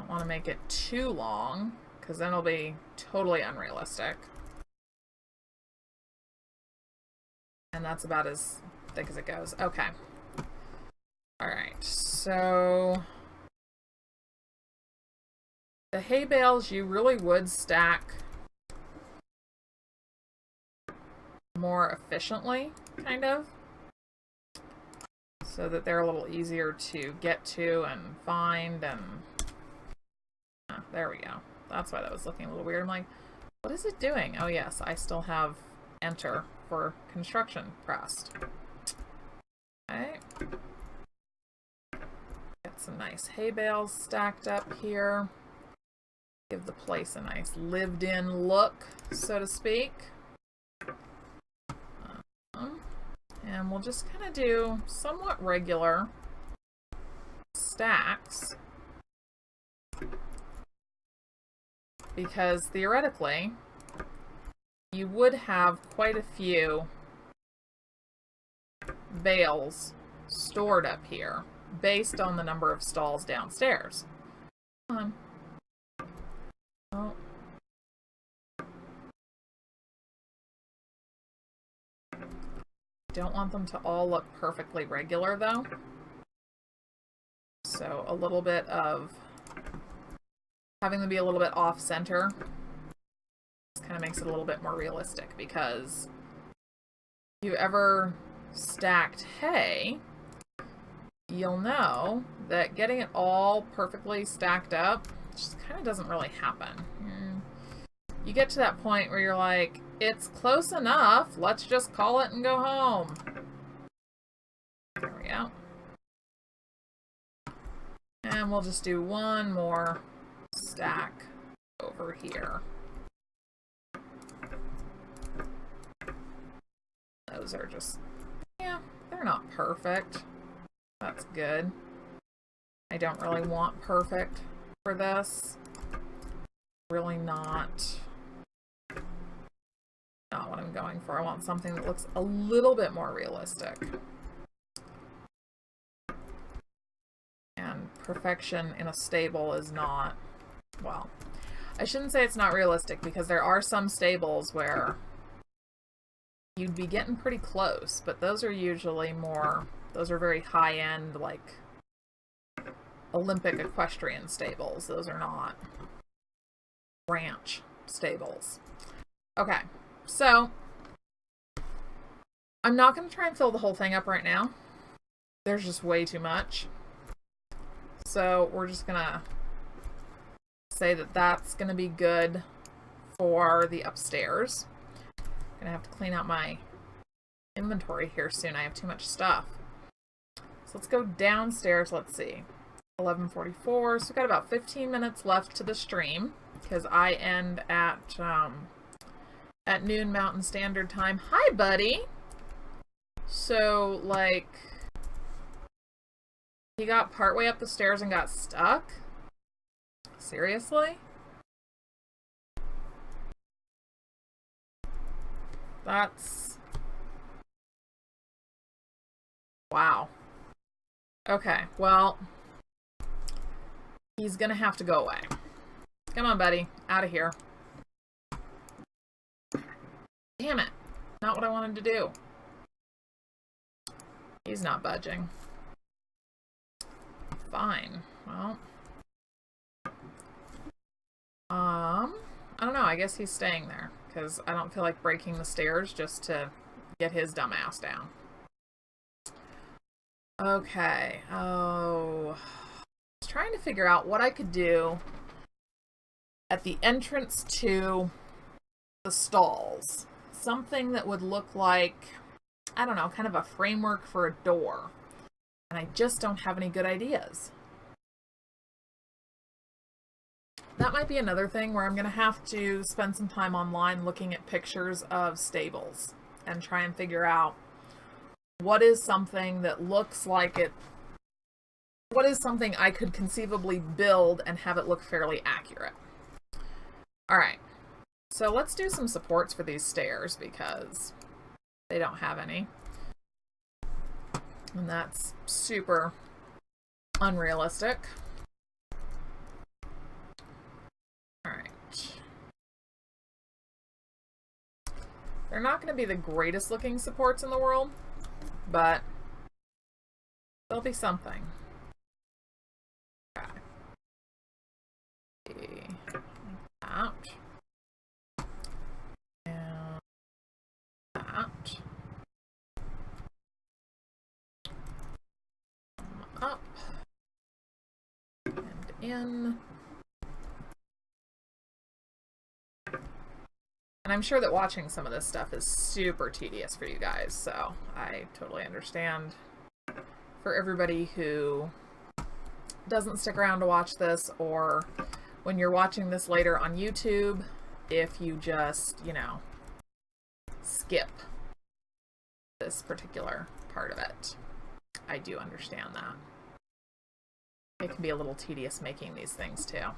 don't want to make it too long, because then it'll be totally unrealistic. And that's about as thick as it goes. Okay. Alright, so the hay bales you really would stack more efficiently, kind of, so that they're a little easier to get to and find. And there we go. That's why that was looking a little weird. I'm like, what is it doing? Oh yes, I still have enter for construction pressed. Okay. Get some nice hay bales stacked up here. Give the place a nice lived-in look, so to speak. And we'll just kind of do somewhat regular stacks, because theoretically you would have quite a few bales stored up here based on the number of stalls downstairs. Come on. Oh. Don't want them to all look perfectly regular though. So a little bit of having them be a little bit off center kind of makes it a little bit more realistic, because if you ever stacked hay, you'll know that getting it all perfectly stacked up just kind of doesn't really happen. You get to that point where you're like, it's close enough, let's just call it and go home. There we go. And we'll just do one more stack over here. Those are just, yeah, they're not perfect. That's good. I don't really want perfect for this. Really not what I'm going for. I want something that looks a little bit more realistic. And perfection in a stable is not, well, I shouldn't say it's not realistic, because there are some stables where you'd be getting pretty close, but those are usually more, those are very high-end, like Olympic equestrian stables. Those are not ranch stables. Okay, so I'm not going to try and fill the whole thing up right now. There's just way too much. So we're just going to say that that's going to be good for the upstairs. I'm going to have to clean out my inventory here soon. I have too much stuff. So let's go downstairs. Let's see. 11:44. So we've got about 15 minutes left to the stream, because I end at noon Mountain Standard Time. Hi, buddy. So, like, he got partway up the stairs and got stuck? Seriously? That's... wow. Okay, well, he's gonna have to go away. Come on, buddy. Out of here. Damn it. Not what I wanted to do. He's not budging. Fine. Well. I don't know. I guess he's staying there, because I don't feel like breaking the stairs just to get his dumb ass down. Okay. Oh. I was trying to figure out what I could do at the entrance to the stalls. Something that would look like, I don't know, kind of a framework for a door. And I just don't have any good ideas. That might be another thing where I'm going to have to spend some time online looking at pictures of stables and try and figure out what is something that looks like it, what is something I could conceivably build and have it look fairly accurate. All right. So let's do some supports for these stairs, because they don't have any. And that's super unrealistic. All right. They're not going to be the greatest looking supports in the world, but they'll be something. Okay. That. And that. Up. And in. And I'm sure that watching some of this stuff is super tedious for you guys, so I totally understand. For everybody who doesn't stick around to watch this, or when you're watching this later on YouTube, if you just, you know, skip this particular part of it, I do understand that. It can be a little tedious making these things too.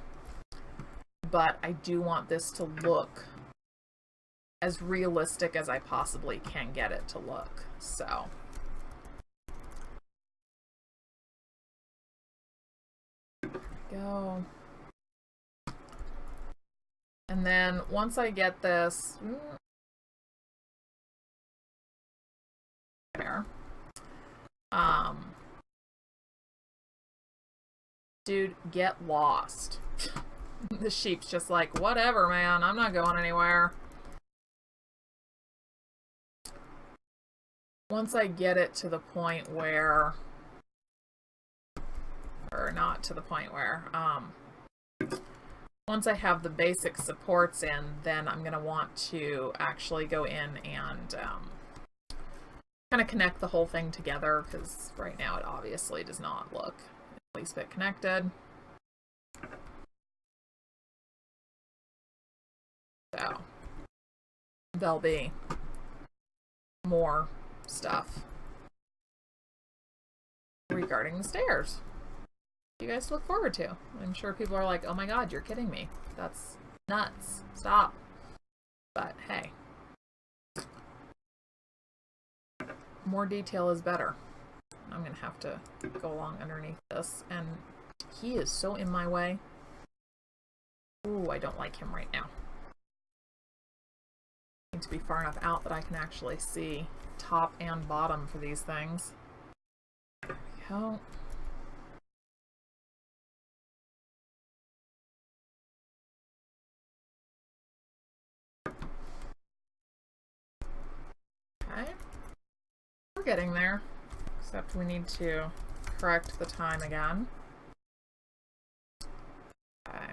But I do want this to look as realistic as I possibly can get it to look. So go. And then once I get this there, dude, get lost. The sheep's just like, whatever, man, I'm not going anywhere. Once I get it to the point where, or not to the point where, once I have the basic supports in, then I'm going to want to actually go in and kind of connect the whole thing together, because right now it obviously does not look at least a bit connected. So there'll be more stuff regarding the stairs you guys look forward to. I'm sure people are like, oh my god, you're kidding me. That's nuts. Stop. But hey, more detail is better. I'm gonna have to go along underneath this, and he is so in my way. Ooh, I don't like him right now. I need to be far enough out that I can actually see top and bottom for these things. There we go. Okay. We're getting there, except we need to correct the time again. Okay.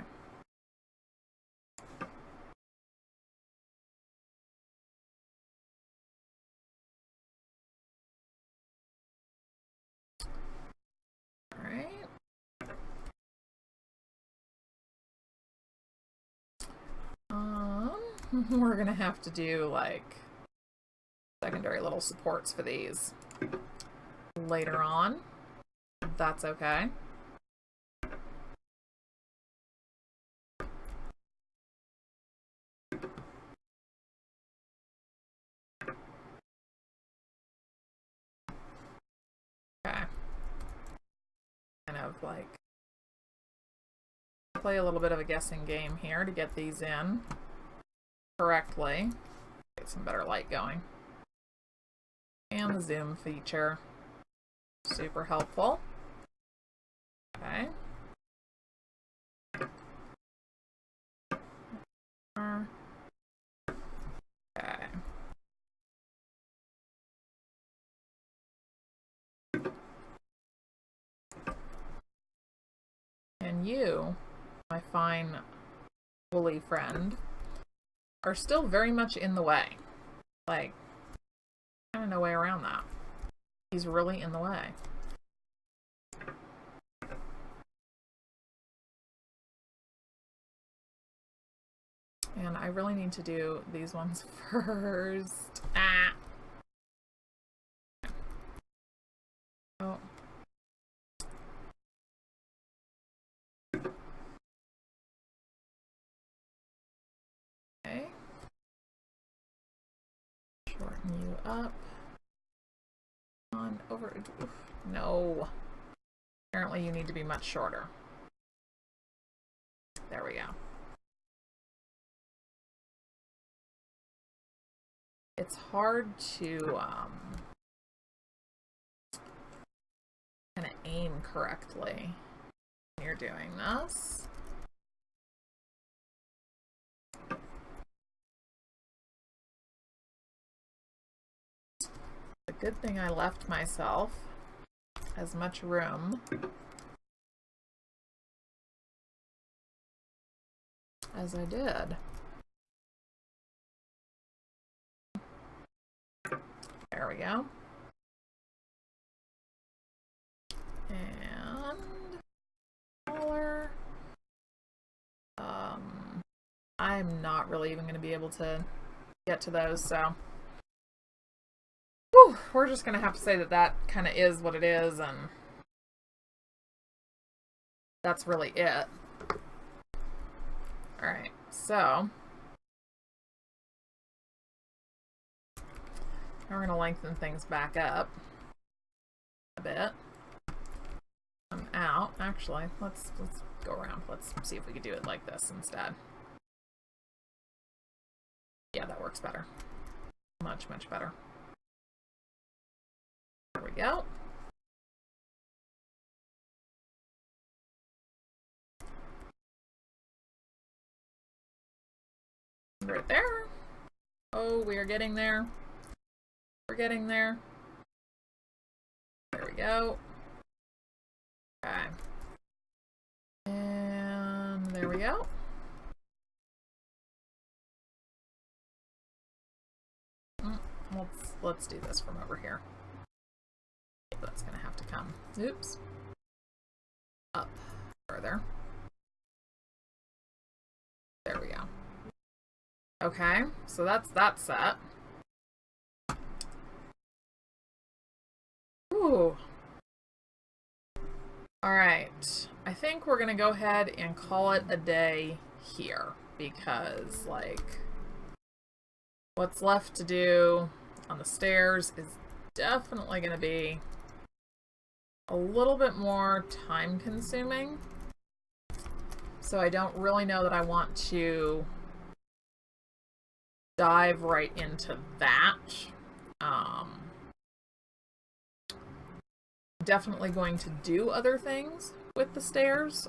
Alright. We're gonna have to do like secondary little supports for these later on. That's okay. Okay. Kind of like play a little bit of a guessing game here to get these in correctly. Get some better light going. And the zoom feature. Super helpful. Okay. Okay. And you, my fine woolly friend, are still very much in the way. Like, kind of no way around that. He's really in the way. And I really need to do these ones first. Ah! Oh. Okay. Shorten you up. On over. Oof, no. Apparently you need to be much shorter. There we go. It's hard to kind of aim correctly when you're doing this. A good thing I left myself as much room as I did. There we go. And color. I'm not really even going to be able to get to those, so whew, we're just going to have to say that that kind of is what it is, and that's really it. Alright, so now we're going to lengthen things back up a bit. I'm out. Actually, let's go around. Let's see if we could do it like this instead. Yeah, that works better. Much, much better. There we go. Right there. Oh, we are getting there. We're getting there. There we go. Okay. And there we go. Let's do this from over here. That's gonna have to come. Oops. Up further. There we go. Okay, so that's that set. Ooh. Alright. I think we're gonna go ahead and call it a day here, because, like, what's left to do on the stairs is definitely going to be a little bit more time consuming. So I don't really know that I want to dive right into that. Definitely going to do other things with the stairs.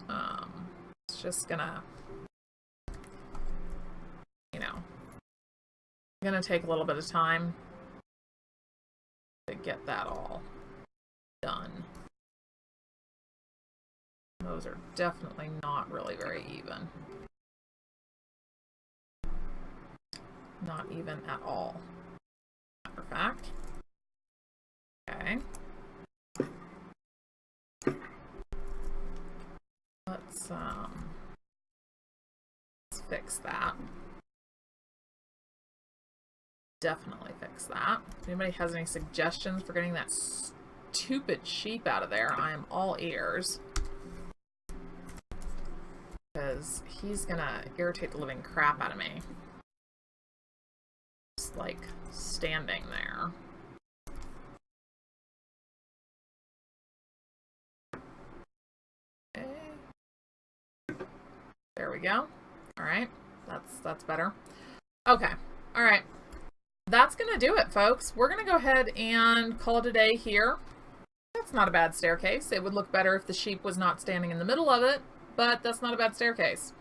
It's just gonna, you know, gonna take a little bit of time to get that all done. Those are definitely not really very even. Not even at all. Matter of fact. Okay. Let's fix that. Definitely fix that. If anybody has any suggestions for getting that stupid sheep out of there, I am all ears. Because he's gonna irritate the living crap out of me. Just like standing there. Okay. There we go. Alright. That's better. Okay. Alright. That's going to do it, folks. We're going to go ahead and call it a day here. That's not a bad staircase. It would look better if the sheep was not standing in the middle of it, but that's not a bad staircase.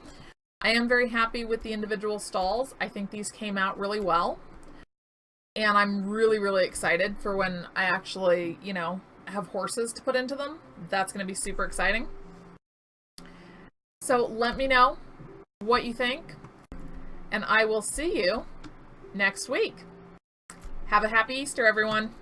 I am very happy with the individual stalls. I think these came out really well. And I'm really, really excited for when I actually, you know, have horses to put into them. That's going to be super exciting. So let me know what you think, and I will see you next week. Have a happy Easter, everyone.